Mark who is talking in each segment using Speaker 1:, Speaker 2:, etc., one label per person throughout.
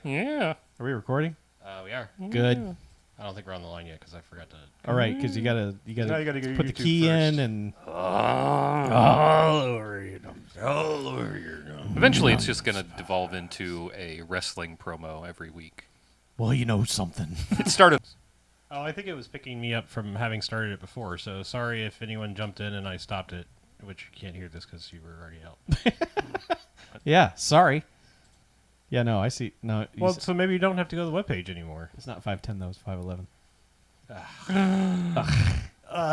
Speaker 1: Yeah.
Speaker 2: Are we recording?
Speaker 1: We are.
Speaker 2: Good.
Speaker 1: I don't think we're on the line yet because I forgot to.
Speaker 2: All right, because you gotta
Speaker 3: No, you gotta go
Speaker 2: put the
Speaker 3: YouTube
Speaker 2: key in
Speaker 3: first.
Speaker 2: and
Speaker 1: Eventually, it's just going to devolve into a wrestling promo every week.
Speaker 2: well, you know something.
Speaker 1: It started.
Speaker 3: Oh, I think it was picking me up from having started it before. So sorry if anyone jumped in and I stopped it, which you can't hear this because you were already out.
Speaker 2: Yeah, sorry. Yeah, no, I see. No, you
Speaker 3: Well,
Speaker 2: s-
Speaker 3: so maybe you don't have to go to the webpage anymore.
Speaker 2: it's not 510 though. It's 511.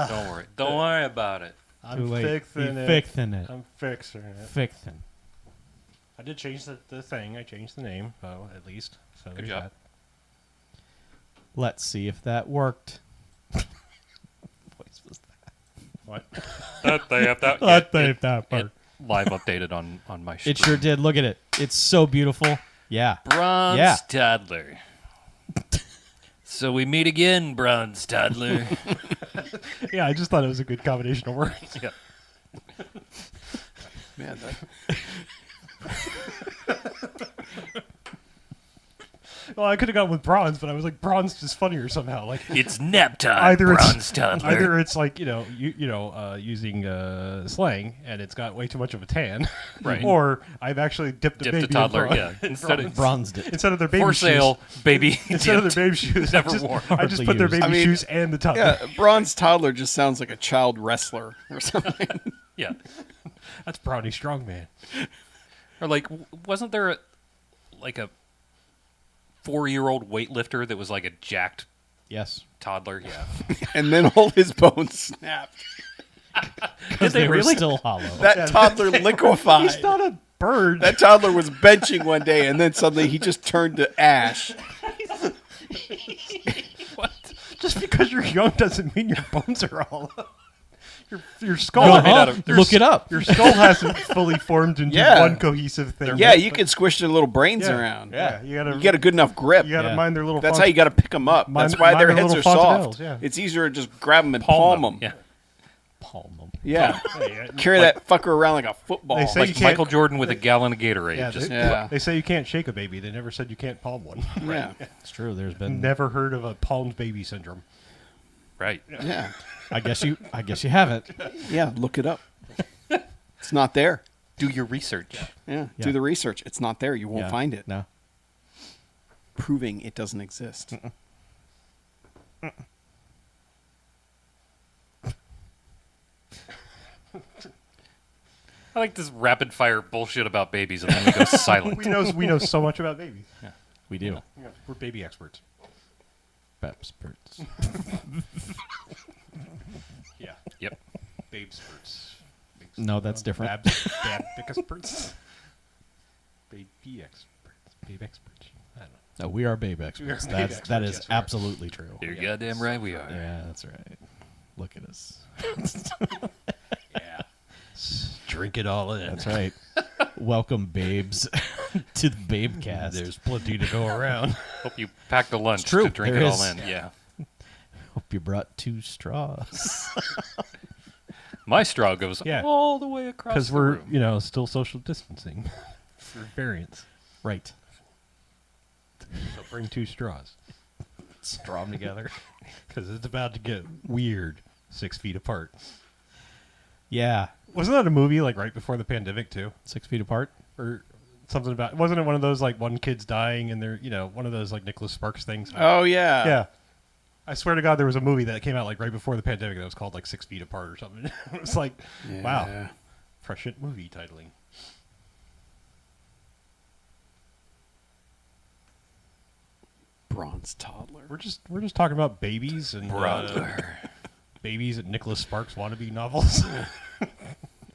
Speaker 1: Don't worry. Don't worry about it.
Speaker 2: Too late.
Speaker 3: fixing
Speaker 2: You
Speaker 3: it.
Speaker 2: fixing it.
Speaker 3: I'm fixing it.
Speaker 2: Fixing.
Speaker 3: I did change the thing. I changed the name, at least. So
Speaker 1: Good
Speaker 3: there's
Speaker 1: job.
Speaker 3: that.
Speaker 2: Let's see if that worked. Voice was that.
Speaker 3: What?
Speaker 1: That
Speaker 2: worked.
Speaker 1: live updated on my screen.
Speaker 2: It sure did. Look at it. It's so beautiful. Yeah.
Speaker 1: Bronze
Speaker 2: Yeah.
Speaker 1: Toddler. So we meet again, Bronze Toddler.
Speaker 3: Yeah, I just thought it was a good combination of words.
Speaker 1: Yeah.
Speaker 4: Man,
Speaker 3: Well, I could have gone with bronze, but I was like, bronze is funnier somehow. Like
Speaker 1: It's nap time,
Speaker 3: either
Speaker 1: Bronze
Speaker 3: it's
Speaker 1: Toddler.
Speaker 3: either it's like using slang and it's got way too much of a tan,
Speaker 1: Right.
Speaker 3: Or I've actually dipped a
Speaker 1: Dipped
Speaker 3: baby
Speaker 1: a toddler,
Speaker 3: in
Speaker 1: yeah. Instead of
Speaker 2: Bronzed it.
Speaker 3: instead of their baby
Speaker 1: for
Speaker 3: shoes.
Speaker 1: sale, baby.
Speaker 3: Instead of
Speaker 1: dipped.
Speaker 3: their baby shoes,
Speaker 1: Never
Speaker 3: I just,
Speaker 1: worn.
Speaker 3: I just
Speaker 2: Hardly
Speaker 3: put their
Speaker 2: used.
Speaker 3: baby
Speaker 4: I mean,
Speaker 3: shoes and the toddler.
Speaker 4: yeah, bronze toddler just sounds like a child wrestler or something.
Speaker 1: Yeah.
Speaker 3: That's Brownie Strongman.
Speaker 1: Or like, wasn't there like a 4-year-old weightlifter that was like a jacked
Speaker 2: Yes.
Speaker 1: toddler? Yeah.
Speaker 4: And then all his bones snapped.
Speaker 2: Because
Speaker 1: they
Speaker 2: they were
Speaker 1: really?
Speaker 2: still hollow.
Speaker 4: That toddler liquefied.
Speaker 3: He's not a bird.
Speaker 4: That toddler was benching one day, and then suddenly he just turned to ash.
Speaker 1: What?
Speaker 3: Just because you're young doesn't mean your bones are hollow. Your skull,
Speaker 1: They're made out of-
Speaker 2: Look it up.
Speaker 3: Your skull hasn't fully formed into
Speaker 4: Yeah.
Speaker 3: one cohesive thing.
Speaker 4: Yeah, you can squish their little brains
Speaker 3: Yeah.
Speaker 4: around.
Speaker 3: Yeah, you gotta
Speaker 4: You get a good enough grip.
Speaker 3: You gotta
Speaker 2: Yeah.
Speaker 3: mind their little.
Speaker 4: That's how you got to pick them up.
Speaker 3: Mind-
Speaker 4: That's why
Speaker 3: mind
Speaker 4: their
Speaker 3: their
Speaker 4: heads are
Speaker 3: little fontanelles,
Speaker 4: soft.
Speaker 3: yeah.
Speaker 4: It's easier to just grab them and palm them.
Speaker 1: Yeah.
Speaker 2: Palm them.
Speaker 4: Yeah.
Speaker 3: Yeah,
Speaker 4: Carry that fucker around like a football.
Speaker 3: They say you
Speaker 1: Like
Speaker 3: can't-
Speaker 1: Michael Jordan with a gallon of Gatorade.
Speaker 3: yeah,
Speaker 1: just
Speaker 4: Yeah.
Speaker 3: They say you can't shake a baby. They never said you can't palm one.
Speaker 4: yeah.
Speaker 2: It's true. There's been.
Speaker 3: Never heard of a palmed baby syndrome.
Speaker 1: right.
Speaker 4: Yeah.
Speaker 2: I guess you haven't.
Speaker 4: Yeah. Look it up. It's not there.
Speaker 1: Do your research.
Speaker 4: Yeah.
Speaker 2: Yeah.
Speaker 4: Do the research. It's not there. You won't
Speaker 2: Yeah.
Speaker 4: find it.
Speaker 2: No.
Speaker 4: Proving it doesn't exist.
Speaker 1: I like this rapid fire bullshit about babies and then we go silent.
Speaker 3: We know so much about babies.
Speaker 2: We do.
Speaker 3: Yeah, we're baby experts.
Speaker 2: Experts.
Speaker 3: Yeah,
Speaker 1: Yep.
Speaker 3: babe experts.
Speaker 2: No, that's different.
Speaker 3: Bab experts. Baby experts. Babe experts. I don't know.
Speaker 2: No, we are babe experts.
Speaker 3: babe
Speaker 2: That
Speaker 3: experts,
Speaker 2: is
Speaker 3: yes, we are.
Speaker 2: absolutely true.
Speaker 1: You're goddamn right we are.
Speaker 2: Yeah, that's right. Look at us.
Speaker 3: Yeah. Drink it all in.
Speaker 2: That's right. Welcome, babes, to the Babecast.
Speaker 3: There's plenty to go around.
Speaker 1: Hope you packed a lunch
Speaker 2: true.
Speaker 1: to drink
Speaker 2: There
Speaker 1: it
Speaker 2: is.
Speaker 1: all in. Yeah.
Speaker 2: Hope you brought 2 straws.
Speaker 1: My straw goes
Speaker 3: Yeah.
Speaker 1: all the way across
Speaker 3: Because
Speaker 1: the
Speaker 3: we're,
Speaker 1: room.
Speaker 3: still social distancing for variants.
Speaker 2: Right.
Speaker 3: So bring 2 straws.
Speaker 2: Straw them together.
Speaker 3: Because it's about to get weird 6 feet apart.
Speaker 2: Yeah.
Speaker 3: Wasn't that a movie like right before the pandemic too?
Speaker 2: 6 feet apart.
Speaker 3: Or something about, wasn't it one of those like one kid's dying and they're, one of those like Nicholas Sparks things?
Speaker 4: Oh, yeah.
Speaker 3: Yeah. I swear to God, there was a movie that came out like right before the pandemic that was called like 6 Feet Apart or something. It was like, wow,
Speaker 4: Yeah.
Speaker 3: prescient movie titling.
Speaker 4: Bronze toddler.
Speaker 3: We're just talking about babies and
Speaker 1: Brother.
Speaker 3: babies and Nicholas Sparks wannabe novels.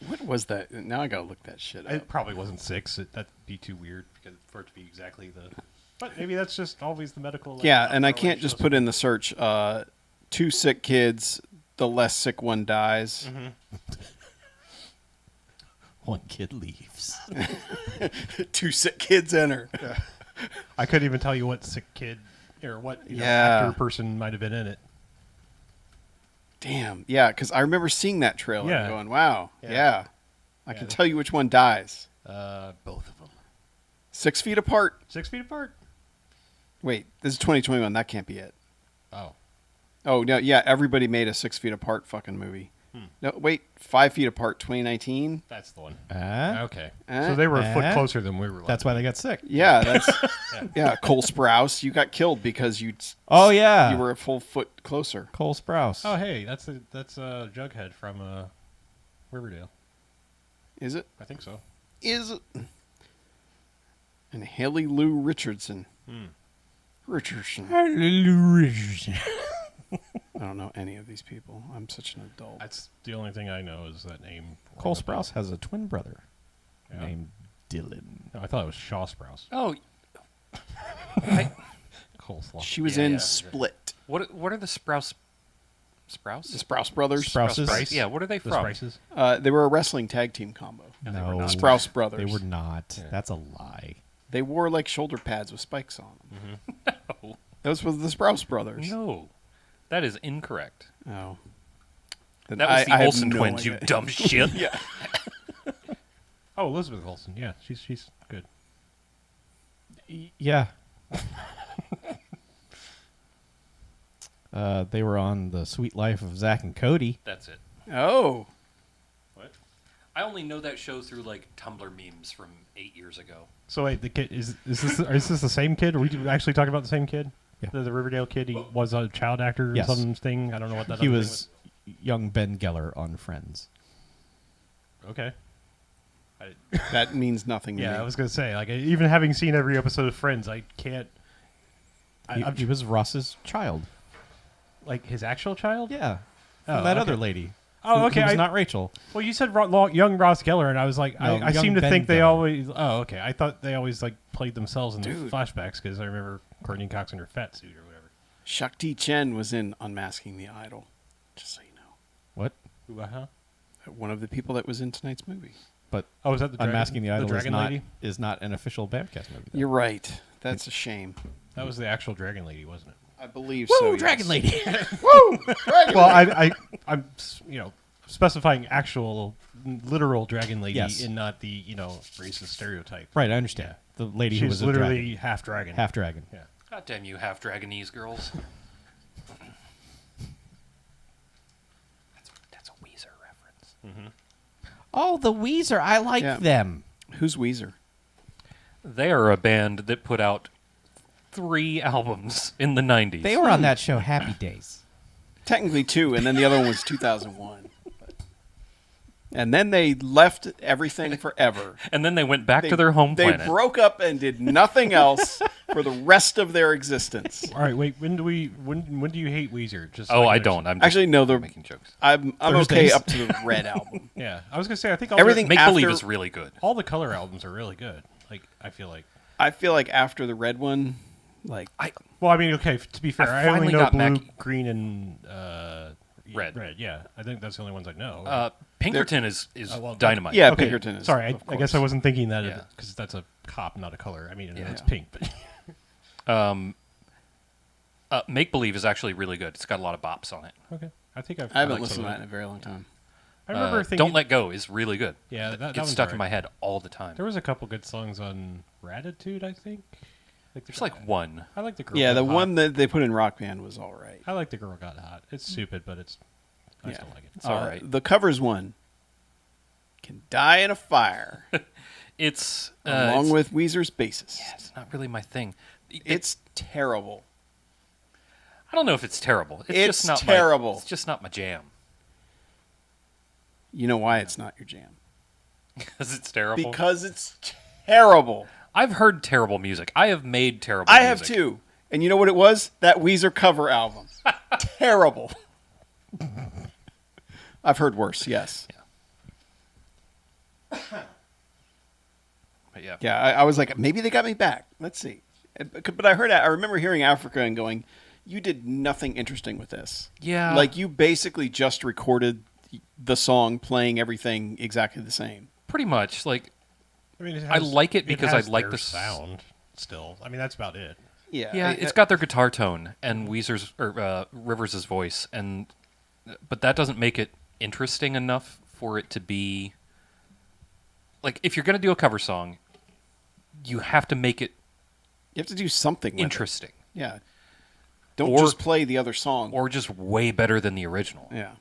Speaker 4: What was that? Now I gotta look that shit up.
Speaker 3: It probably wasn't 6. That'd be too weird for it to be exactly the. But maybe that's just always the medical.
Speaker 4: Yeah, and I can't just put in the search 2 sick kids, the less sick one dies.
Speaker 2: One kid leaves.
Speaker 4: 2 sick kids enter.
Speaker 3: I couldn't even tell you what sick kid or what
Speaker 4: Yeah.
Speaker 3: actor or person might have been in it.
Speaker 4: Damn. Yeah, because I remember seeing that trailer
Speaker 3: Yeah.
Speaker 4: and going, wow.
Speaker 3: Yeah.
Speaker 4: Yeah. I
Speaker 3: Yeah.
Speaker 4: can tell you which one dies.
Speaker 3: Both of them.
Speaker 4: 6 feet apart.
Speaker 3: 6 feet apart.
Speaker 4: Wait, this is 2021. That can't be it.
Speaker 3: Oh.
Speaker 4: Oh no, yeah, everybody made a 6 Feet Apart fucking movie. No, wait, 5 Feet Apart, 2019.
Speaker 3: That's the one.
Speaker 2: Ah,
Speaker 3: Okay.
Speaker 4: Eh?
Speaker 3: So they were a foot
Speaker 2: Eh?
Speaker 3: closer than we were.
Speaker 2: that's why they got sick.
Speaker 4: Yeah, that's yeah. Cole Sprouse, you got killed because
Speaker 2: Oh yeah,
Speaker 4: you were a full foot closer.
Speaker 2: Cole Sprouse.
Speaker 3: Oh, hey, that's Jughead from Riverdale.
Speaker 4: Is it?
Speaker 3: I think so.
Speaker 4: Is it? And Haley Lou Richardson. Richardson. I don't know any of these people. I'm such an adult.
Speaker 3: That's the only thing I know is that name.
Speaker 2: Cole Sprouse has a twin brother
Speaker 3: Yeah.
Speaker 2: named Dylan.
Speaker 3: No, I thought it was Shaw Sprouse.
Speaker 1: Oh, I,
Speaker 3: Coleslaw.
Speaker 4: She was
Speaker 1: Yeah,
Speaker 4: in
Speaker 1: yeah.
Speaker 4: Split.
Speaker 1: what are the Sprouse?
Speaker 4: The
Speaker 1: Sprouse?
Speaker 4: Sprouse brothers.
Speaker 2: Sprouses?
Speaker 1: Sprouse? Yeah, what are they
Speaker 3: The
Speaker 1: from?
Speaker 3: Sprices.
Speaker 4: They were a wrestling tag team combo.
Speaker 1: No, they were not.
Speaker 4: Sprouse brothers.
Speaker 2: They were not.
Speaker 3: Yeah.
Speaker 2: That's a lie.
Speaker 4: They wore like shoulder pads with spikes on them.
Speaker 1: No.
Speaker 4: Those were the Sprouse brothers.
Speaker 1: No, that is incorrect.
Speaker 4: Oh. Then
Speaker 1: That was the
Speaker 4: I have
Speaker 1: Olsen
Speaker 4: no
Speaker 1: twins, you
Speaker 4: idea.
Speaker 1: dumb shit.
Speaker 4: Yeah.
Speaker 3: Oh, Elizabeth Olsen. Yeah, she's good.
Speaker 2: Yeah. They were on The Sweet Life of Zach and Cody.
Speaker 1: That's it.
Speaker 4: Oh.
Speaker 3: What?
Speaker 1: I only know that show through like Tumblr memes from 8 years ago.
Speaker 3: So wait, the kid is this the same kid? Are we actually talking about the same kid?
Speaker 2: Yeah.
Speaker 3: The Riverdale kid. He was a child actor or
Speaker 2: Yes.
Speaker 3: something. I don't know what that.
Speaker 2: He
Speaker 3: other
Speaker 2: was young Ben Geller on Friends.
Speaker 3: thing was. Okay.
Speaker 4: That means nothing to me.
Speaker 3: Yeah, I was gonna say, like, even having seen every episode of Friends, I can't.
Speaker 2: He was Ross's child.
Speaker 3: Like his actual child?
Speaker 2: Yeah.
Speaker 3: Oh,
Speaker 2: From that
Speaker 3: okay.
Speaker 2: other lady.
Speaker 3: Oh,
Speaker 2: who
Speaker 3: okay.
Speaker 2: was
Speaker 3: I-
Speaker 2: not Rachel.
Speaker 3: Well, you said young Ross Geller, and I was like,
Speaker 2: No,
Speaker 3: I
Speaker 2: young
Speaker 3: seem to
Speaker 2: Ben
Speaker 3: think they
Speaker 2: Geller.
Speaker 3: always. Oh, okay. I thought they always like played themselves in the
Speaker 4: Dude.
Speaker 3: flashbacks because I remember Courtney Cox in her fat suit or whatever.
Speaker 4: Shakti Chen was in Unmasking the Idol. Just so you know.
Speaker 2: What?
Speaker 3: Ooh, uh-huh.
Speaker 4: One of the people that was in tonight's movie.
Speaker 2: But
Speaker 3: Oh, is that the
Speaker 2: Unmasking the Idol
Speaker 3: Dragon Lady?
Speaker 2: is not an official Bamcast movie. though.
Speaker 4: You're right. That's a shame.
Speaker 3: That was the actual Dragon Lady, wasn't it?
Speaker 4: I believe
Speaker 2: Woo,
Speaker 4: so. yes.
Speaker 2: Dragon Lady.
Speaker 4: Woo! Dragon
Speaker 3: Well,
Speaker 4: Lady.
Speaker 3: I'm specifying actual literal Dragon Lady
Speaker 2: Yes.
Speaker 3: and not the racist stereotype.
Speaker 2: Right, I understand. The lady who
Speaker 3: She's
Speaker 2: was a
Speaker 3: literally
Speaker 2: dragon.
Speaker 3: half dragon.
Speaker 2: Half dragon.
Speaker 3: Yeah.
Speaker 1: God damn you, half dragonese girls. That's a Weezer reference.
Speaker 2: Oh, the Weezer. I like
Speaker 4: Yeah.
Speaker 2: them.
Speaker 4: Who's Weezer?
Speaker 1: They are a band that put out 3 albums in the 90s.
Speaker 2: They were on that show Happy Days.
Speaker 4: Technically 2, and then the other one was 2001. And then they left everything forever.
Speaker 1: and then they went back to their home
Speaker 4: they
Speaker 1: planet.
Speaker 4: broke up and did nothing else for the rest of their existence.
Speaker 3: All right, wait. When do you hate Weezer? Just
Speaker 1: Oh,
Speaker 3: like
Speaker 1: I
Speaker 3: there's-
Speaker 1: don't. I'm just
Speaker 4: Actually, no, they're
Speaker 1: making jokes.
Speaker 4: I'm okay
Speaker 2: Thursdays.
Speaker 4: up to the Red album.
Speaker 3: Yeah, I was gonna say I think all
Speaker 4: Everything-
Speaker 1: Make Believe
Speaker 4: after-
Speaker 1: is really good.
Speaker 3: all the Color albums are really good. Like I feel like.
Speaker 4: I feel like after the Red one, like
Speaker 3: Well, I mean, okay. To be fair, I only
Speaker 1: finally
Speaker 3: know
Speaker 1: got
Speaker 3: blue,
Speaker 1: Mackie.
Speaker 3: green, and
Speaker 1: Red.
Speaker 3: Red, yeah. I think that's the only ones I know.
Speaker 1: Pinkerton is
Speaker 3: well,
Speaker 1: dynamite.
Speaker 4: yeah,
Speaker 3: Okay,
Speaker 4: Pinkerton is.
Speaker 3: Sorry,
Speaker 4: of
Speaker 3: I guess
Speaker 4: course.
Speaker 3: I wasn't thinking that
Speaker 1: Yeah.
Speaker 3: because that's a cop, not a color. I mean,
Speaker 1: Yeah.
Speaker 3: it's pink, but
Speaker 1: Make Believe is actually really good. It's got a lot of bops on it.
Speaker 3: okay. I think
Speaker 4: I haven't
Speaker 3: like
Speaker 4: listened
Speaker 3: some
Speaker 4: to
Speaker 3: of
Speaker 4: that in a very long time.
Speaker 3: I remember thinking.
Speaker 1: Don't Let Go is really good.
Speaker 3: Yeah, that
Speaker 1: gets
Speaker 3: one's
Speaker 1: stuck in
Speaker 3: alright.
Speaker 1: my head all the time.
Speaker 3: There was a couple good songs on Ratitude, I think.
Speaker 1: There's like one.
Speaker 3: I like the girl.
Speaker 4: Yeah,
Speaker 3: Got
Speaker 4: the
Speaker 3: Hot.
Speaker 4: one that they put in Rock Band was all right.
Speaker 3: I like the girl got hot. It's stupid, but I
Speaker 4: Yeah.
Speaker 3: still like it.
Speaker 1: It's all right.
Speaker 4: The covers one can die in a fire,
Speaker 1: It's
Speaker 4: along with Weezer's bassist.
Speaker 1: Yeah, it's not really my thing.
Speaker 4: It's terrible.
Speaker 1: I don't know if it's terrible. It's
Speaker 4: It's
Speaker 1: just not
Speaker 4: terrible.
Speaker 1: It's just not my jam
Speaker 4: You know why it's not your jam?
Speaker 1: because it's terrible.
Speaker 4: Because it's terrible.
Speaker 1: I've heard terrible music. I have made terrible.
Speaker 4: I have
Speaker 1: music.
Speaker 4: too. And you know what it was? That Weezer cover album. Terrible. I've heard worse, yes.
Speaker 1: But yeah,
Speaker 4: Yeah, I was like, maybe they got me back. Let's see. But I remember hearing Africa and going, you did nothing interesting with this.
Speaker 1: Yeah.
Speaker 4: Like, you basically just recorded the song playing everything exactly the same.
Speaker 1: pretty much. Like
Speaker 3: I mean,
Speaker 1: I like it because I
Speaker 3: has
Speaker 1: like
Speaker 3: their
Speaker 1: the
Speaker 3: sound. Still, I mean, that's about it.
Speaker 4: Yeah.
Speaker 1: yeah, it's got their guitar tone and Weezer's or Rivers' voice, but that doesn't make it interesting enough for it to be like if you're gonna do a cover song, you have to make it
Speaker 4: You have to do something with it.
Speaker 1: interesting
Speaker 4: Yeah. Don't
Speaker 1: Or-
Speaker 4: just play the other song.
Speaker 1: or just way better than the original.
Speaker 4: yeah.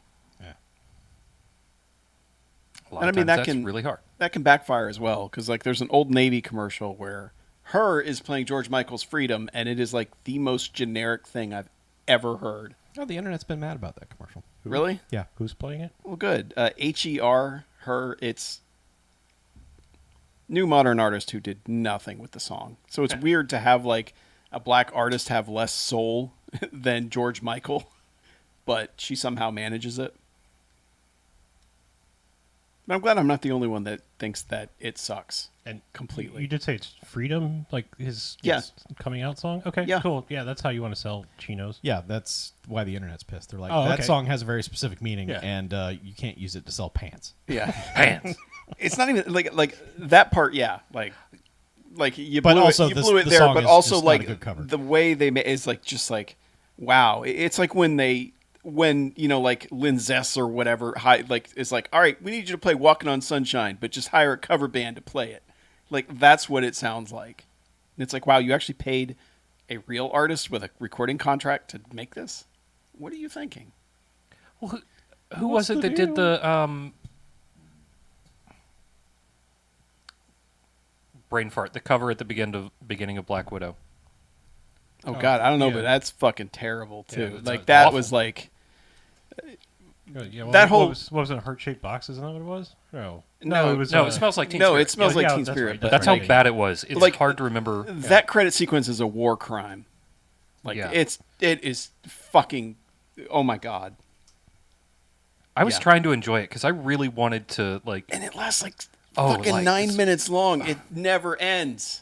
Speaker 1: A lot
Speaker 4: And I
Speaker 1: of
Speaker 4: mean,
Speaker 1: times
Speaker 4: that
Speaker 1: that's
Speaker 4: can-
Speaker 1: really hard.
Speaker 4: That can backfire as well, because like there's an Old Navy commercial where her is playing George Michael's Freedom, and it is like the most generic thing I've ever heard.
Speaker 2: Oh, the internet's been mad about that commercial.
Speaker 4: Really?
Speaker 2: Yeah.
Speaker 3: Who's playing it?
Speaker 4: Well, good. HER, her, it's new modern artist who did nothing with the song. So it's weird to have like a black artist have less soul than George Michael, but she somehow manages it. But I'm glad I'm not the only one that thinks that it sucks.
Speaker 3: And
Speaker 4: Completely.
Speaker 3: You did say it's Freedom, like his
Speaker 4: Yeah.
Speaker 3: coming out song. Okay,
Speaker 4: Yeah.
Speaker 3: cool. Yeah, that's how you want to sell chinos.
Speaker 2: Yeah, that's why the internet's pissed. They're like,
Speaker 3: Oh,
Speaker 2: that
Speaker 3: okay.
Speaker 2: song has a very specific meaning,
Speaker 3: Yeah.
Speaker 2: and you can't use it to sell pants.
Speaker 4: Yeah.
Speaker 1: Pants.
Speaker 4: It's not even like that part. Yeah, like you
Speaker 2: But
Speaker 4: blew
Speaker 2: also
Speaker 4: it, you
Speaker 2: this-
Speaker 4: blew it
Speaker 2: the
Speaker 4: there.
Speaker 2: song
Speaker 4: But
Speaker 2: is
Speaker 4: also
Speaker 2: just not a
Speaker 4: like
Speaker 2: good cover.
Speaker 4: the way they made is like just like wow. It's like when you know like Linzess or whatever like is like all right, we need you to play Walking on Sunshine, but just hire a cover band to play it. Like that's what it sounds like. And it's like wow, you actually paid a real artist with a recording contract to make this. What are you thinking?
Speaker 1: Well, who
Speaker 3: What's
Speaker 1: was it
Speaker 3: the
Speaker 1: that did the brain fart? The cover at the beginning of Black Widow.
Speaker 4: Oh God, I don't know,
Speaker 3: yeah.
Speaker 4: but that's fucking terrible too.
Speaker 3: that's
Speaker 4: like that
Speaker 1: awful.
Speaker 4: was like.
Speaker 3: Yeah, well,
Speaker 4: That whole-
Speaker 3: what was it? Heart-shaped box? Isn't that what it was? No,
Speaker 4: No,
Speaker 3: it was.
Speaker 1: No, it smells like Teen
Speaker 4: No,
Speaker 1: Spirit.
Speaker 4: it smells
Speaker 3: Yeah,
Speaker 4: like
Speaker 3: yeah,
Speaker 4: Teen
Speaker 3: that's
Speaker 4: Spirit.
Speaker 3: right,
Speaker 4: but
Speaker 1: That's
Speaker 3: right.
Speaker 1: how bad it was. It's
Speaker 4: Like-
Speaker 1: hard to remember.
Speaker 4: that credit sequence is a war crime. Like
Speaker 1: Yeah.
Speaker 4: it is fucking. Oh my God!
Speaker 1: I was
Speaker 4: yeah.
Speaker 1: trying to enjoy it because I really wanted to like.
Speaker 4: And it lasts like
Speaker 1: Oh,
Speaker 4: fucking
Speaker 1: like
Speaker 4: 9
Speaker 1: this-
Speaker 4: minutes long. It never ends.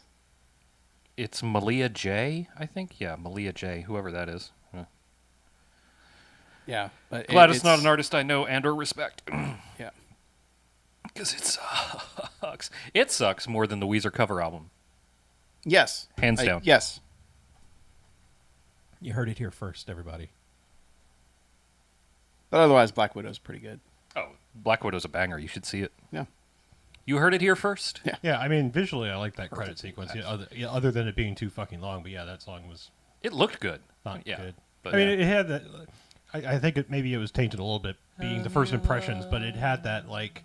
Speaker 1: It's Malia J, I think. Yeah, Malia J, whoever that is. Yeah.
Speaker 4: Yeah, but
Speaker 1: Glad it's not an artist I know and or respect.
Speaker 4: Yeah,
Speaker 1: Because it sucks. It sucks more than the Weezer cover album.
Speaker 4: yes,
Speaker 1: Hands down.
Speaker 4: Yes,
Speaker 2: You heard it here first, everybody.
Speaker 4: but otherwise, Black Widow's pretty good.
Speaker 1: Oh, Black Widow's a banger. You should see it.
Speaker 4: Yeah,
Speaker 1: You heard it here first?
Speaker 4: Yeah.
Speaker 3: Yeah, I mean, visually, I like that credit sequence. Other than it being too fucking long, but yeah, that song was
Speaker 1: It looked good.
Speaker 3: not
Speaker 1: yeah.
Speaker 3: good.
Speaker 1: But
Speaker 3: I mean, it had that. I think maybe it was tainted a little bit being the first impressions, but it had that like.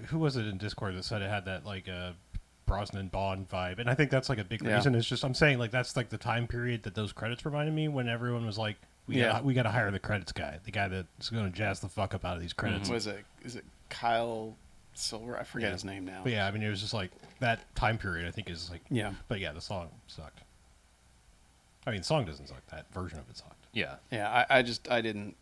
Speaker 3: Who was it in Discord that said it had that like Brosnan Bond vibe? And I think that's like a big
Speaker 4: Yeah.
Speaker 3: reason. It's just I'm saying like that's like the time period that those credits reminded me when everyone was like, we got to hire the credits guy, the guy that's going to jazz the fuck up out of these credits.
Speaker 4: is it Kyle Silver? I forget his name now.
Speaker 3: But yeah, I mean, it was just like that time period. I think is like.
Speaker 4: Yeah.
Speaker 3: But yeah, the song sucked. I mean, the song doesn't suck. That version of it sucked.
Speaker 1: yeah.
Speaker 4: Yeah, I didn't.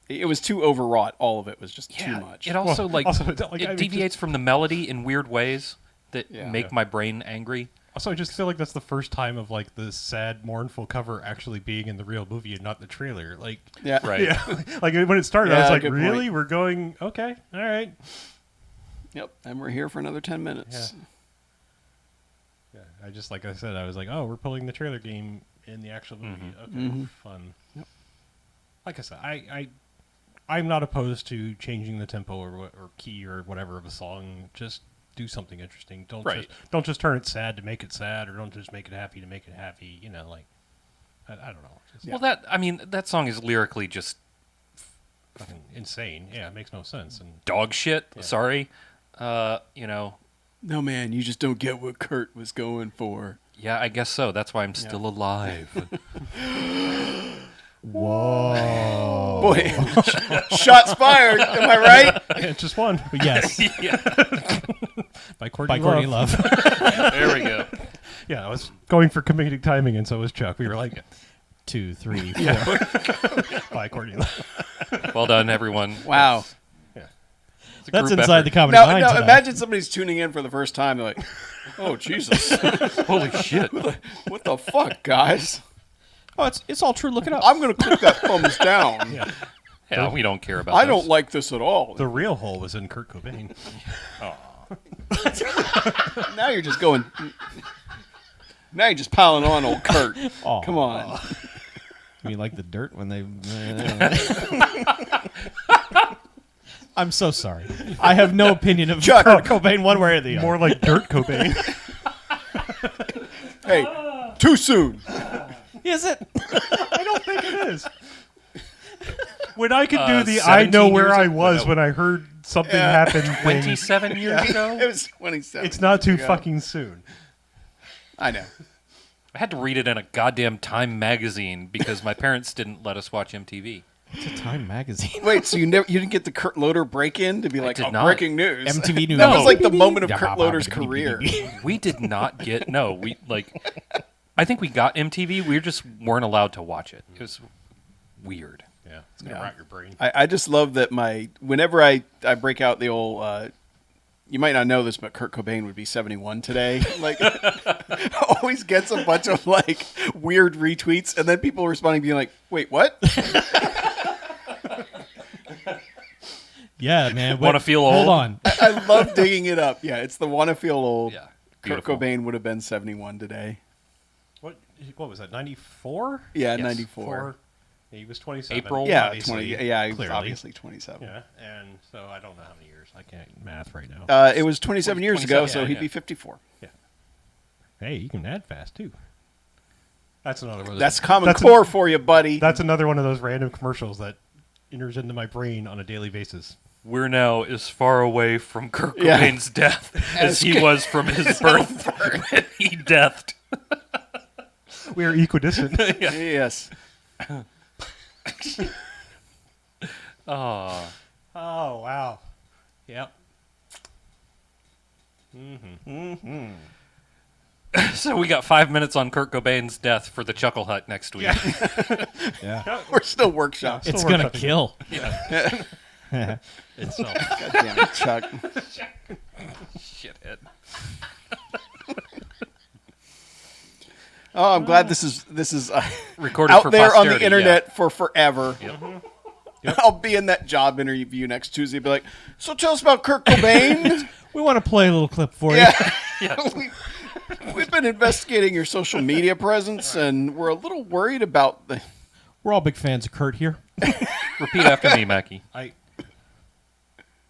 Speaker 4: It was too overwrought. All of it was just too much.
Speaker 1: It also
Speaker 3: Well,
Speaker 1: like
Speaker 3: also,
Speaker 1: it
Speaker 3: like, I mean,
Speaker 1: deviates from the melody in weird ways that
Speaker 4: Yeah.
Speaker 1: make
Speaker 3: Yeah.
Speaker 1: my brain angry.
Speaker 3: Also, I just feel like that's the first time of like the sad, mournful cover actually being in the real movie and not the trailer. Like,
Speaker 4: yeah,
Speaker 1: Right.
Speaker 3: yeah, like when it started, I
Speaker 4: Yeah,
Speaker 3: was like,
Speaker 4: good point.
Speaker 3: really? We're going? Okay, all right.
Speaker 4: Yep, and we're here for another 10 minutes.
Speaker 3: Yeah, I just like I said, I was like, oh, we're pulling the trailer game in the actual movie. Okay, fun. Like I said, I'm not opposed to changing the tempo or key or whatever of a song. Just do something interesting. Don't just turn it sad to make it sad, or don't just make it happy to make it happy. You know, like I don't know. Just
Speaker 1: Well, that song is lyrically just
Speaker 3: fucking insane. Yeah, it makes no sense. And
Speaker 1: dog shit. Sorry. You know,
Speaker 4: No, man, you just don't get what Kurt was going for.
Speaker 1: yeah, I guess so. That's why I'm still alive.
Speaker 2: Whoa.
Speaker 4: Boy, shots fired. Am I right?
Speaker 3: it's just one
Speaker 2: Yes.
Speaker 3: by Courtney
Speaker 2: By Courtney Love.
Speaker 1: There we go.
Speaker 3: Yeah, I was going for comedic timing, and so was Chuck. We were like,
Speaker 2: 2, 3, 4.
Speaker 3: by Courtney Love.
Speaker 1: Well done, everyone.
Speaker 4: Wow.
Speaker 1: It's a
Speaker 2: That's
Speaker 1: group
Speaker 2: inside
Speaker 1: effort.
Speaker 2: the comedy
Speaker 4: Now,
Speaker 2: line
Speaker 4: now
Speaker 2: tonight.
Speaker 4: imagine somebody's tuning in for the first time. They're like, "Oh Jesus,
Speaker 1: Holy shit.
Speaker 4: what the fuck, guys?
Speaker 2: Oh, it's all true. Look it up.
Speaker 4: I'm gonna click that thumbs down.
Speaker 1: Yeah, we don't care about
Speaker 4: I
Speaker 1: this.
Speaker 4: don't like this at all."
Speaker 3: The real hole was in Kurt Cobain.
Speaker 4: Now you're just going. Now you're just piling on old Kurt.
Speaker 2: Aw.
Speaker 4: Come on.
Speaker 2: You mean like the dirt when they... I'm so sorry. I have no opinion of
Speaker 4: Chuck.
Speaker 2: Kurt Cobain one way or the other.
Speaker 3: More like Dirt Cobain.
Speaker 4: Hey, too soon.
Speaker 2: Is it?
Speaker 3: I don't think it is. When I could do the I
Speaker 1: 17
Speaker 3: know where
Speaker 1: years
Speaker 3: I
Speaker 1: ago?
Speaker 3: was
Speaker 1: No.
Speaker 3: when I heard something happen thing,
Speaker 1: 27 years ago?
Speaker 4: It was 27.
Speaker 3: it's not too
Speaker 4: years ago.
Speaker 3: fucking soon.
Speaker 4: I know.
Speaker 1: I had to read it in a goddamn Time magazine because my parents didn't let us watch MTV.
Speaker 2: It's a Time magazine.
Speaker 4: Wait, so you didn't get the Kurt Loder break in to be like,
Speaker 1: did
Speaker 4: oh,
Speaker 1: not.
Speaker 4: breaking news?
Speaker 2: MTV News.
Speaker 4: That was
Speaker 1: No.
Speaker 4: like the moment of Kurt Loder's career.
Speaker 1: We did not get I think we got MTV. We just weren't allowed to watch it. It was weird.
Speaker 3: Yeah, it's gonna
Speaker 4: Yeah.
Speaker 3: rot your brain.
Speaker 4: I just love that whenever I break out the old you might not know this, but Kurt Cobain would be 71 today. Like, always gets a bunch of like weird retweets, and then people responding being like, "Wait, what?"
Speaker 2: Yeah, man.
Speaker 1: Wanna feel
Speaker 2: Hold
Speaker 1: old?
Speaker 2: on.
Speaker 4: I love digging it up. Yeah, it's the "Wanna Feel Old."
Speaker 1: Yeah,
Speaker 4: Kurt
Speaker 1: beautiful.
Speaker 4: Cobain would have been 71 today.
Speaker 3: What was that? 94?
Speaker 4: Yeah,
Speaker 1: Yes.
Speaker 4: 94.
Speaker 3: He was 27.
Speaker 1: April?
Speaker 4: Yeah,
Speaker 3: obviously.
Speaker 4: 20. Yeah, he was
Speaker 3: clearly.
Speaker 4: obviously 27.
Speaker 3: Yeah, and so I don't know how many years. I can't math right now.
Speaker 4: It was 27 years ago,
Speaker 1: 27,
Speaker 4: so
Speaker 1: yeah,
Speaker 4: he'd
Speaker 1: yeah.
Speaker 4: be 54.
Speaker 3: Hey, you can add fast too. That's another one. Of those,
Speaker 4: That's Common
Speaker 3: that's
Speaker 4: Core for you, buddy.
Speaker 3: That's another one of those random commercials that enters into my brain on a daily basis.
Speaker 1: We're now as far away from Kurt
Speaker 4: Yeah.
Speaker 1: Cobain's death as he was from his birth when he deathed.
Speaker 3: We are equidistant.
Speaker 4: Yes.
Speaker 1: Oh,
Speaker 3: Oh wow. Yep.
Speaker 1: so we got 5 minutes on Kurt Cobain's death for the Chuckle Hut next week.
Speaker 2: Yeah.
Speaker 4: We're still workshops.
Speaker 2: It's
Speaker 3: Still
Speaker 2: gonna
Speaker 3: working.
Speaker 2: kill.
Speaker 3: Itself.
Speaker 4: God damn it, Chuck.
Speaker 1: Shithead.
Speaker 4: Oh, I'm glad this is
Speaker 1: Recorded
Speaker 4: out
Speaker 1: for
Speaker 4: there on the
Speaker 1: posterity,
Speaker 4: internet for forever.
Speaker 3: Yep.
Speaker 4: I'll be in that job interview next Tuesday. Be like, so tell us about Kurt Cobain.
Speaker 2: We want to play a little clip for you.
Speaker 4: Yeah. We've been investigating your social media presence, and we're a little worried about the.
Speaker 2: We're all big fans of Kurt here.
Speaker 1: Repeat after me, Mackie.
Speaker 3: I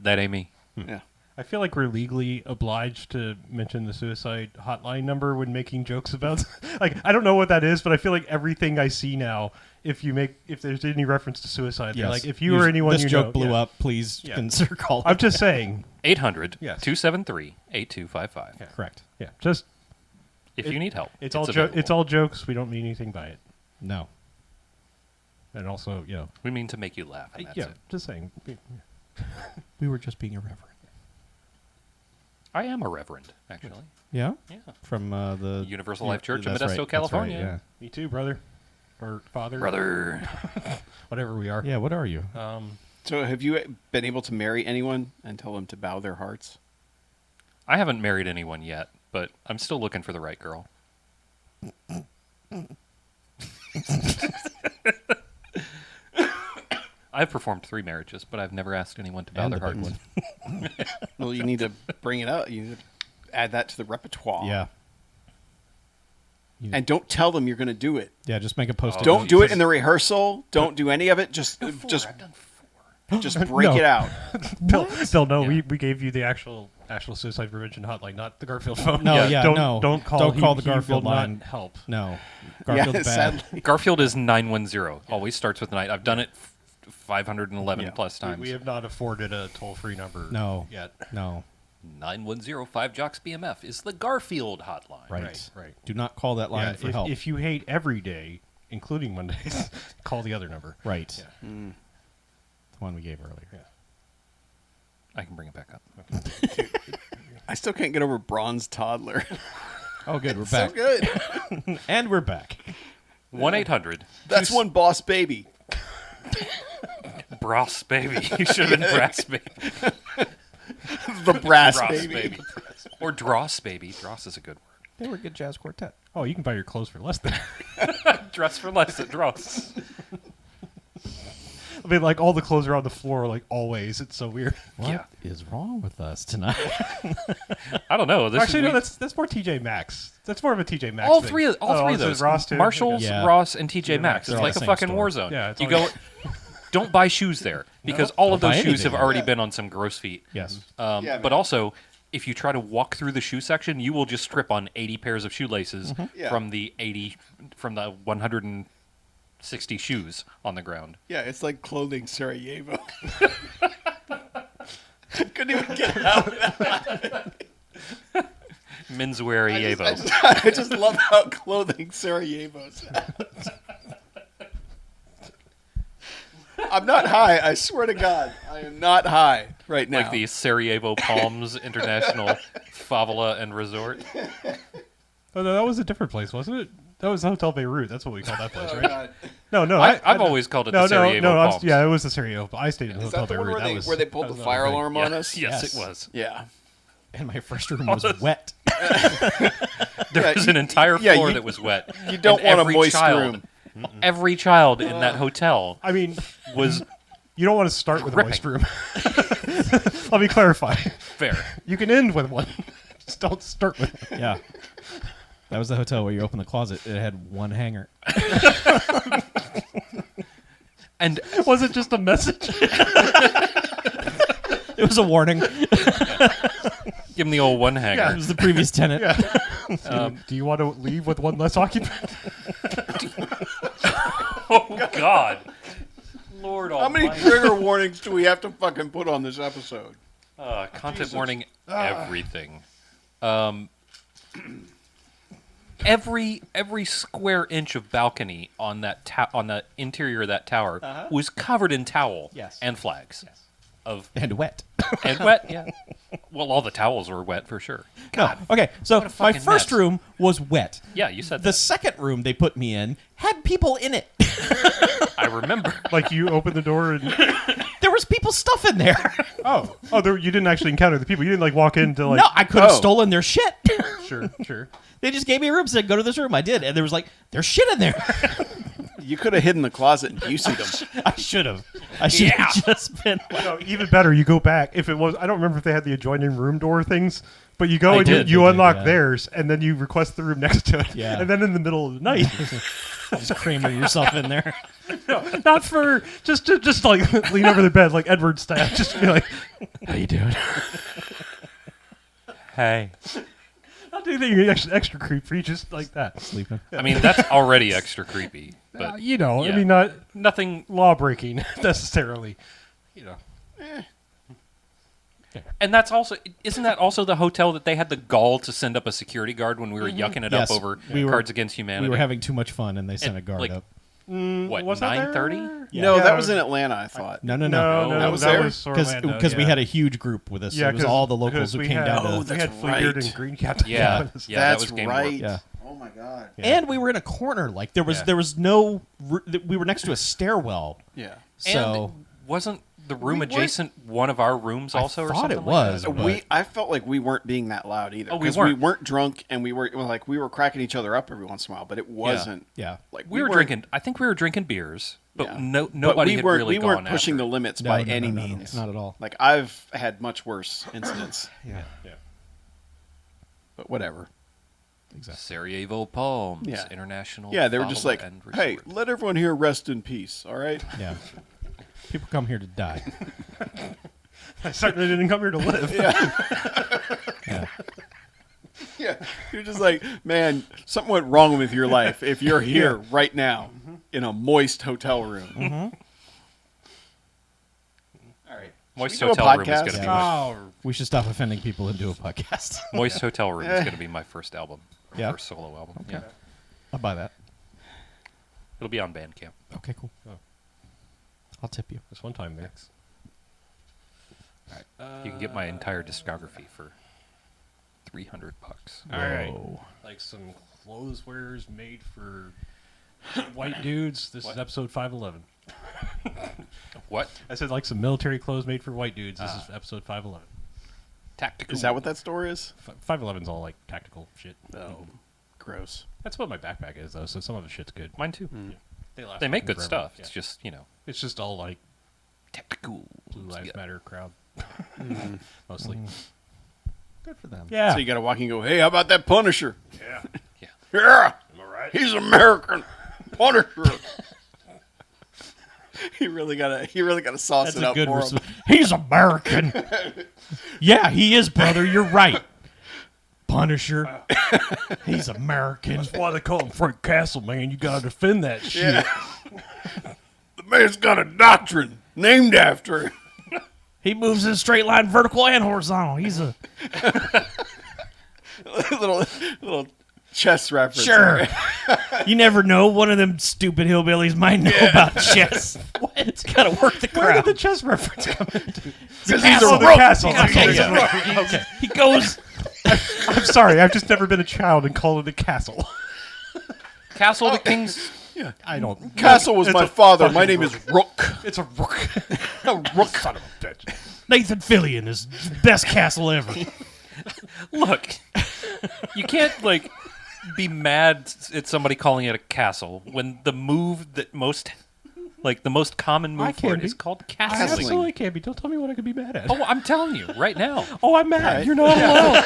Speaker 1: That ain't me.
Speaker 4: Yeah.
Speaker 3: I feel like we're legally obliged to mention the suicide hotline number when making jokes about. Like, I don't know what that is, but I feel like everything I see now, if there's any reference to suicide, they're
Speaker 2: Yes.
Speaker 3: like, if you or anyone
Speaker 2: this
Speaker 3: you
Speaker 2: joke
Speaker 3: know,
Speaker 2: blew
Speaker 3: yeah.
Speaker 2: up, please
Speaker 3: Yeah.
Speaker 2: consider calling.
Speaker 3: I'm just saying.
Speaker 1: 800
Speaker 3: Yes.
Speaker 1: 273 8255.
Speaker 2: correct.
Speaker 3: Yeah, just
Speaker 1: If you need help.
Speaker 3: it's
Speaker 1: available.
Speaker 3: all jokes. We don't mean anything by it,
Speaker 2: No.
Speaker 3: and also, you know,
Speaker 1: We mean to make you laugh, and that's
Speaker 3: yeah,
Speaker 1: it.
Speaker 3: just saying.
Speaker 2: We were just being irreverent.
Speaker 1: I am a reverend, actually.
Speaker 2: Yeah.
Speaker 1: Yeah.
Speaker 2: From the
Speaker 1: Universal Life Church in
Speaker 2: that's
Speaker 1: Modesto,
Speaker 2: right, that's right,
Speaker 1: California.
Speaker 2: yeah.
Speaker 3: Me too, brother, or father,
Speaker 1: Brother.
Speaker 3: whatever we are.
Speaker 2: Yeah. What are you?
Speaker 4: So, have you been able to marry anyone and tell them to bow their hearts?
Speaker 1: I haven't married anyone yet, but I'm still looking for the right girl. I've performed 3 marriages, but I've never asked anyone to bow
Speaker 2: And
Speaker 1: their
Speaker 2: the big
Speaker 1: hearts.
Speaker 2: one.
Speaker 4: Well, you need to bring it up. You need to add that to the repertoire.
Speaker 2: Yeah.
Speaker 4: And don't tell them you're going to do it.
Speaker 2: Yeah. Just make a post.
Speaker 4: Don't do it in the rehearsal. Don't do any of it. Just
Speaker 1: I've done 4.
Speaker 4: just break
Speaker 3: No.
Speaker 4: it out.
Speaker 3: Bill, no,
Speaker 1: Yeah.
Speaker 3: we gave you the actual suicide prevention hotline, not the Garfield phone.
Speaker 2: No.
Speaker 1: Yeah,
Speaker 2: Yeah.
Speaker 3: don't
Speaker 2: no.
Speaker 3: don't call.
Speaker 2: Don't call
Speaker 3: he
Speaker 2: the Garfield
Speaker 3: will not
Speaker 2: line.
Speaker 3: help.
Speaker 2: No. Garfield's bad.
Speaker 4: sadly.
Speaker 1: Garfield is 910. Always starts with 9. I've done it 511
Speaker 4: Yeah.
Speaker 1: plus times.
Speaker 3: We have not afforded a toll-free number.
Speaker 2: No.
Speaker 3: yet.
Speaker 2: No.
Speaker 1: 910 Jocks BMF is the Garfield hotline.
Speaker 2: Right.
Speaker 3: Right.
Speaker 2: Do not call that line
Speaker 3: Yeah,
Speaker 2: for
Speaker 3: if,
Speaker 2: help.
Speaker 3: if you hate every day, including Mondays, call the other number.
Speaker 2: right.
Speaker 3: Yeah.
Speaker 2: The one we gave earlier.
Speaker 3: Yeah.
Speaker 1: I can bring it back up.
Speaker 4: I still can't get over bronze toddler.
Speaker 2: Oh, good. We're
Speaker 4: So
Speaker 2: back.
Speaker 4: good.
Speaker 2: And we're back.
Speaker 1: 1-800.
Speaker 4: That's one boss baby.
Speaker 1: Brass baby. You should have been brass baby.
Speaker 4: The brass
Speaker 1: Dross
Speaker 4: baby.
Speaker 1: baby. Or dross baby. Dross is a good word.
Speaker 2: They were a good jazz quartet.
Speaker 3: Oh, you can buy your clothes for less than.
Speaker 1: Dress for less at dross.
Speaker 3: I mean, like all the clothes are on the floor, like always. It's so weird.
Speaker 2: What is
Speaker 1: Yeah.
Speaker 2: wrong with us tonight?
Speaker 1: I don't know. This
Speaker 3: Actually, no,
Speaker 1: we-
Speaker 3: that's more TJ Maxx. That's more of a TJ Maxx.
Speaker 1: all
Speaker 3: thing.
Speaker 1: three of
Speaker 3: Oh,
Speaker 1: those.
Speaker 3: so is Ross too?
Speaker 1: Marshalls,
Speaker 2: Okay. Yeah.
Speaker 1: Ross, and TJ
Speaker 3: TJ
Speaker 1: Maxx.
Speaker 3: Maxx.
Speaker 1: It's
Speaker 2: They're all
Speaker 1: like
Speaker 2: the
Speaker 1: a
Speaker 2: same
Speaker 1: fucking
Speaker 2: store.
Speaker 1: war zone.
Speaker 3: Yeah, it's
Speaker 1: you
Speaker 3: all-
Speaker 1: go. Don't buy shoes there because all of
Speaker 2: Don't
Speaker 1: those
Speaker 2: buy
Speaker 1: shoes have
Speaker 2: anything.
Speaker 1: already
Speaker 4: Yeah.
Speaker 1: been on some gross feet.
Speaker 2: Yes.
Speaker 4: Yeah,
Speaker 1: But
Speaker 4: man.
Speaker 1: also, if you try to walk through the shoe section, you will just strip on 80 pairs of shoelaces
Speaker 4: Yeah.
Speaker 1: from the 160 shoes on the ground.
Speaker 4: Yeah, it's like clothing Sarajevo. Couldn't even get it out.
Speaker 1: Menswear Evo.
Speaker 4: I just love how clothing Sarajevo sounds. I'm not high. I swear to God, I am not high right now.
Speaker 1: Like the Sarajevo Palms International Favela and Resort.
Speaker 3: Oh, no, that was a different place, wasn't it? That was Hotel Beirut. That's what we call that place,
Speaker 4: Oh,
Speaker 3: right?
Speaker 4: God.
Speaker 3: No,
Speaker 1: I've always called it the Sarajevo Palms.
Speaker 3: Yeah, it was the Sarajevo. I stayed in
Speaker 4: Is
Speaker 3: Hotel
Speaker 4: that the one
Speaker 3: Beirut.
Speaker 4: where
Speaker 3: That
Speaker 4: they
Speaker 3: was
Speaker 4: pulled
Speaker 3: that
Speaker 4: the
Speaker 3: was
Speaker 4: fire
Speaker 3: another thing.
Speaker 4: alarm on us?
Speaker 1: Yes,
Speaker 2: Yes.
Speaker 1: it was.
Speaker 4: Yeah.
Speaker 2: And my first room was wet.
Speaker 1: There
Speaker 4: Yeah,
Speaker 1: was
Speaker 4: you-
Speaker 1: an entire
Speaker 4: yeah,
Speaker 1: floor
Speaker 4: you-
Speaker 1: that was wet.
Speaker 4: You don't
Speaker 1: And
Speaker 4: want a
Speaker 1: every
Speaker 4: moist
Speaker 1: child,
Speaker 4: room.
Speaker 1: Every child in that hotel
Speaker 3: I mean,
Speaker 1: was
Speaker 3: you don't want to start with a
Speaker 1: Ripping.
Speaker 3: moist room. Let me clarify.
Speaker 1: fair.
Speaker 3: You can end with one. Just don't start with it.
Speaker 2: Yeah. That was the hotel where you open the closet. It had one hanger.
Speaker 1: And
Speaker 3: Was it just a message?
Speaker 2: It was a warning.
Speaker 1: give him the old one hanger.
Speaker 2: It was the previous tenant.
Speaker 3: Do you want to leave with one less occupant?
Speaker 1: Oh God, Lord
Speaker 4: How many
Speaker 1: Almighty!
Speaker 4: trigger warnings do we have to fucking put on this episode?
Speaker 1: Content warning, everything. Every square inch of balcony on that on the interior of that tower was covered in towel
Speaker 2: Yes.
Speaker 1: and flags of
Speaker 2: And wet.
Speaker 1: and wet. Yeah. Well, all the towels were wet for sure. God.
Speaker 2: Okay, so
Speaker 1: What a
Speaker 2: my
Speaker 1: fucking
Speaker 2: first
Speaker 1: mess.
Speaker 2: room was wet.
Speaker 1: Yeah, you said
Speaker 2: The
Speaker 1: that.
Speaker 2: second room they put me in had people in it.
Speaker 1: I remember.
Speaker 3: Like you opened the door and
Speaker 2: There was people's stuff in there.
Speaker 3: you didn't actually encounter the people. You didn't like walk into like
Speaker 2: No, I could have
Speaker 4: Oh.
Speaker 2: stolen their shit.
Speaker 3: sure.
Speaker 2: They just gave me a room, said go to this room. I did, and there was like there's shit in there.
Speaker 4: You could have hidden the closet and you see them.
Speaker 2: I should have. I should have just been. Like,
Speaker 3: No, even better, you go back. If it was, I don't remember if they had the adjoining room door things, but you go
Speaker 2: I
Speaker 3: and
Speaker 2: did,
Speaker 3: you
Speaker 2: they did,
Speaker 3: unlock
Speaker 2: yeah.
Speaker 3: theirs, and then you request the room next to it.
Speaker 2: Yeah.
Speaker 3: And then in the middle of the night,
Speaker 2: just Kramer yourself in there.
Speaker 3: not for just like lean over the bed like Edward style, just be like,
Speaker 2: How you doing?
Speaker 1: Hey.
Speaker 3: not do anything extra creepy, just like that.
Speaker 2: Sleeping.
Speaker 1: I mean, that's already extra creepy, but
Speaker 3: You know,
Speaker 1: yeah.
Speaker 3: I mean, not
Speaker 1: nothing.
Speaker 3: law breaking necessarily. You know,
Speaker 1: And that's also, isn't that also the hotel that they had the gall to send up a security guard when we were yucking it
Speaker 2: Yes,
Speaker 1: up over
Speaker 2: we were-
Speaker 1: Cards Against Humanity?
Speaker 2: We were having too much fun, and they sent
Speaker 1: And,
Speaker 2: a guard
Speaker 1: like,
Speaker 2: up.
Speaker 1: what,
Speaker 3: was that there?
Speaker 1: 9:30?
Speaker 2: Yeah.
Speaker 4: No,
Speaker 3: Yeah.
Speaker 4: that was in Atlanta, I thought.
Speaker 2: No.
Speaker 3: No,
Speaker 4: That was there?
Speaker 3: Orlando,
Speaker 2: Because we
Speaker 3: yeah.
Speaker 2: had a huge group with us.
Speaker 3: Yeah,
Speaker 2: it was
Speaker 3: 'cause-
Speaker 2: all the locals
Speaker 3: 'cause
Speaker 2: who
Speaker 3: we
Speaker 2: came
Speaker 3: had-
Speaker 2: down to.
Speaker 4: Oh,
Speaker 3: we
Speaker 4: that's
Speaker 3: had Fleetbeard
Speaker 4: right.
Speaker 3: and Green Cat.
Speaker 1: Yeah,
Speaker 3: together.
Speaker 1: yeah, that
Speaker 4: That's
Speaker 1: was Game
Speaker 4: right.
Speaker 1: Warp.
Speaker 2: Yeah.
Speaker 4: Oh my God.
Speaker 2: And we were in a corner. Like there was no. We were next to a stairwell.
Speaker 4: Yeah.
Speaker 2: So
Speaker 1: And wasn't the room
Speaker 4: We weren't-
Speaker 1: adjacent one of our rooms also, or
Speaker 2: thought
Speaker 1: something
Speaker 2: it
Speaker 1: like
Speaker 2: was,
Speaker 1: that?
Speaker 2: but-
Speaker 4: I felt like we weren't being that loud either.
Speaker 1: Oh, we
Speaker 4: 'cause
Speaker 1: weren't.
Speaker 4: We weren't drunk, and we were cracking each other up every once in a while. But it wasn't.
Speaker 2: yeah.
Speaker 4: Like
Speaker 1: We were
Speaker 4: weren't-
Speaker 1: drinking. I think we were drinking beers, but
Speaker 4: yeah.
Speaker 1: nobody
Speaker 4: But we
Speaker 1: had
Speaker 4: weren't.
Speaker 1: really
Speaker 4: We weren't
Speaker 1: gone
Speaker 4: pushing
Speaker 1: after.
Speaker 4: the limits
Speaker 2: No,
Speaker 4: by
Speaker 2: no,
Speaker 4: any
Speaker 2: no, no,
Speaker 4: means.
Speaker 2: not at all.
Speaker 4: Like I've had much worse incidents.
Speaker 2: Yeah.
Speaker 4: But whatever.
Speaker 2: Exactly.
Speaker 1: Sarajevo Palms
Speaker 4: Yeah.
Speaker 1: International.
Speaker 4: Yeah, they were just
Speaker 1: Favela
Speaker 4: like,
Speaker 1: and
Speaker 4: "Hey,
Speaker 1: Resort."
Speaker 4: let everyone here rest in peace." All right.
Speaker 2: Yeah. People come here to die.
Speaker 3: I certainly didn't come here to live.
Speaker 2: Yeah.
Speaker 4: Yeah, you're just like, man, something went wrong with your life if you're here right now in a moist hotel room. All right,
Speaker 1: Moist
Speaker 4: Should we do a
Speaker 1: hotel room is
Speaker 4: podcast?
Speaker 1: going to be my,
Speaker 3: Oh,
Speaker 2: We should stop offending people and do a podcast.
Speaker 1: Moist Hotel Room is going to be my first album.
Speaker 2: Yeah?
Speaker 1: First solo album. Yeah.
Speaker 2: I'll buy that.
Speaker 1: It'll be on Bandcamp.
Speaker 2: Okay, cool. I'll tip you.
Speaker 3: this one time there.
Speaker 1: You can get my entire discography for $300.
Speaker 3: All right.
Speaker 2: Whoa.
Speaker 3: Like some clothes wearers made for white dudes. This is episode 511.
Speaker 1: What?
Speaker 3: I said like some military clothes made for white dudes. This is episode 511.
Speaker 1: Tactical.
Speaker 4: is that what that store is?
Speaker 3: 511's all like tactical shit.
Speaker 4: Oh, gross.
Speaker 3: That's what my backpack is though. So some of the shit's good.
Speaker 1: Mine too.
Speaker 3: last
Speaker 1: They make
Speaker 3: fucking
Speaker 1: good
Speaker 3: forever.
Speaker 1: stuff.
Speaker 3: Yeah.
Speaker 1: It's just,
Speaker 3: It's just all like
Speaker 1: tactical.
Speaker 3: Blue Lives
Speaker 1: Yeah.
Speaker 3: Matter crowd, mostly.
Speaker 2: Good for them.
Speaker 3: Yeah.
Speaker 4: So you got to walk and go, "Hey, how about that Punisher?"
Speaker 3: yeah.
Speaker 1: Yeah.
Speaker 4: Yeah,
Speaker 3: Am I right?
Speaker 4: he's American. Punisher. He really gotta sauce
Speaker 2: That's
Speaker 4: it
Speaker 2: a
Speaker 4: up
Speaker 2: good
Speaker 4: for him.
Speaker 2: response. He's American. Yeah, he is, brother. You're right. Punisher. He's American.
Speaker 3: That's why they call him Frank Castle, man. You gotta defend that shit.
Speaker 4: The man's got a doctrine named after him.
Speaker 2: He moves in a straight line, vertical and horizontal. He's a
Speaker 4: little chess reference.
Speaker 2: sure. You never know. One of them stupid hillbillies might know about chess. What? Gotta work the
Speaker 3: Where
Speaker 2: crowd.
Speaker 3: did the chess reference come into?
Speaker 4: Because
Speaker 3: Oh, the castle.
Speaker 2: Okay,
Speaker 3: Okay,
Speaker 2: yeah. Okay. He goes.
Speaker 3: I'm sorry. I've just never been a child and called it a castle.
Speaker 1: Castle the King's.
Speaker 3: I don't.
Speaker 4: Castle was
Speaker 3: It's
Speaker 4: my
Speaker 3: a
Speaker 4: father.
Speaker 3: fucking
Speaker 4: My name is Rook.
Speaker 3: It's a rook. A rook, son of a bitch.
Speaker 2: Nathan Fillion is best castle ever.
Speaker 1: Look, you can't like be mad at somebody calling it a castle when the move that most, like the most common
Speaker 3: I
Speaker 1: move for
Speaker 3: can
Speaker 1: it
Speaker 3: be.
Speaker 1: is called
Speaker 3: I
Speaker 1: castling.
Speaker 3: absolutely can't be. Don't tell me what I could be mad at.
Speaker 1: Oh, I'm telling you right now.
Speaker 3: Oh, I'm mad.
Speaker 4: right.
Speaker 3: You're not alone.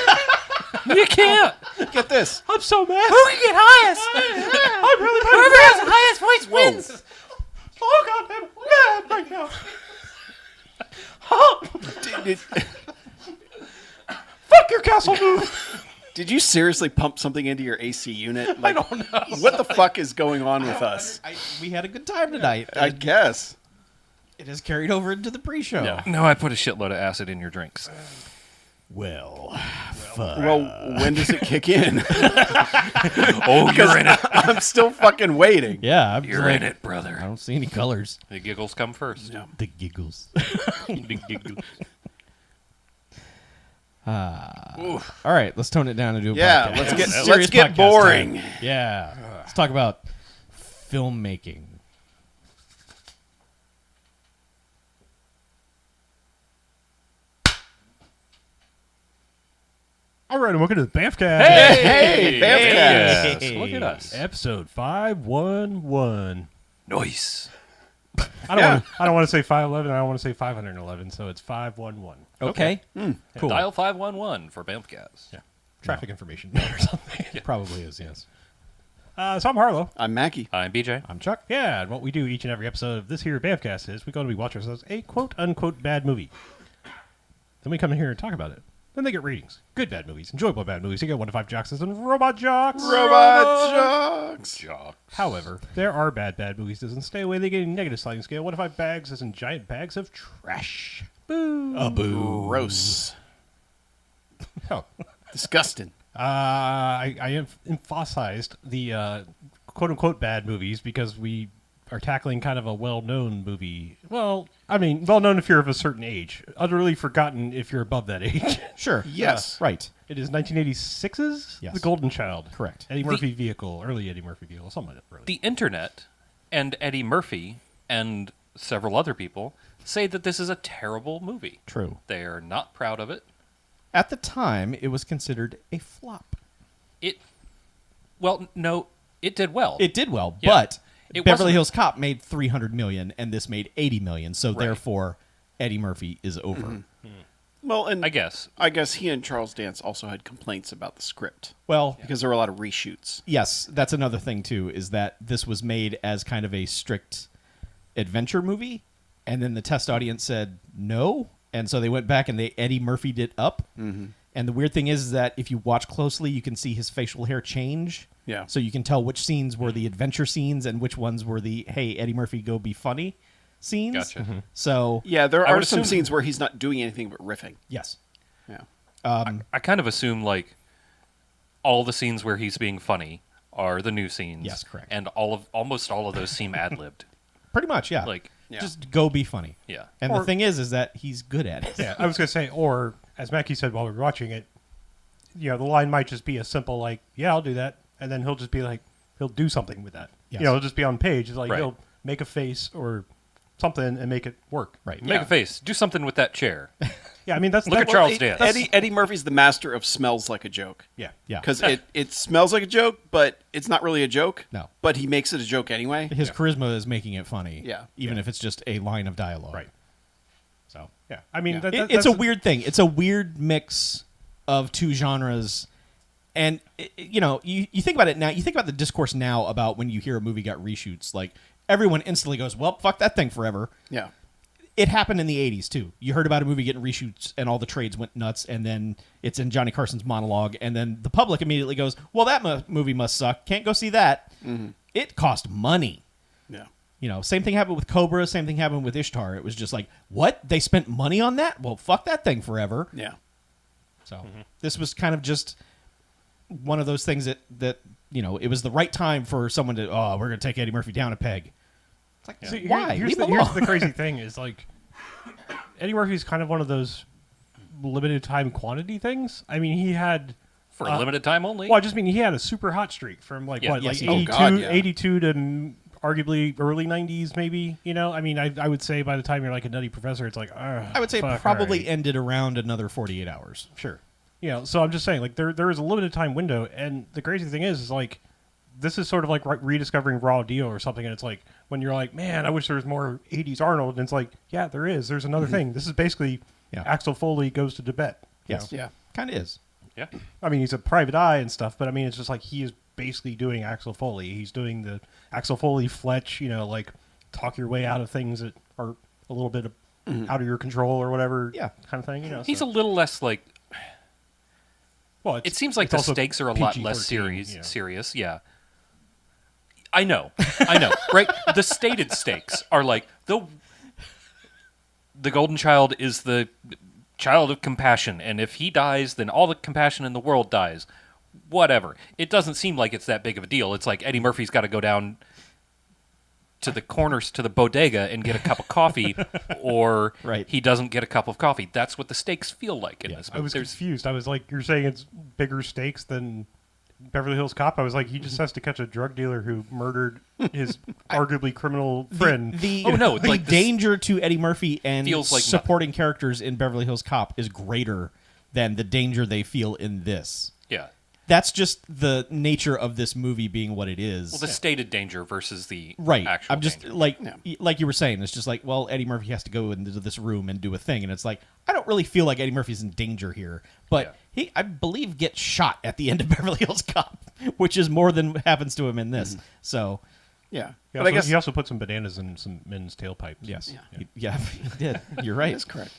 Speaker 1: You can't.
Speaker 4: Get this.
Speaker 3: I'm so mad.
Speaker 1: Who can get highest?
Speaker 3: I'm really mad.
Speaker 1: Whoever has the highest voice wins.
Speaker 3: Oh, goddamn. I'm mad right now. Oh, fuck your castle move.
Speaker 4: Did you seriously pump something into your AC unit? Like, I don't know. What the fuck is going on with us?
Speaker 2: We had a good time tonight.
Speaker 4: I guess.
Speaker 2: It has carried over into the pre-show.
Speaker 1: No, I put a shitload of acid in your drinks.
Speaker 2: Well,
Speaker 4: Well, when does it kick in?
Speaker 1: Oh, you're in it.
Speaker 4: I'm still fucking waiting.
Speaker 2: yeah, I'm
Speaker 1: You're
Speaker 2: like,
Speaker 1: in it,
Speaker 2: I
Speaker 1: brother.
Speaker 2: don't see any colors.
Speaker 1: The giggles come first.
Speaker 2: The giggles.
Speaker 1: The giggles.
Speaker 2: All right, let's tone it down and do a
Speaker 4: Yeah,
Speaker 2: podcast.
Speaker 4: let's
Speaker 2: Serious
Speaker 4: get
Speaker 2: podcast
Speaker 4: boring.
Speaker 2: time. Yeah, let's talk about filmmaking.
Speaker 3: All right, and welcome to the Bamfcast.
Speaker 4: Hey, Bamfcast.
Speaker 1: Yes, look at us.
Speaker 3: Episode 511.
Speaker 1: Nice.
Speaker 3: I don't want to say 511. I don't want to say 511. So it's 511.
Speaker 2: Okay, cool.
Speaker 1: Dial 511 for Bamfcast.
Speaker 3: Yeah. Traffic information or something.
Speaker 2: Probably is, yes.
Speaker 3: So I'm Harlow.
Speaker 4: I'm Mackie.
Speaker 1: I'm BJ.
Speaker 2: I'm Chuck.
Speaker 3: Yeah, and what we do each and every episode of this here Bamfcast is we go and we watch ourselves a quote-unquote bad movie. Then we come in here and talk about it. Then they get ratings. Good bad movies, enjoyable bad movies. You get 1 to 5 jocks and robot jocks.
Speaker 4: Robot Jocks.
Speaker 3: However, there are bad movies. Doesn't stay away. They get a negative sliding scale. 1 to 5 bags as in giant bags of trash. Boo.
Speaker 4: Gross.
Speaker 3: Oh.
Speaker 4: Disgusting.
Speaker 3: I emphasized the quote-unquote bad movies because we are tackling kind of a well-known movie. Well, I mean, well-known if you're of a certain age. Utterly forgotten if you're above that age.
Speaker 2: Sure.
Speaker 4: Yes.
Speaker 2: Right.
Speaker 3: It is 1986's
Speaker 2: Yes.
Speaker 3: The Golden Child.
Speaker 2: Correct.
Speaker 3: Eddie Murphy vehicle, early Eddie Murphy vehicle, something like that. Really.
Speaker 1: The internet and Eddie Murphy and several other people say that this is a terrible movie.
Speaker 2: True.
Speaker 1: They are not proud of it.
Speaker 2: At the time, it was considered a flop.
Speaker 1: Well, no, it did well.
Speaker 2: It did well,
Speaker 1: Yeah.
Speaker 2: but
Speaker 1: It
Speaker 2: Beverly
Speaker 1: wasn't-
Speaker 2: Hills Cop made $300 million, and this made $80 million. So therefore, Eddie Murphy is over.
Speaker 4: Well, and
Speaker 1: I guess.
Speaker 4: I guess he and Charles Dance also had complaints about the script
Speaker 2: Well,
Speaker 4: because there were a lot of reshoots.
Speaker 2: yes, that's another thing too. Is that this was made as kind of a strict adventure movie, and then the test audience said no, and so they went back and they Eddie Murphy'd it up. Mm-hmm. And the weird thing is that if you watch closely, you can see his facial hair change.
Speaker 4: Yeah.
Speaker 2: So you can tell which scenes were the adventure scenes and which ones were the hey Eddie Murphy go be funny scenes.
Speaker 1: Gotcha.
Speaker 2: So
Speaker 4: Yeah, there
Speaker 1: I
Speaker 4: are
Speaker 1: would
Speaker 4: some
Speaker 1: assume-
Speaker 4: scenes where he's not doing anything but riffing.
Speaker 2: yes,
Speaker 4: Yeah.
Speaker 1: I kind of assume like all the scenes where he's being funny are the new scenes.
Speaker 2: Yes, correct.
Speaker 1: And almost all of those seem ad-libbed.
Speaker 2: pretty much. Yeah.
Speaker 1: Like,
Speaker 4: Yeah.
Speaker 2: Just go be funny.
Speaker 1: yeah.
Speaker 2: And the thing is that he's good at it.
Speaker 3: Yeah, I was going to say, or as Mackie said while we were watching it, you know, the line might just be a simple like, "Yeah, I'll do that," and then he'll just be like, he'll do something with that.
Speaker 2: Yes.
Speaker 3: You know, it'll just be on page. It's like
Speaker 1: Right.
Speaker 3: he'll make a face or something and make it work.
Speaker 2: Right.
Speaker 1: Make a face. Do something with that chair.
Speaker 3: Yeah, I mean that's
Speaker 1: Look
Speaker 3: that-
Speaker 1: at Charles
Speaker 3: it-
Speaker 1: Dance.
Speaker 4: Eddie Murphy's the master of smells like a joke.
Speaker 3: Yeah,
Speaker 2: Yeah.
Speaker 4: Because it smells like a joke, but it's not really a joke.
Speaker 2: No.
Speaker 4: But he makes it a joke anyway.
Speaker 2: His charisma is making it funny.
Speaker 4: Yeah.
Speaker 2: Even if it's just a line of dialogue.
Speaker 3: right.
Speaker 2: So
Speaker 3: Yeah, I mean
Speaker 4: Yeah.
Speaker 2: it's a weird thing. It's a weird mix of two genres. And you know, you think about it now. You think about the discourse now about when you hear a movie got reshoots. Like everyone instantly goes, well, fuck that thing forever.
Speaker 4: Yeah.
Speaker 2: It happened in the 80s, too. You heard about a movie getting reshoots, and all the trades went nuts, and then it's in Johnny Carson's monologue, and then the public immediately goes, well, that movie must suck. Can't go see that. It cost money.
Speaker 4: Yeah.
Speaker 2: You know, same thing happened with Cobra, same thing happened with Ishtar. It was just like, what? They spent money on that? Well, fuck that thing forever.
Speaker 4: Yeah.
Speaker 2: So this was kind of just one of those things that you know, it was the right time for someone to, oh, we're going to take Eddie Murphy down a peg. It's like,
Speaker 3: See,
Speaker 2: why?
Speaker 3: Here's
Speaker 2: Leave him
Speaker 3: here's
Speaker 2: alone.
Speaker 3: the crazy thing is like Eddie Murphy's kind of one of those limited time quantity things. I mean, he had
Speaker 1: For a limited time only.
Speaker 3: well, I just mean he had a super hot streak from like
Speaker 1: Yeah.
Speaker 3: what,
Speaker 2: Yes,
Speaker 3: like
Speaker 2: he
Speaker 3: 82,
Speaker 2: did.
Speaker 4: God, yeah.
Speaker 3: 82 to arguably early 90s, maybe. You know, I mean, I would say by the time you're like a Nutty Professor, it's like,
Speaker 2: I would say
Speaker 3: fuck,
Speaker 2: probably
Speaker 3: all right.
Speaker 2: ended around another 48 hours.
Speaker 3: Sure. You know, so I'm just saying, like, there is a limited time window, and the crazy thing is like, this is sort of like rediscovering Raw Deal or something, and it's like, when you're like, man, I wish there was more 80s Arnold, and it's like, yeah, there is. There's another thing. This is basically
Speaker 2: Yeah.
Speaker 3: Axel Foley goes to Tibet. you
Speaker 2: Yes.
Speaker 3: know?
Speaker 4: Yeah.
Speaker 2: Kind of is.
Speaker 1: Yeah.
Speaker 3: I mean, he's a private eye and stuff, but I mean, it's just like he is basically doing Axel Foley. He's doing the Axel Foley Fletch, you know, like talk your way out of things that are a little bit out of your control or whatever
Speaker 2: Yeah.
Speaker 3: kind of thing, you know.
Speaker 1: He's
Speaker 3: so.
Speaker 1: a little less like.
Speaker 3: Well,
Speaker 1: It seems like
Speaker 3: it's
Speaker 1: the
Speaker 3: also
Speaker 1: stakes are a lot less
Speaker 3: PG-13,
Speaker 1: serious.
Speaker 3: you know.
Speaker 1: Serious, yeah. I know, right? The stated stakes are like the golden child is the child of compassion, and if he dies, then all the compassion in the world dies. Whatever. It doesn't seem like it's that big of a deal. It's like Eddie Murphy's got to go down to the corners to the bodega and get a cup of coffee, or
Speaker 2: Right.
Speaker 1: he doesn't get a cup of coffee. That's what the stakes feel like in this
Speaker 3: I
Speaker 1: movie.
Speaker 3: was
Speaker 1: There's-
Speaker 3: confused. I was like, you're saying it's bigger stakes than Beverly Hills Cop? I was like, he just has to catch a drug dealer who murdered his arguably criminal friend.
Speaker 1: Oh, no,
Speaker 2: the
Speaker 1: like this
Speaker 2: danger to Eddie Murphy and
Speaker 1: feels like
Speaker 2: supporting characters in Beverly Hills Cop is greater than the danger they feel in this.
Speaker 1: yeah.
Speaker 2: That's just the nature of this movie being what it is.
Speaker 1: Well, the stated danger versus the
Speaker 2: Right.
Speaker 1: actual
Speaker 2: I'm just
Speaker 1: danger.
Speaker 2: like you were saying. It's just like, well, Eddie Murphy has to go into this room and do a thing, and it's like I don't really feel like Eddie Murphy's in danger here, but he, I believe, gets shot at the end of Beverly Hills Cop, which is more than happens to him in this. So,
Speaker 4: Yeah.
Speaker 3: He
Speaker 4: But
Speaker 3: also,
Speaker 4: I guess
Speaker 3: he also put some bananas in some men's tailpipes.
Speaker 2: yes,
Speaker 4: Yeah.
Speaker 2: yeah, he did. You're right.
Speaker 4: that's correct.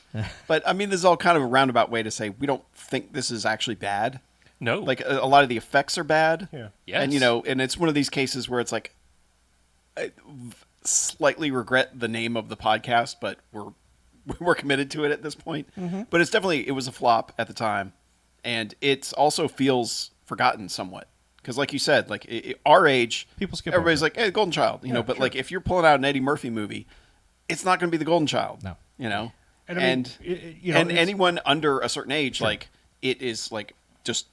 Speaker 4: But I mean, this is all kind of a roundabout way to say we don't think this is actually bad.
Speaker 1: No.
Speaker 4: Like a lot of the effects are bad.
Speaker 3: Yeah.
Speaker 1: Yes.
Speaker 4: And you know, and it's one of these cases where it's like I slightly regret the name of the podcast, but we're committed to it at this point. But it's definitely it was a flop at the time, and it also feels forgotten somewhat because, like you said, like our age,
Speaker 2: People skip
Speaker 4: everybody's
Speaker 2: over
Speaker 4: like, "Hey, Golden Child," you know. But like if you're pulling out an Eddie Murphy movie, it's not going to be the Golden Child.
Speaker 2: No.
Speaker 4: You know.
Speaker 3: And I mean, you know,
Speaker 4: and
Speaker 3: it's-
Speaker 4: anyone under a certain age, like it is like just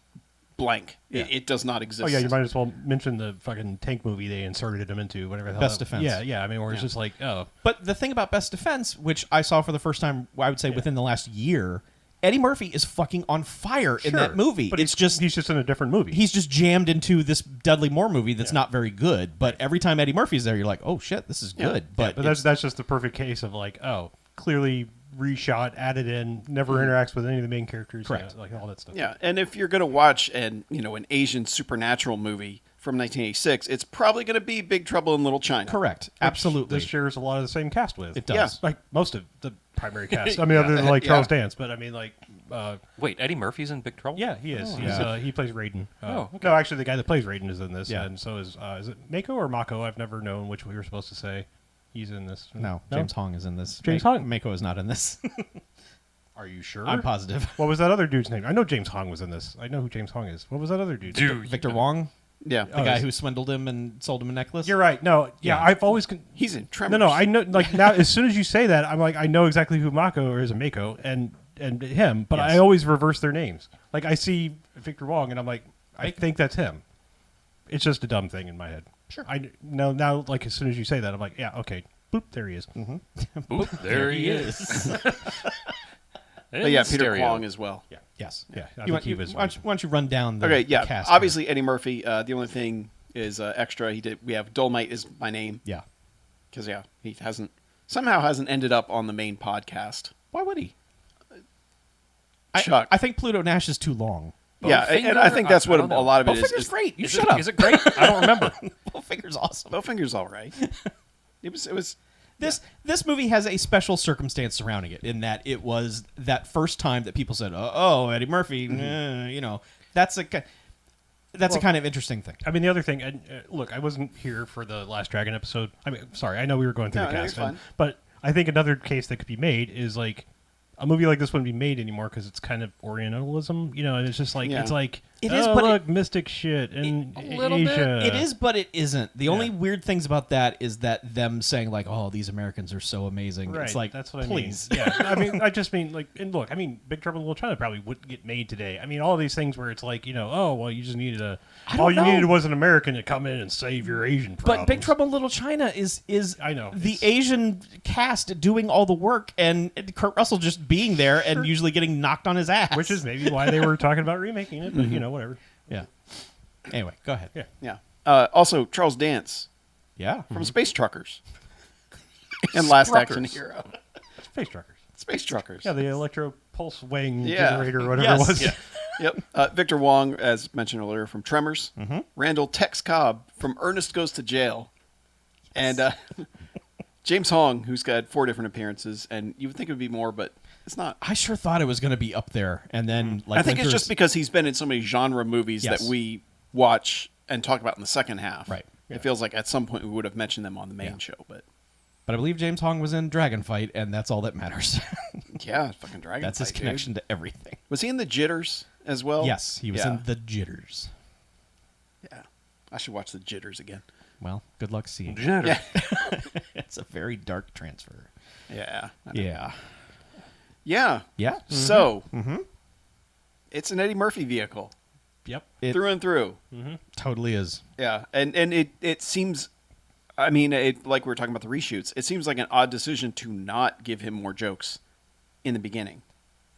Speaker 4: blank. It does not exist.
Speaker 3: Oh yeah, you might as well mention the fucking tank movie they inserted him into, whatever the hell.
Speaker 2: Best
Speaker 3: that-
Speaker 2: Defense.
Speaker 3: Yeah, yeah. I mean, where it's just like, oh,
Speaker 2: But the thing about Best Defense, which I saw for the first time, I would say within the last year, Eddie Murphy is fucking on fire in that
Speaker 3: sure.
Speaker 2: movie.
Speaker 3: But
Speaker 2: It's just
Speaker 3: he's just in a different movie.
Speaker 2: he's just jammed into this Dudley Moore movie that's not very good. But every time Eddie Murphy's there, you're like, oh shit, this is good.
Speaker 3: but
Speaker 2: But
Speaker 3: that's just the perfect case of like, oh, clearly reshot, added in, never interacts with any of the main characters.
Speaker 2: Correct.
Speaker 3: Yeah, like all that stuff.
Speaker 4: Yeah, and if you're going to watch an Asian supernatural movie from 1986, it's probably going to be Big Trouble in Little China.
Speaker 2: correct, absolutely,
Speaker 3: This shares a lot of the same cast with.
Speaker 2: it does.
Speaker 4: Yeah.
Speaker 3: Like most of the primary cast. I mean, other than like
Speaker 4: Yeah.
Speaker 3: Charles Dance, but I mean, like,
Speaker 1: Wait, Eddie Murphy's in Big Trouble?
Speaker 3: yeah, he is.
Speaker 2: Oh,
Speaker 3: He's,
Speaker 2: yeah.
Speaker 3: he plays Raiden.
Speaker 1: Oh, okay.
Speaker 3: No, actually, the guy that plays Raiden is in this,
Speaker 2: Yeah.
Speaker 3: and so is it Mako or Mako? I've never known which we were supposed to say. He's in this.
Speaker 2: No, James Hong is in this.
Speaker 3: James Hong?
Speaker 2: Mako is not in this.
Speaker 3: Are you sure?
Speaker 2: I'm positive.
Speaker 3: What was that other dude's name? I know James Hong was in this. I know who James Hong is. What was that other dude?
Speaker 1: Dude,
Speaker 2: Victor Wong,
Speaker 4: Yeah,
Speaker 2: the guy who swindled him and sold him a necklace.
Speaker 3: You're right. No, yeah,
Speaker 2: Yeah.
Speaker 3: I've always.
Speaker 4: he's in Tremors.
Speaker 3: No, I know. Like now, as soon as you say that, I'm like, I know exactly who Mako or is a Mako and him, but
Speaker 2: Yes.
Speaker 3: I always reverse their names. Like I see Victor Wong, and I'm like, I think that's him. It's just a dumb thing in my head.
Speaker 2: Sure.
Speaker 3: I now, like as soon as you say that, I'm like, yeah, okay, boop, there he is.
Speaker 1: Oop, there he is.
Speaker 4: But yeah,
Speaker 1: In
Speaker 4: Peter
Speaker 1: stereo.
Speaker 4: Kwong as well.
Speaker 2: Yeah. Yes.
Speaker 3: Yeah, I
Speaker 2: You
Speaker 3: think
Speaker 2: want,
Speaker 3: he was.
Speaker 2: why don't you run down the
Speaker 4: Okay, yeah.
Speaker 2: cast?
Speaker 4: Obviously, Eddie Murphy. The only thing is extra. We have Dolomite is my name
Speaker 2: Yeah.
Speaker 4: because he somehow hasn't ended up on the main podcast.
Speaker 2: Why would he?
Speaker 4: Chuck.
Speaker 2: I think Pluto Nash is too long.
Speaker 4: Yeah, and I think that's what a lot of it is.
Speaker 2: Bowfinger's great. You
Speaker 1: Is
Speaker 2: shut
Speaker 1: it,
Speaker 2: up.
Speaker 1: is it great? I don't remember.
Speaker 2: Bowfinger's awesome.
Speaker 4: Bowfinger's all right. It was.
Speaker 2: This movie has a special circumstance surrounding it in that it was that first time that people said, "Oh, Eddie Murphy," you know, that's a kind of interesting thing.
Speaker 3: I mean, the other thing, and look, I wasn't here for the Last Dragon episode. I mean, sorry, I know we were going through
Speaker 4: No,
Speaker 3: the
Speaker 4: no,
Speaker 3: cast,
Speaker 4: you're fine.
Speaker 3: but I think another case that could be made is like a movie like this wouldn't be made anymore because it's kind of Orientalism, you know, and it's just like
Speaker 4: Yeah.
Speaker 3: it's like
Speaker 2: It is,
Speaker 3: oh,
Speaker 2: but
Speaker 3: look, mystic shit in
Speaker 1: a little bit.
Speaker 3: Asia.
Speaker 2: It is, but it isn't. The only
Speaker 3: Yeah.
Speaker 2: weird things about that is that them saying like, "Oh, these Americans are so amazing."
Speaker 3: Right,
Speaker 2: It's like,
Speaker 3: that's what
Speaker 2: please.
Speaker 3: I mean. Yeah, I mean, I just mean like, and look, I mean, Big Trouble in Little China probably wouldn't get made today. I mean, all these things where it's like, you know, oh well, you just needed
Speaker 2: don't
Speaker 3: all you
Speaker 2: know.
Speaker 3: needed was an American to come in and save your Asian problems.
Speaker 2: But Big Trouble in Little China is
Speaker 3: I know,
Speaker 2: the
Speaker 3: it's-
Speaker 2: Asian cast doing all the work and Kurt Russell just being there and usually getting knocked on his ass.
Speaker 3: which is maybe why they were talking about remaking it, but you know, whatever.
Speaker 2: yeah. Anyway, go ahead.
Speaker 3: Yeah.
Speaker 4: Yeah. Also, Charles Dance
Speaker 2: Yeah.
Speaker 4: from Space Truckers and Last Action
Speaker 1: Truckers.
Speaker 4: Hero.
Speaker 3: Space Truckers.
Speaker 4: Space Truckers.
Speaker 3: Yeah, the electro pulse weighing
Speaker 4: Yeah.
Speaker 3: generator or whatever
Speaker 2: Yes.
Speaker 3: it was.
Speaker 2: Yeah.
Speaker 4: Yep. Victor Wong, as mentioned earlier, from Tremors. Randall Tex Cobb from Ernest Goes to Jail. And James Hong, who's got 4 different appearances. And you would think it would be more, but it's not.
Speaker 2: I sure thought it was going to be up there, and then like
Speaker 4: I think
Speaker 2: went
Speaker 4: it's
Speaker 2: through
Speaker 4: just because he's been in so many genre movies
Speaker 2: Yes.
Speaker 4: that we watch and talk about in the second half.
Speaker 2: Right.
Speaker 4: It feels like at some point we would have mentioned them on the main
Speaker 2: Yeah.
Speaker 4: show. But
Speaker 2: But I believe James Hong was in Dragon Fight, and that's all that matters.
Speaker 4: yeah, fucking Dragon
Speaker 2: That's his
Speaker 4: Fight, dude.
Speaker 2: connection to everything.
Speaker 4: Was he in the Jitters as well?
Speaker 2: Yes, he was
Speaker 4: Yeah.
Speaker 2: in The Jitters.
Speaker 4: Yeah. I should watch the Jitters again.
Speaker 2: Well, good luck seeing it.
Speaker 1: Jenner.
Speaker 4: Yeah.
Speaker 2: It's a very dark transfer.
Speaker 4: Yeah. I know.
Speaker 2: Yeah.
Speaker 4: Yeah.
Speaker 2: Yeah.
Speaker 4: So, it's an Eddie Murphy vehicle
Speaker 3: Yep.
Speaker 2: It
Speaker 4: through and through.
Speaker 2: totally is.
Speaker 4: Yeah, and it seems, I mean, like we were talking about the reshoots, it seems like an odd decision to not give him more jokes in the beginning.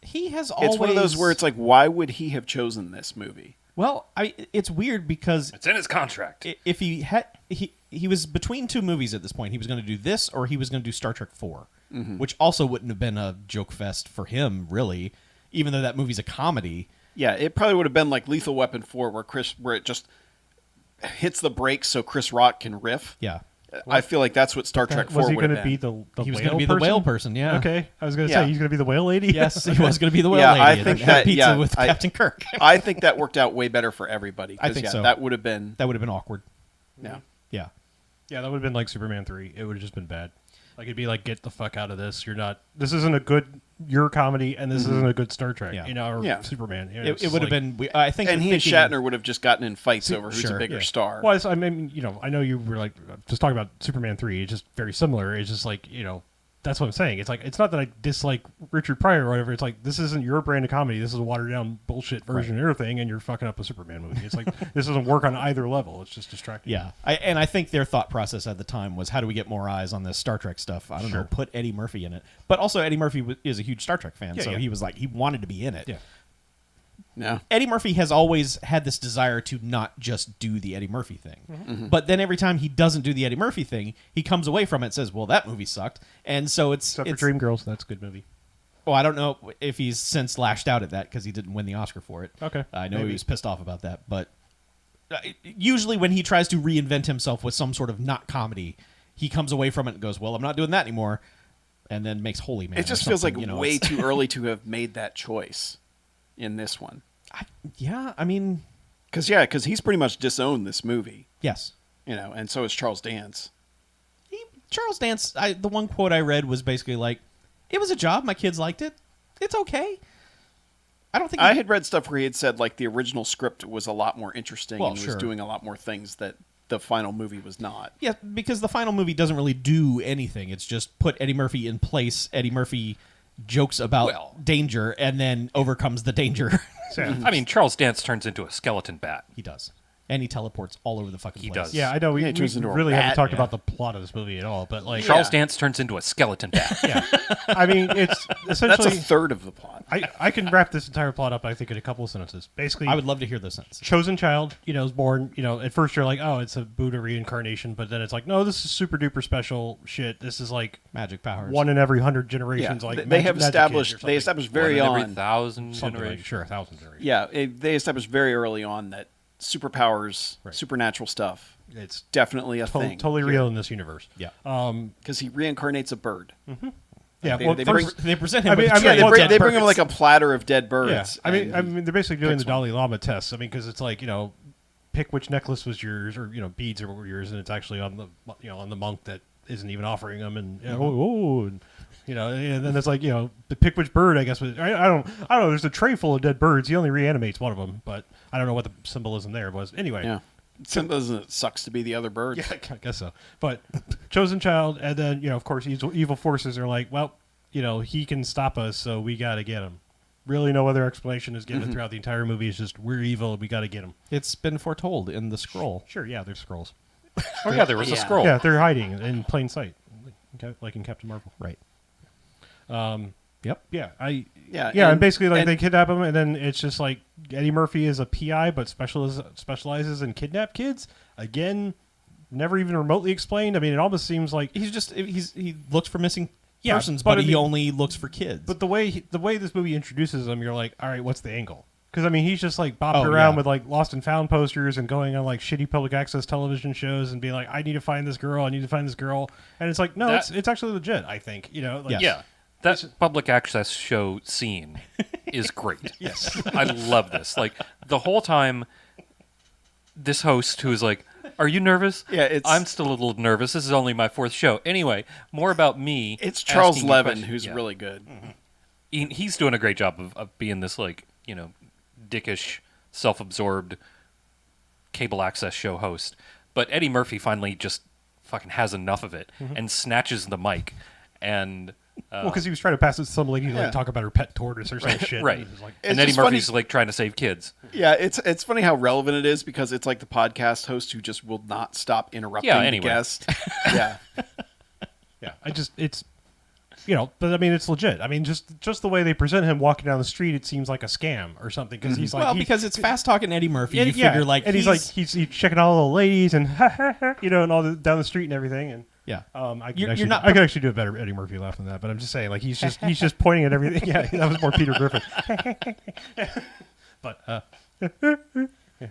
Speaker 2: He has always...
Speaker 4: It's one of those where it's like, why would he have chosen this movie?
Speaker 2: Well, it's weird because
Speaker 1: It's in his contract.
Speaker 2: if he had... He was between 2 movies at this point. He was going to do this or he was going to do Star Trek 4, which also wouldn't have been a joke fest for him, really, even though that movie's a comedy.
Speaker 4: Yeah, it probably would have been like Lethal Weapon 4, where it just hits the brakes so Chris Rock can riff.
Speaker 2: Yeah.
Speaker 4: I feel like that's what Star Trek 4
Speaker 3: Was he
Speaker 4: would have
Speaker 3: going to
Speaker 4: been.
Speaker 3: be the
Speaker 2: He was
Speaker 3: whale
Speaker 2: going to be the
Speaker 3: person?
Speaker 2: whale person, yeah.
Speaker 3: Okay, I was going to
Speaker 4: Yeah.
Speaker 3: say he's going to be the whale lady.
Speaker 2: Yes, he was going to be the whale
Speaker 4: Yeah,
Speaker 2: lady.
Speaker 4: I
Speaker 2: and
Speaker 4: think
Speaker 2: have
Speaker 4: that-
Speaker 2: pizza
Speaker 4: yeah,
Speaker 2: with
Speaker 4: I-
Speaker 2: Captain Kirk.
Speaker 4: I think that worked out way better for everybody. 'cause,
Speaker 2: I think
Speaker 4: yeah,
Speaker 2: so.
Speaker 4: That would have been,
Speaker 2: That would have been awkward.
Speaker 4: yeah.
Speaker 2: Yeah.
Speaker 3: Yeah, that would have been like Superman 3. It would have just been bad. Like it'd be like, get the fuck out of this. You're not. This isn't a good your comedy, and this isn't a good Star Trek.
Speaker 2: Yeah.
Speaker 3: You know, or
Speaker 4: Yeah.
Speaker 3: Superman. You know, it's
Speaker 2: It would have
Speaker 3: like-
Speaker 2: been... I think
Speaker 4: And
Speaker 2: you're
Speaker 4: he and
Speaker 2: thinking-
Speaker 4: Shatner would have just gotten in fights over who's
Speaker 2: Sure.
Speaker 4: a bigger
Speaker 3: Yeah.
Speaker 4: star.
Speaker 3: Well, I mean, you know, I know you were like just talking about Superman 3. It's just very similar. It's just like, you know, that's what I'm saying. It's like it's not that I dislike Richard Pryor or whatever. It's like this isn't your brand of comedy. This is a watered down bullshit version of everything, and you're fucking up a Superman movie. It's like this doesn't work on either level. It's just distracting.
Speaker 2: Yeah, I think their thought process at the time was, how do we get more eyes on this Star Trek stuff? I don't know,
Speaker 3: Sure.
Speaker 2: put Eddie Murphy in it. But also, Eddie Murphy is a huge Star Trek fan,
Speaker 3: Yeah,
Speaker 2: so
Speaker 3: yeah.
Speaker 2: he was like, he wanted to be in it.
Speaker 3: Yeah.
Speaker 4: Yeah.
Speaker 2: Eddie Murphy has always had this desire to not just do the Eddie Murphy thing.
Speaker 3: Mm-hmm.
Speaker 2: But then every time he doesn't do the Eddie Murphy thing, he comes away from it and says, well, that movie sucked. And so
Speaker 3: Except for Dreamgirls, that's a good movie.
Speaker 2: Well, I don't know if he's since lashed out at that because he didn't win the Oscar for it.
Speaker 3: Okay,
Speaker 2: I know
Speaker 3: maybe.
Speaker 2: he was pissed off about that. But usually when he tries to reinvent himself with some sort of not comedy, he comes away from it and goes, well, I'm not doing that anymore. And then makes Holy Man.
Speaker 4: It
Speaker 2: or
Speaker 4: just feels like
Speaker 2: something, you know,
Speaker 4: way
Speaker 2: it's-
Speaker 4: too early to have made that choice in this one.
Speaker 2: Yeah, I mean,
Speaker 4: Because he's pretty much disowned this movie,
Speaker 2: yes.
Speaker 4: and so is Charles Dance.
Speaker 2: Charles Dance, the one quote I read was basically like, it was a job. My kids liked it. It's okay. I don't think
Speaker 4: I had read stuff where he had said like the original script was a lot more interesting
Speaker 2: Well,
Speaker 4: and
Speaker 2: sure.
Speaker 4: was doing a lot more things that the final movie was not.
Speaker 2: Yeah, because the final movie doesn't really do anything. It's just put Eddie Murphy in place. Eddie Murphy jokes about
Speaker 1: Well-
Speaker 2: danger and then overcomes the danger.
Speaker 3: So,
Speaker 1: I mean, Charles Dance turns into a skeleton bat.
Speaker 2: He does. And he teleports all over the fucking
Speaker 1: He
Speaker 2: place.
Speaker 1: does.
Speaker 3: yeah, I know. We,
Speaker 4: Yeah, it turns
Speaker 3: we
Speaker 4: into a
Speaker 3: really
Speaker 4: rat,
Speaker 3: haven't talked
Speaker 4: yeah.
Speaker 3: about the plot of this movie at all. But like,
Speaker 1: Charles
Speaker 4: Yeah.
Speaker 1: Dance turns into a skeleton bat.
Speaker 3: yeah, I mean, it's
Speaker 4: That's a
Speaker 3: essentially.
Speaker 4: third of the plot.
Speaker 3: I can wrap this entire plot up, I think, in a couple of sentences. Basically,
Speaker 2: I would love to hear those sentences.
Speaker 3: chosen child, you know, is born. You know, at first you're like, oh, it's a Buddha reincarnation, but then it's like, no, this is super duper special shit. This is like
Speaker 2: Magic powers.
Speaker 3: one in every 100
Speaker 4: Yeah,
Speaker 3: generations. Like
Speaker 4: they have
Speaker 3: Magic Kids or
Speaker 4: established. They
Speaker 3: something.
Speaker 4: established very
Speaker 1: One in every
Speaker 4: on.
Speaker 1: 1,000
Speaker 3: Something like,
Speaker 1: generations.
Speaker 3: sure, 1,000 generations.
Speaker 4: Yeah, they established very early on that superpowers,
Speaker 3: Right.
Speaker 4: supernatural stuff
Speaker 3: It's
Speaker 4: definitely a thing.
Speaker 3: totally real in this universe.
Speaker 2: Yeah.
Speaker 4: Because he reincarnates a bird.
Speaker 3: Yeah,
Speaker 4: They-
Speaker 3: well,
Speaker 4: they
Speaker 3: first-
Speaker 4: bring-
Speaker 2: They present him
Speaker 3: I mean-
Speaker 2: with
Speaker 3: I
Speaker 2: a
Speaker 3: mean,
Speaker 2: tray
Speaker 4: Yeah,
Speaker 2: of dead
Speaker 4: they bring him
Speaker 2: birds.
Speaker 4: like a platter of dead
Speaker 3: yeah.
Speaker 4: birds.
Speaker 3: I mean,
Speaker 4: and
Speaker 3: they're basically doing the
Speaker 4: picks one.
Speaker 3: Dalai Lama test. I mean, because it's like, pick which necklace was yours, or beads were yours, and it's actually on the on the monk that isn't even offering them, and and then it's like pick which bird. I guess I don't know. There's a tray full of dead birds. He only reanimates one of them, but I don't know what the symbolism there was. Anyway,
Speaker 4: Yeah. Symbolism it sucks to be the other birds.
Speaker 3: yeah, I guess so. But chosen child, and then of course, evil forces are like, well, he can stop us, so we got to get him. Really, no other explanation is given throughout the entire movie. It's just we're evil, we got to get him.
Speaker 2: It's been foretold in the scroll.
Speaker 3: Sure, yeah, there's scrolls.
Speaker 1: Oh yeah, there was a
Speaker 4: Yeah.
Speaker 1: scroll.
Speaker 3: Yeah, they're hiding in plain sight, like in Captain Marvel.
Speaker 2: Right.
Speaker 3: Yep. Yeah.
Speaker 4: Yeah,
Speaker 3: and basically, like
Speaker 4: and-
Speaker 3: they kidnap him, and then it's just like Eddie Murphy is a PI, but specializes in kidnap kids. Again, never even remotely explained. I mean, it almost seems like
Speaker 2: He looks for missing
Speaker 3: Yeah,
Speaker 2: persons,
Speaker 3: but
Speaker 2: but
Speaker 3: I
Speaker 2: he
Speaker 3: mean-
Speaker 2: only looks for kids.
Speaker 3: But the way this movie introduces him, you're like, all right, what's the angle? Because I mean, he's just like bopping
Speaker 2: Oh,
Speaker 3: around
Speaker 2: yeah.
Speaker 3: with like lost and found posters and going on like shitty public access television shows and being like, I need to find this girl, and it's like, no,
Speaker 1: That-
Speaker 3: it's actually legit. I think like,
Speaker 2: Yes.
Speaker 1: Yeah. That public access show scene is great.
Speaker 3: Yes.
Speaker 1: I love this. Like the whole time this host who is like, "Are you nervous?"
Speaker 4: Yeah, it's-
Speaker 1: I'm still a little nervous. This is only my 4th show. Anyway, more about me.
Speaker 4: It's Charles
Speaker 1: asking you
Speaker 4: Levin
Speaker 1: questions.
Speaker 4: who's
Speaker 1: Yeah.
Speaker 4: really good.
Speaker 1: He's doing a great job of being this like, dickish, self-absorbed cable access show host. But Eddie Murphy finally just fucking has enough of it and snatches the mic and
Speaker 3: Well, because he was trying to pass it to some lady to
Speaker 4: Yeah.
Speaker 3: like talk about her pet tortoise or some shit.
Speaker 1: right.
Speaker 3: And it was like,
Speaker 1: And
Speaker 4: It's
Speaker 1: Eddie
Speaker 4: just funny-
Speaker 1: Murphy's like trying to save kids.
Speaker 4: Yeah, it's funny how relevant it is because it's like the podcast host who just will not stop interrupting
Speaker 1: Yeah,
Speaker 4: the
Speaker 1: anyway.
Speaker 4: guest. Yeah.
Speaker 3: yeah, it's but I mean, it's legit. I mean, just the way they present him walking down the street, it seems like a scam or something because he's like,
Speaker 2: well, because it's fast talking Eddie Murphy,
Speaker 3: yeah,
Speaker 2: you figure like
Speaker 3: and he's checking all the ladies and and all down the street and everything and.
Speaker 2: yeah.
Speaker 3: I
Speaker 2: You're
Speaker 3: could
Speaker 2: not-
Speaker 3: actually do a better Eddie Murphy laugh than that, but I'm just saying, like he's just pointing at everything. Yeah, that was more Peter Griffin. But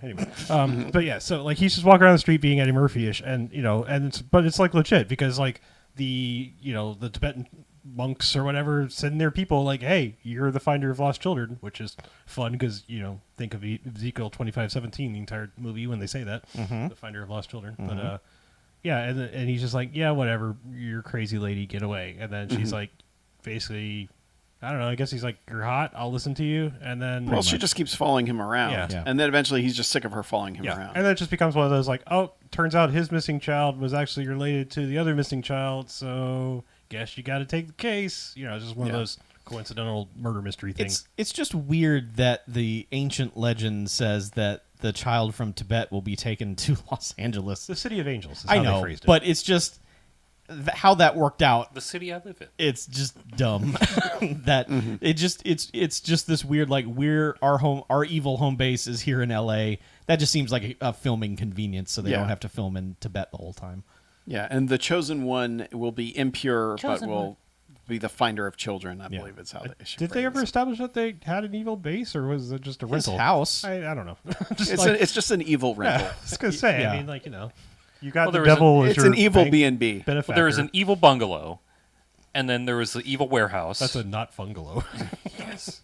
Speaker 3: anyway, but yeah, so like he's just walking around the street being Eddie Murphy-ish, and it's like legit because like the the Tibetan monks or whatever send their people like, hey, you're the finder of lost children, which is fun because think of Ezekiel 25:17, the entire movie when they say that, the finder of lost children, but. Yeah, and he's just like, yeah, whatever, you're a crazy lady, get away. And then she's like, basically, I don't know, I guess he's like, you're hot, I'll listen to you. And then,
Speaker 4: Well, she just keeps following him around.
Speaker 3: Yeah.
Speaker 2: Yeah.
Speaker 4: And then eventually he's just sick of her following him
Speaker 3: yeah,
Speaker 4: around.
Speaker 3: and then it just becomes one of those like, oh, turns out his missing child was actually related to the other missing child, so guess you got to take the case. It's just one of
Speaker 4: Yeah.
Speaker 3: those coincidental murder mystery things.
Speaker 2: It's just weird that the ancient legend says that the child from Tibet will be taken to Los Angeles.
Speaker 3: The City of Angels is
Speaker 2: I
Speaker 3: how they
Speaker 2: know,
Speaker 3: phrased it.
Speaker 2: but it's just how that worked out.
Speaker 1: The city I live in.
Speaker 2: It's just dumb that it's just this weird like our evil home base is here in L.A. That just seems like a filming convenience, so they
Speaker 4: Yeah.
Speaker 2: don't have to film in Tibet the whole time.
Speaker 4: Yeah, and the chosen one will be impure,
Speaker 1: Chosen
Speaker 4: but will
Speaker 1: one.
Speaker 4: be the finder of children, I
Speaker 2: Yeah.
Speaker 4: believe it's how they should
Speaker 3: Did they
Speaker 4: phrase
Speaker 3: ever
Speaker 4: it.
Speaker 3: establish that they had an evil base, or was it just a
Speaker 2: His
Speaker 3: rental?
Speaker 2: house.
Speaker 3: I don't know. Just
Speaker 4: It's,
Speaker 3: like,
Speaker 4: it's just an evil rental.
Speaker 3: I was gonna say.
Speaker 2: Yeah.
Speaker 3: I mean, like you got
Speaker 1: Well,
Speaker 3: the
Speaker 1: there was
Speaker 3: devil as
Speaker 4: It's
Speaker 3: your
Speaker 4: an evil
Speaker 3: bank
Speaker 4: B&B.
Speaker 3: benefactor.
Speaker 1: Well, there was an evil bungalow, and then there was the evil warehouse.
Speaker 3: That's a not fungalow.
Speaker 1: yes.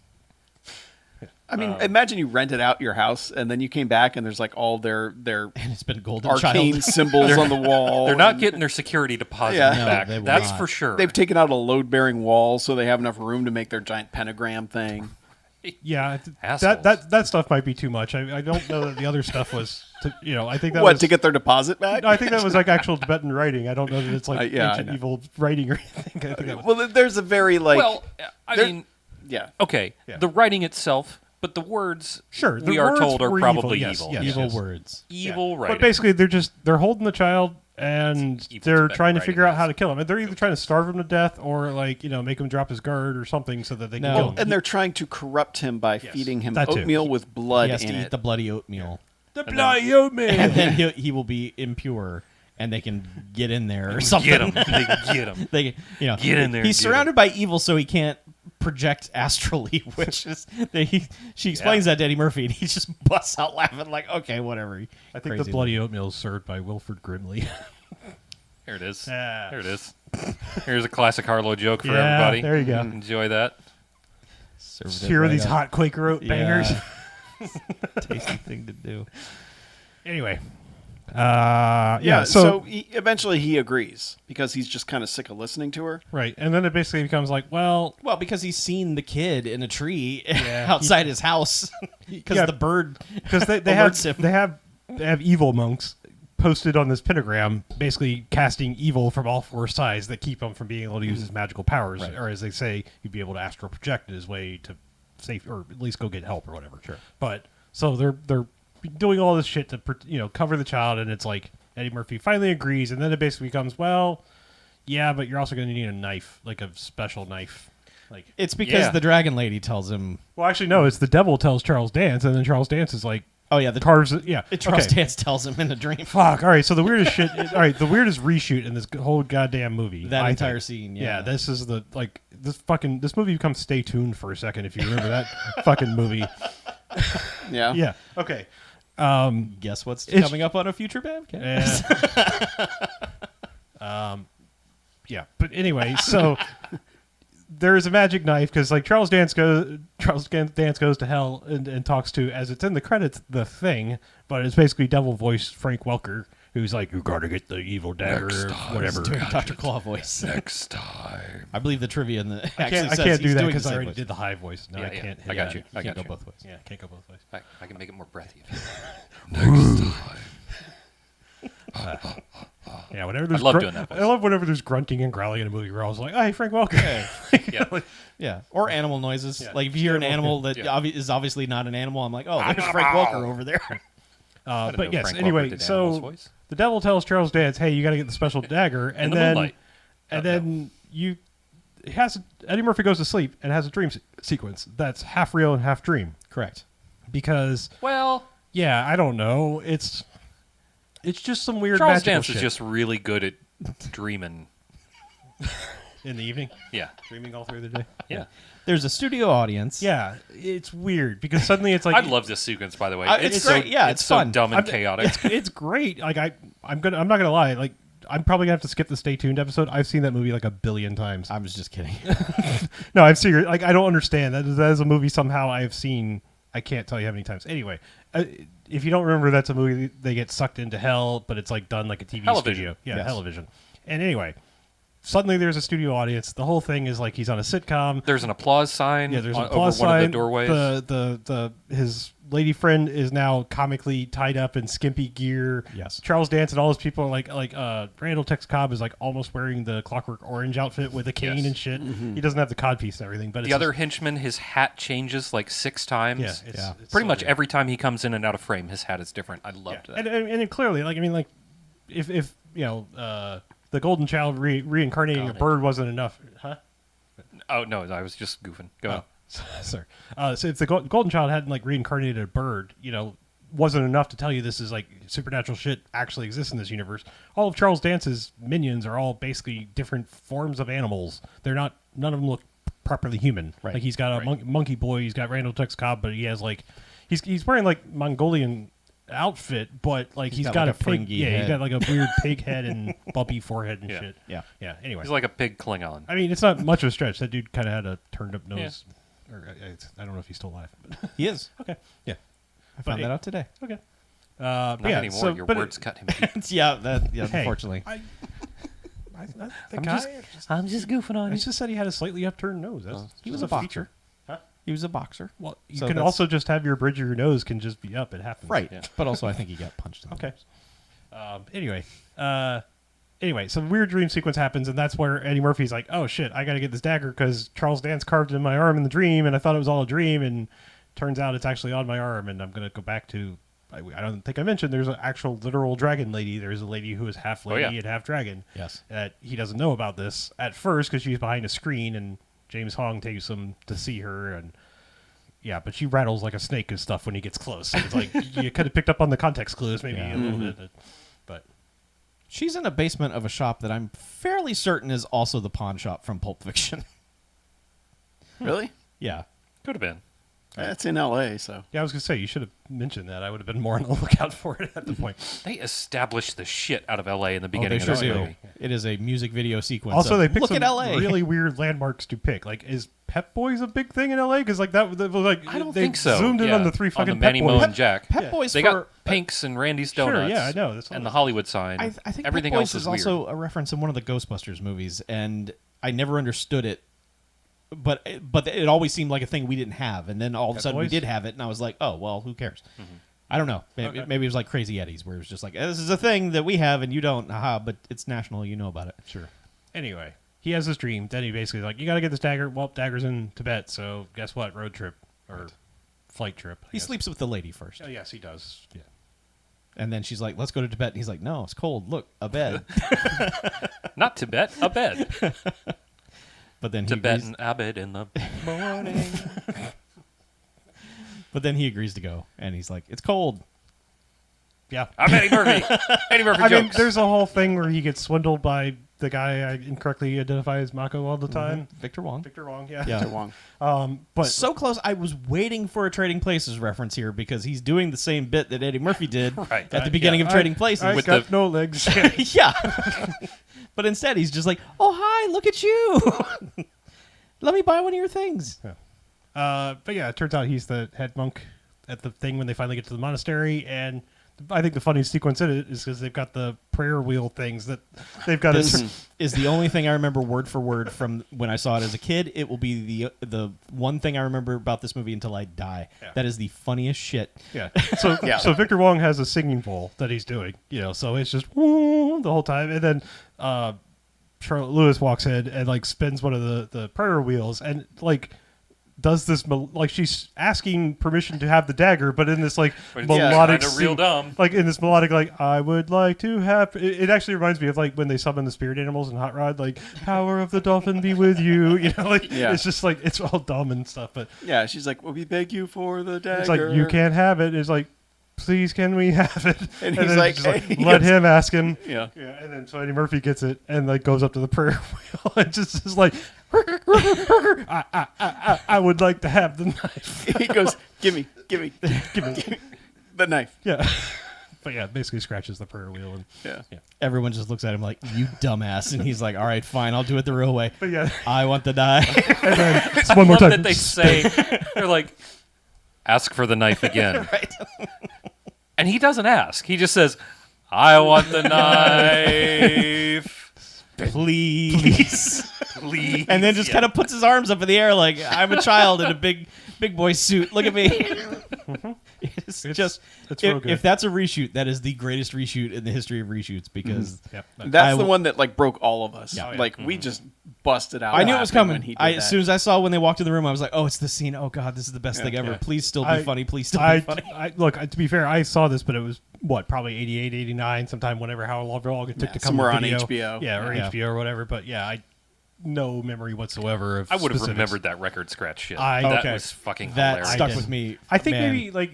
Speaker 4: I mean, imagine you rented out your house and then you came back and there's like all their
Speaker 2: And it's been Golden
Speaker 4: arcane
Speaker 2: Child.
Speaker 4: symbols on the wall.
Speaker 1: They're not
Speaker 4: and
Speaker 1: getting their security deposit
Speaker 4: Yeah.
Speaker 2: No,
Speaker 1: back.
Speaker 2: they will
Speaker 1: That's
Speaker 2: not.
Speaker 1: for sure.
Speaker 4: They've taken out a load-bearing wall so they have enough room to make their giant pentagram thing.
Speaker 3: Yeah,
Speaker 1: Assholes.
Speaker 3: that stuff might be too much. I don't know that the other stuff was. I think that
Speaker 4: What,
Speaker 3: was,
Speaker 4: to get their deposit back?
Speaker 3: No, I think that was like actual Tibetan writing. I don't know that it's like
Speaker 4: yeah, I
Speaker 3: ancient
Speaker 4: know.
Speaker 3: evil writing or anything. I think that was,
Speaker 4: Well, there's a very like
Speaker 1: well, I
Speaker 4: there-
Speaker 1: mean,
Speaker 4: yeah.
Speaker 1: okay,
Speaker 3: Yeah.
Speaker 1: the writing itself, but the words
Speaker 3: sure, the
Speaker 1: we are
Speaker 3: words
Speaker 1: told are
Speaker 3: were
Speaker 1: probably
Speaker 3: Yes,
Speaker 1: evil.
Speaker 3: yes,
Speaker 2: Evil
Speaker 3: yes.
Speaker 2: words.
Speaker 1: Evil
Speaker 3: Yeah.
Speaker 1: writing.
Speaker 3: But basically, they're holding the child and
Speaker 1: Evil
Speaker 3: they're
Speaker 1: Tibetan
Speaker 3: trying to
Speaker 1: writing,
Speaker 3: figure out
Speaker 1: yes.
Speaker 3: how to kill him. And they're either trying to starve him to deth or like make him drop his guard or something so that they can
Speaker 2: No.
Speaker 3: kill him.
Speaker 4: And they're trying to corrupt him by
Speaker 3: Yes,
Speaker 4: feeding him
Speaker 3: that too.
Speaker 4: oatmeal with
Speaker 2: He
Speaker 4: blood
Speaker 2: has
Speaker 4: in
Speaker 2: to eat
Speaker 4: it.
Speaker 2: the bloody oatmeal.
Speaker 3: the
Speaker 1: then-
Speaker 3: bloody oatmeal.
Speaker 2: And then he will be impure, and they can get in there or something.
Speaker 1: Get him. They get him.
Speaker 2: They,
Speaker 1: Get in there and
Speaker 2: He's
Speaker 1: get
Speaker 2: surrounded by evil, so he can't project astrally, which is she explains that to Eddie Murphy, and he just busts out laughing like, okay, whatever.
Speaker 3: I think
Speaker 2: Crazy
Speaker 3: the bloody oatmeal is served by Wilford Brimley.
Speaker 1: Here it is.
Speaker 3: Yeah.
Speaker 1: There it is. Here's a classic Harlow joke for
Speaker 3: Yeah,
Speaker 1: everybody.
Speaker 3: there you go.
Speaker 1: Enjoy that.
Speaker 2: Served it
Speaker 3: Here are
Speaker 2: right
Speaker 3: these
Speaker 2: up.
Speaker 3: hot Quaker oat bangers.
Speaker 2: Yeah. Tasty thing to do.
Speaker 3: Anyway,
Speaker 4: Yeah.
Speaker 3: so
Speaker 4: So eventually he agrees because he's just kind of sick of listening to her.
Speaker 3: right, and then it basically becomes like, well,
Speaker 2: Well, because he's seen the kid in a tree
Speaker 3: Yeah.
Speaker 2: outside his house because
Speaker 3: Yeah.
Speaker 2: the bird
Speaker 3: because they
Speaker 2: alerts him.
Speaker 3: they have evil monks posted on this pentagram, basically casting evil from all four sides that keep him from being able to use his magical powers,
Speaker 2: Right.
Speaker 3: or as they say, he'd be able to astral project his way to safe, or at least go get help or whatever.
Speaker 2: Sure.
Speaker 3: But so they're doing all this shit to cover the child, and it's like Eddie Murphy finally agrees, and then it basically becomes, well, yeah, but you're also going to need a knife, like a special knife, like.
Speaker 2: It's because
Speaker 1: Yeah.
Speaker 2: the dragon lady tells him,
Speaker 3: Well, actually, no. It's the devil tells Charles Dance, and then Charles Dance is like
Speaker 2: oh yeah, the
Speaker 3: carves it. Yeah,
Speaker 2: Charles
Speaker 3: okay.
Speaker 2: Dance tells him in a dream.
Speaker 3: Fuck. All right. So the weirdest shit. All right. The weirdest reshoot in this whole goddamn movie.
Speaker 2: That
Speaker 3: I
Speaker 2: entire
Speaker 3: think.
Speaker 2: scene,
Speaker 3: Yeah.
Speaker 2: yeah.
Speaker 3: This is the like this movie becomes Stay Tuned for a second if you remember that fucking movie.
Speaker 4: Yeah.
Speaker 3: Yeah. Okay.
Speaker 2: Guess what's
Speaker 3: It's-
Speaker 2: coming up on a future Bamcast?
Speaker 3: Yeah. But anyway, so there's a magic knife because like Charles Dance goes to hell and talks to, as it's in the credits, the Thing, but it's basically devil voice Frank Welker, who's like, you gotta get the evil dagger,
Speaker 1: Next
Speaker 3: or
Speaker 1: time.
Speaker 3: whatever.
Speaker 2: Doing Dr. Claw voice.
Speaker 1: Next time.
Speaker 2: I believe the trivia in the
Speaker 3: I
Speaker 2: actually
Speaker 3: can't, I
Speaker 2: says
Speaker 3: can't
Speaker 2: he's
Speaker 3: do that
Speaker 2: doing
Speaker 3: because
Speaker 2: the
Speaker 3: I
Speaker 2: same
Speaker 3: already
Speaker 2: voice.
Speaker 3: did the high voice. No,
Speaker 1: Yeah,
Speaker 3: I
Speaker 1: yeah.
Speaker 3: can't.
Speaker 1: I got you. I
Speaker 2: Can't
Speaker 1: got
Speaker 2: go
Speaker 1: you.
Speaker 2: both ways.
Speaker 3: Yeah, can't go both ways.
Speaker 1: I can make it more breathy. Next time.
Speaker 3: Yeah, whenever there's
Speaker 1: love doing that voice.
Speaker 3: I love whenever there's grunting and growling in a movie where I was like, "Hey, Frank Welker."
Speaker 1: Yeah.
Speaker 2: Yeah, or animal noises.
Speaker 3: Yeah.
Speaker 2: Like if you hear an animal that
Speaker 1: Yeah.
Speaker 2: is obviously not an animal, I'm like, oh, there's Frank Welker over there.
Speaker 1: I didn't
Speaker 3: But
Speaker 1: know
Speaker 3: yes,
Speaker 1: Frank Welker
Speaker 3: anyway,
Speaker 1: did animals'
Speaker 3: so
Speaker 1: voice.
Speaker 3: the devil tells Charles Dance, "Hey, you got to get the special dagger," and
Speaker 1: the
Speaker 3: then
Speaker 1: moonlight.
Speaker 3: Eddie Murphy goes to sleep and has a dream sequence that's half real and half dream
Speaker 2: Correct.
Speaker 3: because
Speaker 1: Well,
Speaker 3: yeah, I don't know, it's just some weird
Speaker 1: Charles
Speaker 3: magical
Speaker 1: Dance
Speaker 3: shit
Speaker 1: is just really good at dreaming.
Speaker 3: in the evening,
Speaker 1: Yeah.
Speaker 3: dreaming all through the day.
Speaker 1: Yeah.
Speaker 2: There's a studio audience.
Speaker 3: Yeah, it's weird because suddenly it's like
Speaker 1: I love this sequence, by the way.
Speaker 2: It's
Speaker 1: so,
Speaker 2: great. Yeah, it's
Speaker 1: so
Speaker 2: fun.
Speaker 1: dumb and chaotic.
Speaker 3: It's great. Like I'm not gonna lie. Like I'm probably gonna have to skip the Stay Tuned episode. I've seen that movie like a billion times.
Speaker 2: I was just kidding.
Speaker 3: No, I'm serious. Like I don't understand that is a movie somehow I have seen. I can't tell you how many times. Anyway, if you don't remember, that's a movie they get sucked into hell, but it's like done like a TV
Speaker 1: Television.
Speaker 3: studio. Yeah,
Speaker 2: Yes.
Speaker 3: television. And anyway, suddenly there's a studio audience. The whole thing is like he's on a sitcom.
Speaker 1: There's an applause sign
Speaker 3: Yeah, there's an
Speaker 1: over
Speaker 3: applause
Speaker 1: one
Speaker 3: sign.
Speaker 1: of the doorways.
Speaker 3: The his lady friend is now comically tied up in skimpy gear.
Speaker 2: Yes.
Speaker 3: Charles Dance and all those people are like Randall Tex Cobb is like almost wearing the Clockwork Orange outfit with a cane
Speaker 1: Yes.
Speaker 3: and shit. He doesn't have the codpiece and everything, but
Speaker 1: the
Speaker 3: it's
Speaker 1: other
Speaker 3: just-
Speaker 1: henchman, his hat changes like 6 times.
Speaker 3: yeah, it's
Speaker 1: Pretty
Speaker 3: so
Speaker 1: much
Speaker 3: weird.
Speaker 1: every time he comes in and out of frame, his hat is different. I loved that.
Speaker 3: And it clearly, like I mean, like if you know the Golden Child reincarnating a
Speaker 1: Got it.
Speaker 3: bird wasn't enough, huh?
Speaker 1: Oh, no, I was just goofing. Go ahead.
Speaker 3: Sorry. So if the Golden Child hadn't like reincarnated a bird, wasn't enough to tell you this is like supernatural shit actually exists in this universe. All of Charles Dance's minions are all basically different forms of animals. None of them look properly human.
Speaker 2: Right.
Speaker 3: Like he's got a
Speaker 1: Right.
Speaker 3: monkey boy, he's got Randall Tex Cobb, but he has like he's wearing like Mongolian outfit, but like he's
Speaker 2: got,
Speaker 3: got
Speaker 2: like,
Speaker 3: a
Speaker 2: a
Speaker 3: pig.
Speaker 2: fringy
Speaker 3: Yeah, he's
Speaker 2: head.
Speaker 3: got like a weird pig head and bumpy forehead and
Speaker 1: Yeah.
Speaker 3: shit.
Speaker 2: Yeah.
Speaker 3: Yeah. Anyway,
Speaker 1: He's like a pig Klingon.
Speaker 3: I mean, it's not much of a stretch. That dude kind of had a turned up nose. Or I don't know if he's still alive. But
Speaker 2: He is.
Speaker 3: okay. Yeah.
Speaker 2: I found
Speaker 3: But
Speaker 2: that out today.
Speaker 3: Okay.
Speaker 1: Not
Speaker 3: But yeah,
Speaker 1: anymore.
Speaker 3: so-
Speaker 1: Your
Speaker 3: but
Speaker 1: words cut him deep.
Speaker 2: Yeah,
Speaker 3: Hey,
Speaker 2: unfortunately.
Speaker 3: The guy
Speaker 1: I'm just goofing on
Speaker 3: I just said he had a slightly upturned nose. That's
Speaker 2: He
Speaker 3: just
Speaker 2: was a boxer.
Speaker 3: feature. Huh?
Speaker 2: He was a boxer.
Speaker 3: Well, you
Speaker 2: So
Speaker 3: can
Speaker 2: that's-
Speaker 3: also just have your bridge of your nose can just be up. It happens.
Speaker 2: Right.
Speaker 1: Yeah.
Speaker 2: But also, I think he got punched. In the
Speaker 3: Okay.
Speaker 2: nose.
Speaker 3: Anyway, some weird dream sequence happens, and that's where Eddie Murphy's like, "Oh shit, I got to get this dagger because Charles Dance carved it in my arm in the dream, and I thought it was all a dream, and turns out it's actually on my arm, and I'm gonna go back to." I don't think I mentioned there's an actual literal dragon lady. There's a lady who is half lady
Speaker 1: yeah.
Speaker 3: and half dragon.
Speaker 2: Yes.
Speaker 3: That he doesn't know about this at first because she's behind a screen, and James Hong takes him to see her, and yeah, but she rattles like a snake and stuff when he gets close. So it's like you could have picked up on the context clues maybe
Speaker 2: Yeah.
Speaker 3: a little bit, but
Speaker 2: She's in a basement of a shop that I'm fairly certain is also the pawn shop from Pulp Fiction.
Speaker 4: Really?
Speaker 2: Yeah.
Speaker 1: Could have been.
Speaker 4: That's in L.A. So
Speaker 3: Yeah, I was gonna say you should have mentioned that. I would have been more on the lookout for it at the point.
Speaker 1: They established the shit out of L.A. in the
Speaker 2: Oh, they
Speaker 1: beginning
Speaker 2: sure
Speaker 1: of this
Speaker 2: do.
Speaker 1: movie.
Speaker 2: It is a music video sequence.
Speaker 3: Also,
Speaker 2: of,
Speaker 3: they picked
Speaker 2: look
Speaker 3: some
Speaker 2: at L.A.
Speaker 3: really weird landmarks to pick. Like, is Pep Boys a big thing in LA? Because like that was like
Speaker 1: I don't
Speaker 3: they
Speaker 1: think so.
Speaker 3: zoomed in
Speaker 1: Yeah.
Speaker 3: on the three fucking
Speaker 1: on the Manny
Speaker 3: Pep
Speaker 1: Mo
Speaker 3: Boys.
Speaker 1: and Jack.
Speaker 2: Pep Boys
Speaker 1: They
Speaker 2: for
Speaker 1: got Pink's and Randy's
Speaker 3: Sure,
Speaker 1: Donuts.
Speaker 3: yeah, I know. That's
Speaker 1: And
Speaker 3: all.
Speaker 1: the Hollywood sign.
Speaker 2: I think
Speaker 1: everything
Speaker 2: Pep
Speaker 1: else
Speaker 2: Boys
Speaker 1: is
Speaker 2: is
Speaker 1: weird.
Speaker 2: also a reference in one of the Ghostbusters movies, and I never understood it. But it always seemed like a thing we didn't have, and then all of a
Speaker 3: Pep
Speaker 2: sudden we
Speaker 3: Boys?
Speaker 2: did have it, and I was like, oh well, who cares? I don't know. Maybe,
Speaker 3: Okay.
Speaker 2: maybe it was like Crazy Eddie's, where it was just like, this is a thing that we have and you don't. Haha, but it's national, you know about it.
Speaker 3: Sure. Anyway, he has this dream. Then he basically like, you got to get this dagger. Well, dagger's in Tibet, so guess what? Road trip or flight trip. I
Speaker 2: He
Speaker 3: guess.
Speaker 2: sleeps with the lady first,
Speaker 3: Oh yes, he does. Yeah.
Speaker 2: and then she's like, let's go to Tibet, and he's like, no, it's cold. Look, a bed.
Speaker 1: Not Tibet, a bed.
Speaker 2: But then he agrees,
Speaker 1: Tibetan Abed in the morning.
Speaker 2: but then he agrees to go, and he's like, it's cold.
Speaker 3: Yeah.
Speaker 1: I'm Eddie Murphy. Eddie Murphy
Speaker 3: I mean,
Speaker 1: jokes.
Speaker 3: there's a whole thing where he gets swindled by the guy I incorrectly identify as Mako all the time.
Speaker 2: Victor Wong.
Speaker 3: Victor Wong, yeah.
Speaker 2: Yeah.
Speaker 4: Mr. Wong.
Speaker 3: But
Speaker 2: So close. I was waiting for a Trading Places reference here because he's doing the same bit that Eddie Murphy did
Speaker 1: Right.
Speaker 2: at the beginning of Trading Places.
Speaker 3: I
Speaker 1: With
Speaker 3: got
Speaker 1: the-
Speaker 3: no legs.
Speaker 2: yeah. But instead, he's just like, oh, hi, look at you. Let me buy one of your things.
Speaker 3: But yeah, it turns out he's the head monk at the thing when they finally get to the monastery, and I think the funniest sequence in it is because they've got the prayer wheel things that they've got.
Speaker 2: This is the only thing I remember word for word from when I saw it as a kid. It will be the one thing I remember about this movie until I die.
Speaker 3: Yeah.
Speaker 2: That is the funniest shit.
Speaker 3: Yeah. So
Speaker 4: Yeah.
Speaker 3: so Victor Wong has a singing bowl that he's doing, so it's just woo the whole time, and then Charlotte Lewis walks in and like spins one of the prayer wheels and like does this like she's asking permission to have the dagger, but in this like
Speaker 1: But it's
Speaker 3: melodic,
Speaker 1: kinda real dumb.
Speaker 3: like in this melodic like I would like to have. It actually reminds me of like when they summon the spirit animals in Hot Rod, like power of the dolphin be with you. Like
Speaker 4: Yeah.
Speaker 3: it's just like it's all dumb and stuff, but
Speaker 4: Yeah, she's like, well, we beg you for the dagger.
Speaker 3: it's like you can't have it. It's like, please, can we have it?
Speaker 4: And he's
Speaker 3: then
Speaker 4: like,
Speaker 3: just
Speaker 4: he
Speaker 3: let
Speaker 4: goes-
Speaker 3: him ask him.
Speaker 4: Yeah.
Speaker 3: Yeah, and then so Eddie Murphy gets it and like goes up to the prayer wheel and just is like, I would like to have the knife.
Speaker 4: He goes, give me
Speaker 3: Give me.
Speaker 4: the knife.
Speaker 3: Yeah, but yeah, basically scratches the prayer wheel and
Speaker 4: Yeah.
Speaker 2: Everyone just looks at him like, you dumbass. And he's like, all right, fine, I'll do it the real way.
Speaker 3: But yeah,
Speaker 2: I want to die.
Speaker 3: it's one more
Speaker 1: Love
Speaker 3: time.
Speaker 1: that they say, they're like, ask for the knife again.
Speaker 2: Right.
Speaker 1: And he doesn't ask. He just says, I want the knife.
Speaker 2: Please.
Speaker 1: Please.
Speaker 2: And then just kind of puts his arms up in the air like, I'm a child in a big boy suit. Look at me. It's just,
Speaker 3: it's real
Speaker 2: if,
Speaker 3: good.
Speaker 2: if that's a reshoot, that is the greatest reshoot in the history of reshoots because
Speaker 3: Yep.
Speaker 4: That's
Speaker 2: I
Speaker 4: the
Speaker 2: w-
Speaker 4: one that like broke all of us.
Speaker 2: Yeah.
Speaker 4: Like we just busted out.
Speaker 2: I knew it was
Speaker 4: laughing
Speaker 2: coming.
Speaker 4: when he did
Speaker 2: As
Speaker 4: that.
Speaker 2: soon as I saw when they walked in the room, I was like, "Oh, it's the scene! Oh God, this is the best thing ever!
Speaker 3: Yeah.
Speaker 2: Please still be
Speaker 3: I-
Speaker 2: funny! Please still be funny!"
Speaker 3: Look, to be fair, I saw this, but it was what, probably 88, 89, sometime whenever how long it took to come
Speaker 4: somewhere
Speaker 3: to
Speaker 4: on
Speaker 3: video.
Speaker 4: HBO.
Speaker 3: Yeah, or
Speaker 2: Yeah.
Speaker 3: HBO or whatever. But yeah, I no memory whatsoever of.
Speaker 1: I would have
Speaker 3: specifics.
Speaker 1: remembered that record scratch shit.
Speaker 3: I-
Speaker 1: that
Speaker 2: Okay.
Speaker 1: was fucking
Speaker 2: That
Speaker 1: hilarious.
Speaker 2: stuck
Speaker 3: did.
Speaker 2: with me.
Speaker 3: I think
Speaker 2: Man.
Speaker 3: maybe like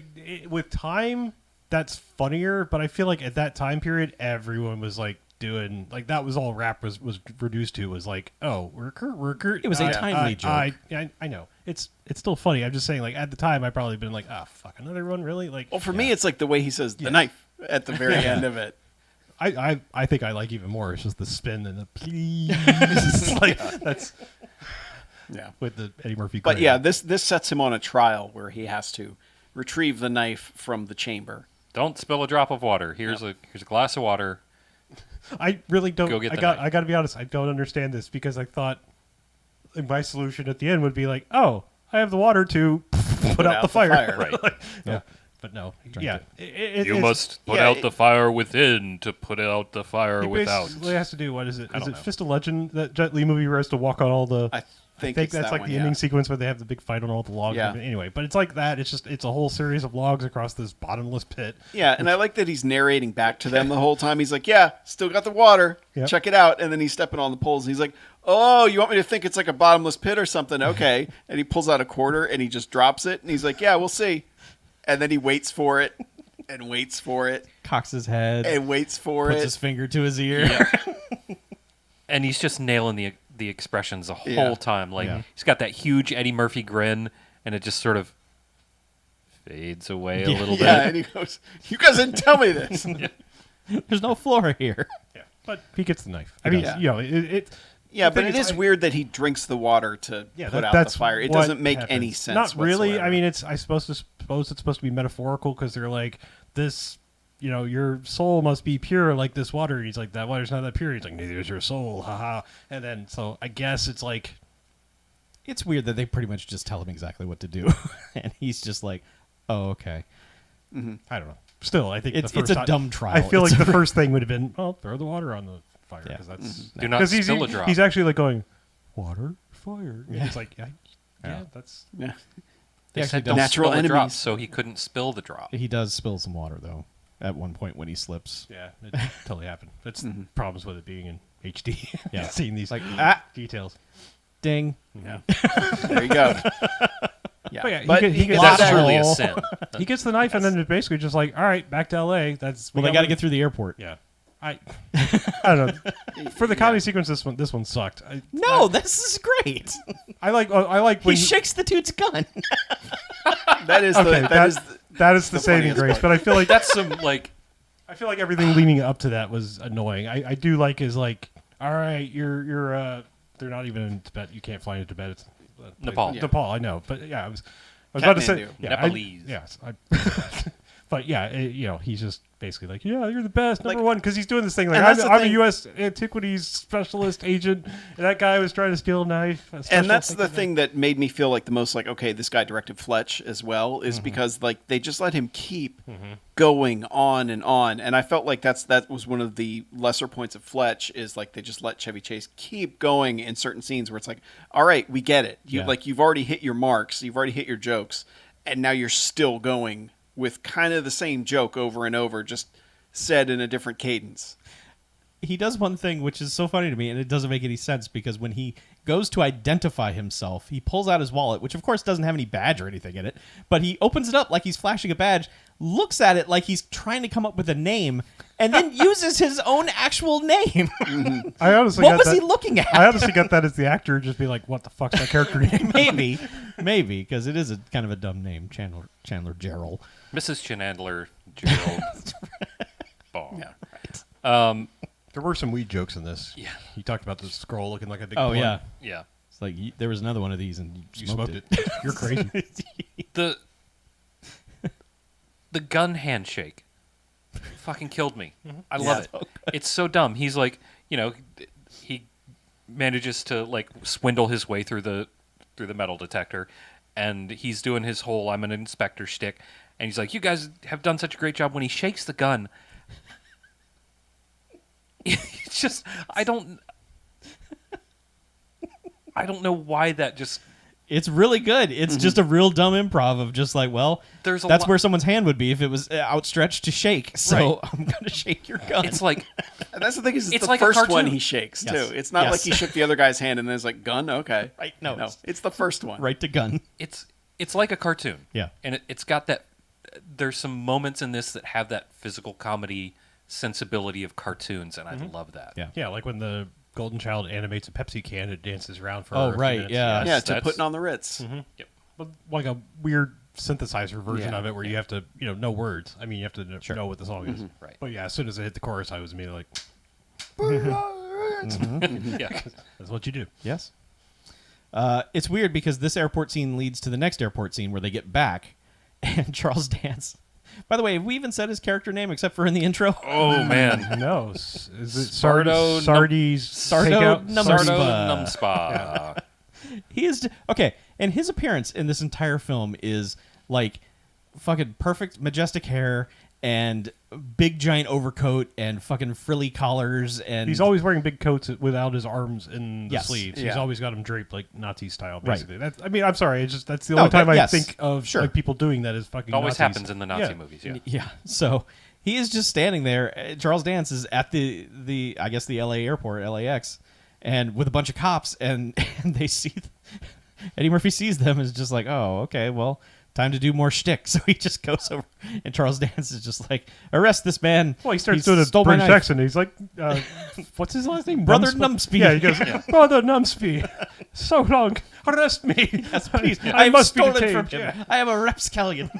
Speaker 3: with time, that's funnier. But I feel like at that time period, everyone was like doing like that was all rap was reduced to was like, oh, worker.
Speaker 2: It was a timely joke.
Speaker 3: I know it's still funny. I'm just saying like at the time I probably been like, ah, fuck, another one, really? Like,
Speaker 4: Well, for me, it's like the way he says the knife at the very end of it.
Speaker 3: I think I like even more. It's just the spin and the please. It's like that's
Speaker 4: Yeah.
Speaker 3: with the Eddie Murphy.
Speaker 4: But
Speaker 3: grin.
Speaker 4: yeah, this sets him on a trial where he has to retrieve the knife from the chamber.
Speaker 1: Don't spill a drop of water. Here's a glass of water.
Speaker 3: I really don't.
Speaker 1: Go get the
Speaker 3: I
Speaker 1: knife.
Speaker 3: got to be honest. I don't understand this because I thought like, my solution at the end would be like, oh, I have the water to put out the fire.
Speaker 1: Right.
Speaker 3: Like, yeah. But no. Yeah.
Speaker 1: You
Speaker 3: it's-
Speaker 1: must put
Speaker 4: yeah,
Speaker 1: out the fire within to put out the fire
Speaker 3: He
Speaker 1: without.
Speaker 3: basically has to do what is it?
Speaker 1: I
Speaker 3: Is
Speaker 1: don't
Speaker 3: it
Speaker 1: know.
Speaker 3: Fist of Legend, that Jet Li movie where he has to walk on all the?
Speaker 4: I think
Speaker 3: think
Speaker 4: it's
Speaker 3: that's
Speaker 4: that
Speaker 3: like
Speaker 4: one,
Speaker 3: the
Speaker 4: yeah.
Speaker 3: ending sequence where they have the big fight on all the logs.
Speaker 4: Yeah.
Speaker 3: Anyway, but it's like that. It's a whole series of logs across this bottomless pit.
Speaker 4: Yeah, and I like that he's narrating back to them the whole time. He's like, "Yeah, still got the water.
Speaker 3: Yep.
Speaker 4: Check it out." And then he's stepping on the poles. And he's like, "Oh, you want me to think it's like a bottomless pit or something? Okay." And he pulls out a quarter and he just drops it. And he's like, "Yeah, we'll see." And then he waits for it and waits for it
Speaker 2: Cocks his head,
Speaker 4: and waits for
Speaker 2: puts
Speaker 4: it.
Speaker 2: his finger to his ear.
Speaker 1: And he's just nailing the the expressions the whole
Speaker 4: Yeah.
Speaker 1: time. Like
Speaker 2: Yeah.
Speaker 1: he's got that huge Eddie Murphy grin, and it just sort of fades away a little
Speaker 4: Yeah,
Speaker 1: bit.
Speaker 4: and he goes, "You guys didn't tell me this."
Speaker 2: There's no floor here.
Speaker 3: Yeah, but he gets the knife.
Speaker 2: He
Speaker 3: I mean,
Speaker 4: does.
Speaker 3: you know, it
Speaker 4: Yeah,
Speaker 3: the
Speaker 4: but
Speaker 3: thing
Speaker 4: it is weird that he drinks the water to
Speaker 3: yeah,
Speaker 4: put out
Speaker 3: that's
Speaker 4: the fire. It
Speaker 3: what
Speaker 4: doesn't make any
Speaker 3: happens.
Speaker 4: sense.
Speaker 3: Not really.
Speaker 4: whatsoever.
Speaker 3: I mean, I suppose it's supposed to be metaphorical because they're like this. You know, your soul must be pure like this water. And he's like, that water's not that pure. He's like, neither is your soul, haha. And then, so I guess it's like,
Speaker 2: It's weird that they pretty much just tell him exactly what to do, and he's just like, "Oh, okay."
Speaker 3: I don't know. Still, I think
Speaker 2: It's
Speaker 3: the first
Speaker 2: a dumb trial.
Speaker 3: I feel
Speaker 2: It's
Speaker 3: like the first thing would have been, oh, throw the water on the fire
Speaker 2: Yeah.
Speaker 3: because that's
Speaker 1: Do not
Speaker 3: he's,
Speaker 1: spill a drop.
Speaker 3: He's actually like going, water, fire. And he's like, yeah,
Speaker 2: Yeah.
Speaker 3: that's
Speaker 4: Yeah.
Speaker 1: They
Speaker 2: He actually
Speaker 1: said don't
Speaker 4: Natural
Speaker 1: spill a drop,
Speaker 4: enemies.
Speaker 1: so he couldn't spill the drop.
Speaker 2: He does spill some water though at one point when he slips.
Speaker 3: yeah, it totally happened. That's problems with it being in HD.
Speaker 2: Yeah.
Speaker 3: Seeing these
Speaker 2: Like,
Speaker 3: details.
Speaker 2: Ding.
Speaker 4: Yeah. There you go. Yeah,
Speaker 3: But yeah,
Speaker 4: but
Speaker 3: he gets
Speaker 1: That's
Speaker 3: that-
Speaker 1: truly a sin.
Speaker 3: He gets the knife and then it's basically just like, all right, back to LA. That's
Speaker 2: Well, they got to get through the airport.
Speaker 3: Yeah, I don't know. For the comedy sequence, this one sucked.
Speaker 2: No, this is great.
Speaker 3: I like when
Speaker 2: He shakes the dude's gun.
Speaker 4: That is
Speaker 3: okay,
Speaker 4: that is
Speaker 3: that is the
Speaker 4: the
Speaker 3: saving
Speaker 4: funniest
Speaker 3: grace.
Speaker 4: part.
Speaker 3: But I feel like
Speaker 1: That's some like
Speaker 3: I feel like everything leading up to that was annoying. I do like is like, all right, you're they're not even in Tibet. You can't fly into Tibet. It's
Speaker 1: Nepal.
Speaker 3: Nepal, I know, but yeah, I was about to say,
Speaker 4: Kathmandu.
Speaker 3: yeah,
Speaker 1: Nepalese.
Speaker 3: yes, but yeah, you know, he's just basically like, yeah, you're the best, number
Speaker 4: Like-
Speaker 3: one, because he's doing this thing like,
Speaker 4: And that's the
Speaker 3: I'm a
Speaker 4: thing-
Speaker 3: U.S. antiquities specialist agent, and that guy was trying to steal a knife.
Speaker 4: and that's the thing that made me feel like the most like, okay, this guy directed Fletch as well, is because like they just let him keep going on, and I felt like that was one of the lesser points of Fletch, is like they just let Chevy Chase keep going in certain scenes where it's like, all right, we get it,
Speaker 2: Yeah.
Speaker 4: you've already hit your marks, you've already hit your jokes, and now you're still going with kind of the same joke over and over, just said in a different cadence.
Speaker 2: He does one thing which is so funny to me, and it doesn't make any sense because when he goes to identify himself, he pulls out his wallet, which of course doesn't have any badge or anything in it, but he opens it up like he's flashing a badge, looks at it like he's trying to come up with a name, and then uses his own actual name.
Speaker 3: I honestly
Speaker 2: What
Speaker 3: got
Speaker 2: was
Speaker 3: that,
Speaker 2: he looking at?
Speaker 3: I honestly got that as the actor just be like, what the fuck's that character name?
Speaker 2: maybe, because it is a kind of a dumb name, Chandler Gerald.
Speaker 1: Mrs. Chandler Gerald. Ball.
Speaker 4: Yeah.
Speaker 3: There were some weed jokes in this.
Speaker 1: Yeah.
Speaker 3: He talked about the scroll looking like a big
Speaker 2: Oh
Speaker 3: blunt.
Speaker 2: yeah,
Speaker 1: Yeah.
Speaker 2: it's like there was another one of these, and
Speaker 3: You smoked it. You're crazy.
Speaker 1: The gun handshake fucking killed me. I love it. It's so dumb. He's like, you know, he manages to like swindle his way through the metal detector, and he's doing his whole "I'm an inspector" shtick, and he's like, "You guys have done such a great job." When he shakes the gun, it's just I don't know why that just.
Speaker 2: It's really good. It's just a real dumb improv of just like, well,
Speaker 1: There's a
Speaker 2: that's
Speaker 1: lot-
Speaker 2: where someone's hand would be if it was outstretched to shake. So
Speaker 1: Right.
Speaker 2: I'm gonna shake your gun.
Speaker 1: It's like
Speaker 4: And that's the thing, is it's
Speaker 1: It's
Speaker 4: the
Speaker 1: like a
Speaker 4: first one
Speaker 1: cartoon.
Speaker 4: he shakes
Speaker 2: Yes.
Speaker 4: too. It's not
Speaker 2: Yes.
Speaker 4: like he shook the other guy's hand and then it's like, gun, okay.
Speaker 2: Right, no,
Speaker 4: no,
Speaker 2: it's-
Speaker 4: it's the first one.
Speaker 2: right to gun.
Speaker 1: it's like a cartoon.
Speaker 2: Yeah.
Speaker 1: And it's got that. There's some moments in this that have that physical comedy sensibility of cartoons, and I love that.
Speaker 2: Yeah.
Speaker 3: Yeah, like when the Golden Child animates a Pepsi can, it dances around for
Speaker 2: Oh,
Speaker 3: a few
Speaker 2: right,
Speaker 3: minutes.
Speaker 2: yeah.
Speaker 1: Yes,
Speaker 4: Yeah, to
Speaker 1: that's-
Speaker 4: putting on the Ritz.
Speaker 1: Yep.
Speaker 3: But like a weird synthesizer version
Speaker 4: Yeah.
Speaker 3: of it where you have to, know words. I mean, you have to
Speaker 2: Sure.
Speaker 3: know what the song is.
Speaker 1: Right.
Speaker 3: But yeah, as soon as I hit the chorus, I was immediately like,
Speaker 1: Yeah.
Speaker 3: that's what you do.
Speaker 2: Yes. It's weird because this airport scene leads to the next airport scene where they get back, and Charles Dance. By the way, have we even said his character name except for in the intro?
Speaker 1: Oh man.
Speaker 3: Who knows? Is it
Speaker 1: Sardo
Speaker 3: Sardi's
Speaker 2: Sardo
Speaker 3: takeout?
Speaker 2: Numberspa.
Speaker 1: Sardo Numspa.
Speaker 2: He is okay, and his appearance in this entire film is like fucking perfect, majestic hair and big giant overcoat and fucking frilly collars, and
Speaker 3: He's always wearing big coats without his arms in the
Speaker 2: Yes.
Speaker 3: sleeves.
Speaker 4: Yeah.
Speaker 3: He's always got them draped like Nazi style,
Speaker 2: Right.
Speaker 3: basically. That's, I mean, I'm sorry. It's just that's the
Speaker 2: No,
Speaker 3: only time
Speaker 2: but
Speaker 3: I
Speaker 2: yes,
Speaker 3: think of
Speaker 2: sure.
Speaker 3: like people doing that is fucking.
Speaker 1: It always
Speaker 3: Nazis.
Speaker 1: happens in the Nazi
Speaker 3: Yeah.
Speaker 1: movies. Yeah.
Speaker 2: yeah. So he is just standing there. Charles Dance is at the I guess the L.A. airport, LAX, and with a bunch of cops, and they see Eddie Murphy sees them and is just like, oh, okay, well, time to do more shtick. So he just goes over, and Charles Dance is just like, arrest this man.
Speaker 3: Well, he starts
Speaker 2: He's
Speaker 3: doing a
Speaker 2: stole my
Speaker 3: British
Speaker 2: knife."
Speaker 3: accent. He's like, what's his last name?
Speaker 2: Brother Numsby.
Speaker 3: Yeah, he goes, Brother Numsby. So long. Arrest me.
Speaker 2: Yes, please.
Speaker 3: I
Speaker 2: I've
Speaker 3: must be
Speaker 2: stolen
Speaker 3: detained.
Speaker 2: from him.
Speaker 3: Yeah.
Speaker 2: I am a rapscallion.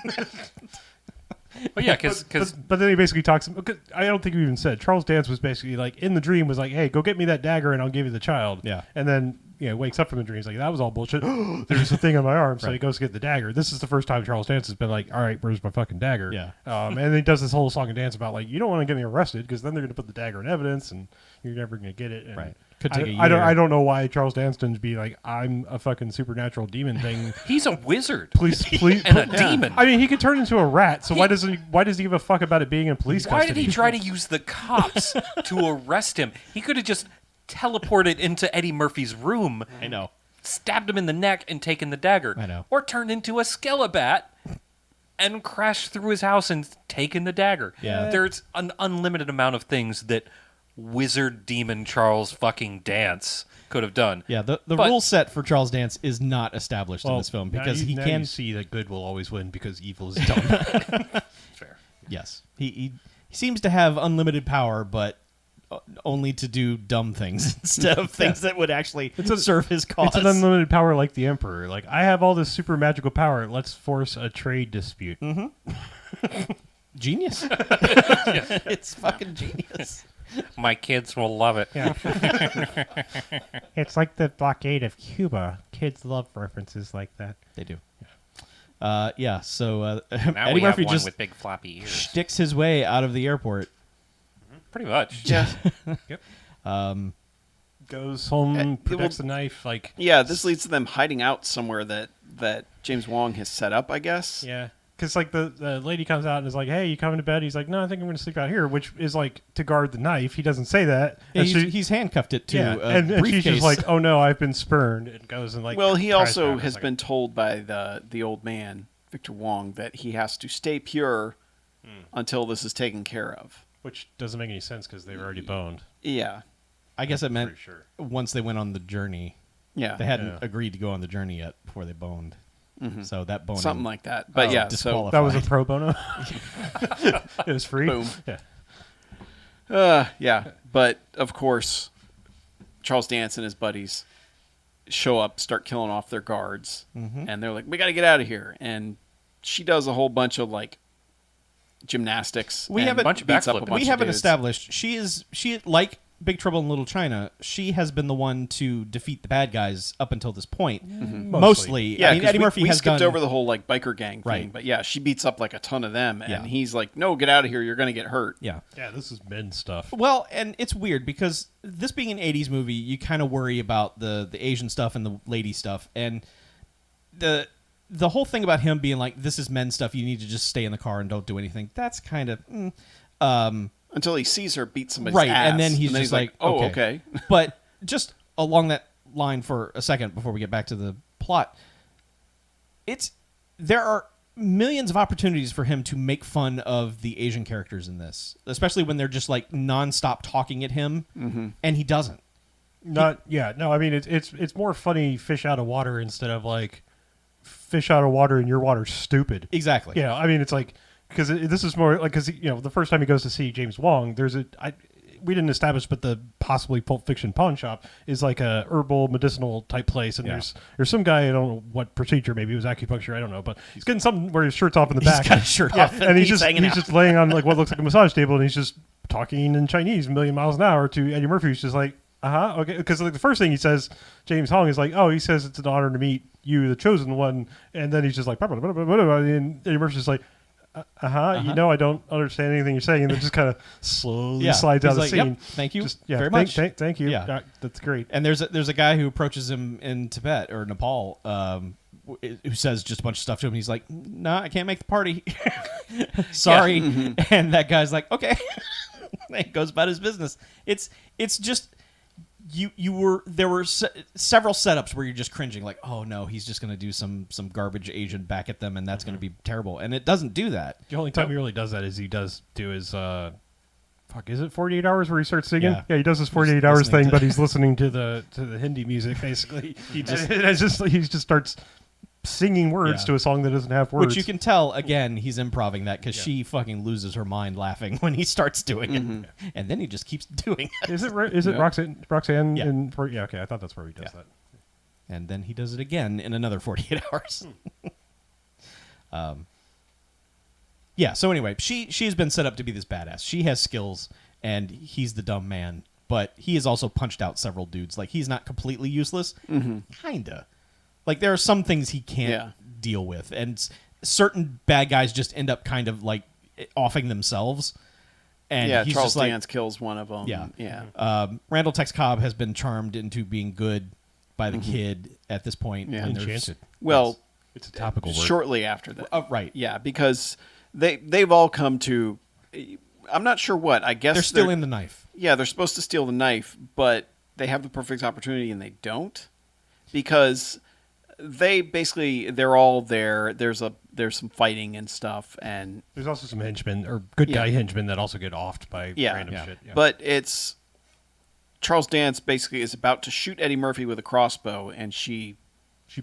Speaker 1: But yeah, because
Speaker 3: But then he basically talks. I don't think we even said Charles Dance was basically like in the dream was like, "Hey, go get me that dagger and I'll give you the child."
Speaker 2: Yeah.
Speaker 3: And then wakes up from the dream. He's like, "That was all bullshit." There's a thing on my arm, so
Speaker 2: Right.
Speaker 3: he goes to get the dagger. This is the first time Charles Dance has been like, "All right, where's my fucking dagger?"
Speaker 2: Yeah.
Speaker 3: And then he does this whole song and dance about like, you don't want to get me arrested because then they're going to put the dagger in evidence and you're never going to get it. And
Speaker 2: Right. Could take a
Speaker 3: I don't.
Speaker 2: year.
Speaker 3: I don't know why Charles Danston's be like, "I'm a fucking supernatural demon thing."
Speaker 1: he's a wizard
Speaker 3: Please.
Speaker 1: and a demon.
Speaker 3: I mean, he could turn into a rat. So why does he give a fuck about it being in police
Speaker 1: Why did
Speaker 3: custody?
Speaker 1: he try to use the cops to arrest him? He could have just teleported into Eddie Murphy's room,
Speaker 2: I know.
Speaker 1: stabbed him in the neck, and taken the dagger.
Speaker 2: I know.
Speaker 1: Or turned into a skelebat and crashed through his house and taken the dagger.
Speaker 2: Yeah.
Speaker 1: There's an unlimited amount of things that wizard demon Charles fucking Dance could have done.
Speaker 2: Yeah, the
Speaker 1: But-
Speaker 2: rule set for Charles Dance is not established in this film because he
Speaker 3: now
Speaker 2: can.
Speaker 3: you see that good will always win because evil is dumb.
Speaker 1: Fair.
Speaker 2: Yes, he seems to have unlimited power, but only to do dumb things instead of things that would actually serve his cause.
Speaker 3: It's an unlimited power like the Emperor. Like, I have all this super magical power. Let's force a trade dispute.
Speaker 2: Genius. It's fucking genius.
Speaker 1: My kids will love it.
Speaker 3: It's like the blockade of Cuba. Kids love references like that.
Speaker 2: They do. Yeah. So
Speaker 1: Now
Speaker 2: Eddie
Speaker 1: we have
Speaker 2: Murphy
Speaker 1: one
Speaker 2: just
Speaker 1: with big floppy ears.
Speaker 2: sticks his way out of the airport.
Speaker 1: Pretty much.
Speaker 4: Yeah.
Speaker 3: Goes home, protects
Speaker 4: well-
Speaker 3: the knife. Like,
Speaker 4: Yeah, this leads to them hiding out somewhere that James Wong has set up, I guess.
Speaker 3: yeah. Because, like, the lady comes out and is like, "Hey, you coming to bed?" He's like, "No, I think I'm going to sleep out here," which is, like, to guard the knife. He doesn't say that.
Speaker 2: Yeah,
Speaker 3: And
Speaker 2: he's handcuffed it to
Speaker 3: yeah,
Speaker 2: a
Speaker 3: and she's
Speaker 2: briefcase.
Speaker 3: just like, "Oh, no, I've been spurned." And goes and, like...
Speaker 4: Well, he
Speaker 3: tries
Speaker 4: also
Speaker 3: to-
Speaker 4: has
Speaker 3: like-
Speaker 4: been told by the old man, Victor Wong, that he has to stay pure until this is taken care of.
Speaker 3: Which doesn't make any sense because they've already boned.
Speaker 4: Yeah.
Speaker 2: I guess it meant
Speaker 3: Pretty sure.
Speaker 2: once they went on the journey.
Speaker 4: Yeah.
Speaker 2: They hadn't
Speaker 3: Yeah.
Speaker 2: agreed to go on the journey yet before they boned. So that boning
Speaker 4: Something like that. But yeah, so
Speaker 2: disqualified.
Speaker 3: That was a pro bono? It was free?
Speaker 4: Boom.
Speaker 3: Yeah.
Speaker 4: yeah. But of course, Charles Dance and his buddies show up, start killing off their guards, and they're like, "We got to get out of here." And she does a whole bunch of like gymnastics.
Speaker 2: We
Speaker 4: and
Speaker 2: haven't-
Speaker 1: Bunch of
Speaker 4: beats up a
Speaker 1: backflipping.
Speaker 4: bunch
Speaker 2: we
Speaker 4: of
Speaker 2: haven't
Speaker 4: dudes.
Speaker 2: established she like Big Trouble in Little China. She has been the one to defeat the bad guys up until this point. Mostly.
Speaker 4: Yeah,
Speaker 2: I mean,
Speaker 4: 'cause
Speaker 2: Eddie
Speaker 4: we,
Speaker 2: Murphy
Speaker 4: we
Speaker 2: has
Speaker 4: skipped
Speaker 2: done
Speaker 4: over the whole like biker gang thing,
Speaker 2: Right.
Speaker 4: but yeah, she beats up like a ton of them, and
Speaker 2: Yeah.
Speaker 4: he's like, "No, get out of here! You're gonna get hurt."
Speaker 2: Yeah.
Speaker 3: Yeah, this is men stuff.
Speaker 2: Well, and it's weird because this being an '80s movie, you kind of worry about the Asian stuff and the lady stuff, and the whole thing about him being like, "This is men stuff. You need to just stay in the car and don't do anything." That's kind of
Speaker 4: Until he sees her beat somebody's
Speaker 2: right,
Speaker 4: ass,
Speaker 2: and then he's just like,
Speaker 4: "Oh, okay."
Speaker 2: But just along that line for a second before we get back to the plot, there are millions of opportunities for him to make fun of the Asian characters in this, especially when they're just like nonstop talking at him, and he doesn't.
Speaker 3: No, I mean, it's more funny fish out of water instead of like fish out of water and your water's stupid.
Speaker 2: Exactly.
Speaker 3: Yeah, I mean, it's like, because this is more like, because, the first time he goes to see James Wong, we didn't establish, but the possibly Pulp Fiction pawn shop is like a herbal medicinal type place, and
Speaker 2: Yeah.
Speaker 3: there's some guy, I don't know what procedure, maybe it was acupuncture, I don't know, but he's getting something where his shirt's off in the
Speaker 2: He's
Speaker 3: back.
Speaker 2: got his shirt
Speaker 3: Yeah,
Speaker 2: off
Speaker 3: and he's
Speaker 2: hanging out.
Speaker 3: just laying on like what looks like a massage table, and he's just talking in Chinese a million miles an hour to Eddie Murphy, who's just like, okay, because like the first thing he says, James Hong is like, "Oh, he says it's an honor to meet you, the chosen one," and then he's just like, blah, blah, blah, blah, blah, blah, and Eddie Murphy's just like, I don't understand anything you're saying, and then just kind of slowly
Speaker 2: Yeah.
Speaker 3: slides out
Speaker 2: He's
Speaker 3: of
Speaker 2: like,
Speaker 3: the
Speaker 2: "Yep,
Speaker 3: scene.
Speaker 2: thank you
Speaker 3: Just,
Speaker 2: very much."
Speaker 3: Thank you.
Speaker 2: Yeah.
Speaker 3: That's great.
Speaker 2: And there's a guy who approaches him in Tibet or Nepal, who says just a bunch of stuff to him. He's like, "No, I can't make the party. Sorry." And that guy's like, "Okay," and goes about his business. It's just there were several setups where you're just cringing, like, "Oh no, he's just going to do some garbage Asian back at them, and that's going to be terrible." And it doesn't do that.
Speaker 3: The only time he really does that is he does do his is it 48 hours where he starts singing?
Speaker 2: Yeah.
Speaker 3: He does his 48 hours
Speaker 2: listening
Speaker 3: thing,
Speaker 2: to-
Speaker 3: but he's listening to the Hindi music basically. he just starts singing words
Speaker 2: Yeah.
Speaker 3: to a song that doesn't have words.
Speaker 2: Which you can tell, again, he's improving that because she fucking loses her mind laughing when he starts doing it. And then he just keeps doing it.
Speaker 3: Is it Roxanne?
Speaker 2: Yeah.
Speaker 3: Yeah, okay. I thought that's where he does that.
Speaker 2: And then he does it again in another 48 hours. Yeah, so anyway, she's been set up to be this badass. She has skills, and he's the dumb man. But he has also punched out several dudes. Like, he's not completely useless. Kinda. Like, there are some things he can't deal with. And certain bad guys just end up kind of, like, offing themselves. And he's
Speaker 4: Charles
Speaker 2: just like,
Speaker 4: Dance kills one of them.
Speaker 2: Yeah.
Speaker 4: Yeah.
Speaker 2: Randall Tex Cobb has been charmed into being good by the kid at this point.
Speaker 4: Yeah.
Speaker 2: and there's-
Speaker 3: Enchanted.
Speaker 4: Well,
Speaker 3: It's a topical word.
Speaker 4: shortly after that.
Speaker 2: Right.
Speaker 4: Yeah, because they've all come to. I'm not sure what. I guess
Speaker 2: They're stealing the knife.
Speaker 4: Yeah, they're supposed to steal the knife, but they have the perfect opportunity and they don't, because they're all there. There's some fighting and stuff, and
Speaker 3: There's also some henchmen or good guy
Speaker 2: Yeah.
Speaker 3: henchmen that also get offed by random shit. Yeah.
Speaker 4: But it's Charles Dance basically is about to shoot Eddie Murphy with a crossbow, and she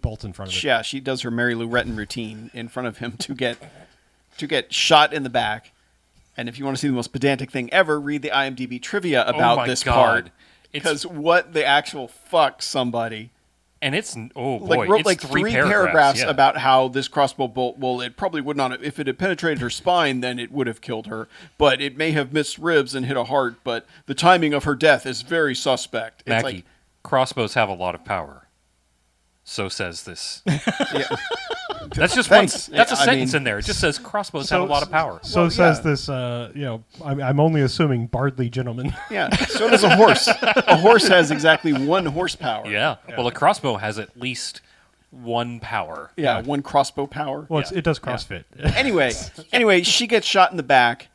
Speaker 3: bolts in front of it.
Speaker 4: yeah, she does her Mary Lou Retton routine in front of him to get shot in the back. And if you want to see the most pedantic thing ever, read the IMDb trivia about
Speaker 1: my
Speaker 4: this
Speaker 1: God.
Speaker 4: part.
Speaker 1: It's-
Speaker 4: Because what the actual fuck somebody
Speaker 1: And it's oh boy,
Speaker 4: like wrote
Speaker 1: it's
Speaker 4: like
Speaker 1: three
Speaker 4: paragraphs
Speaker 1: yeah.
Speaker 4: about how this crossbow bolt. Well, it probably would not. If it had penetrated her spine, then it would have killed her. But it may have missed ribs and hit a heart. But the timing of her death is very suspect. It's
Speaker 1: Mackie,
Speaker 4: like,
Speaker 1: crossbows have a lot of power. So says this.
Speaker 4: yeah.
Speaker 1: That's just
Speaker 4: Thanks.
Speaker 1: one. That's a
Speaker 4: I
Speaker 1: sentence
Speaker 4: mean-
Speaker 1: in there. It just says crossbows have a lot of power.
Speaker 3: So
Speaker 4: Well,
Speaker 3: says
Speaker 4: yeah.
Speaker 3: this, I'm only assuming Bardley gentleman.
Speaker 4: Yeah. So does a horse. A horse has exactly 1 horsepower.
Speaker 1: Yeah. Well, a crossbow has at least one power.
Speaker 4: Yeah. 1 crossbow power.
Speaker 3: Well, it does CrossFit.
Speaker 4: Anyway, she gets shot in the back.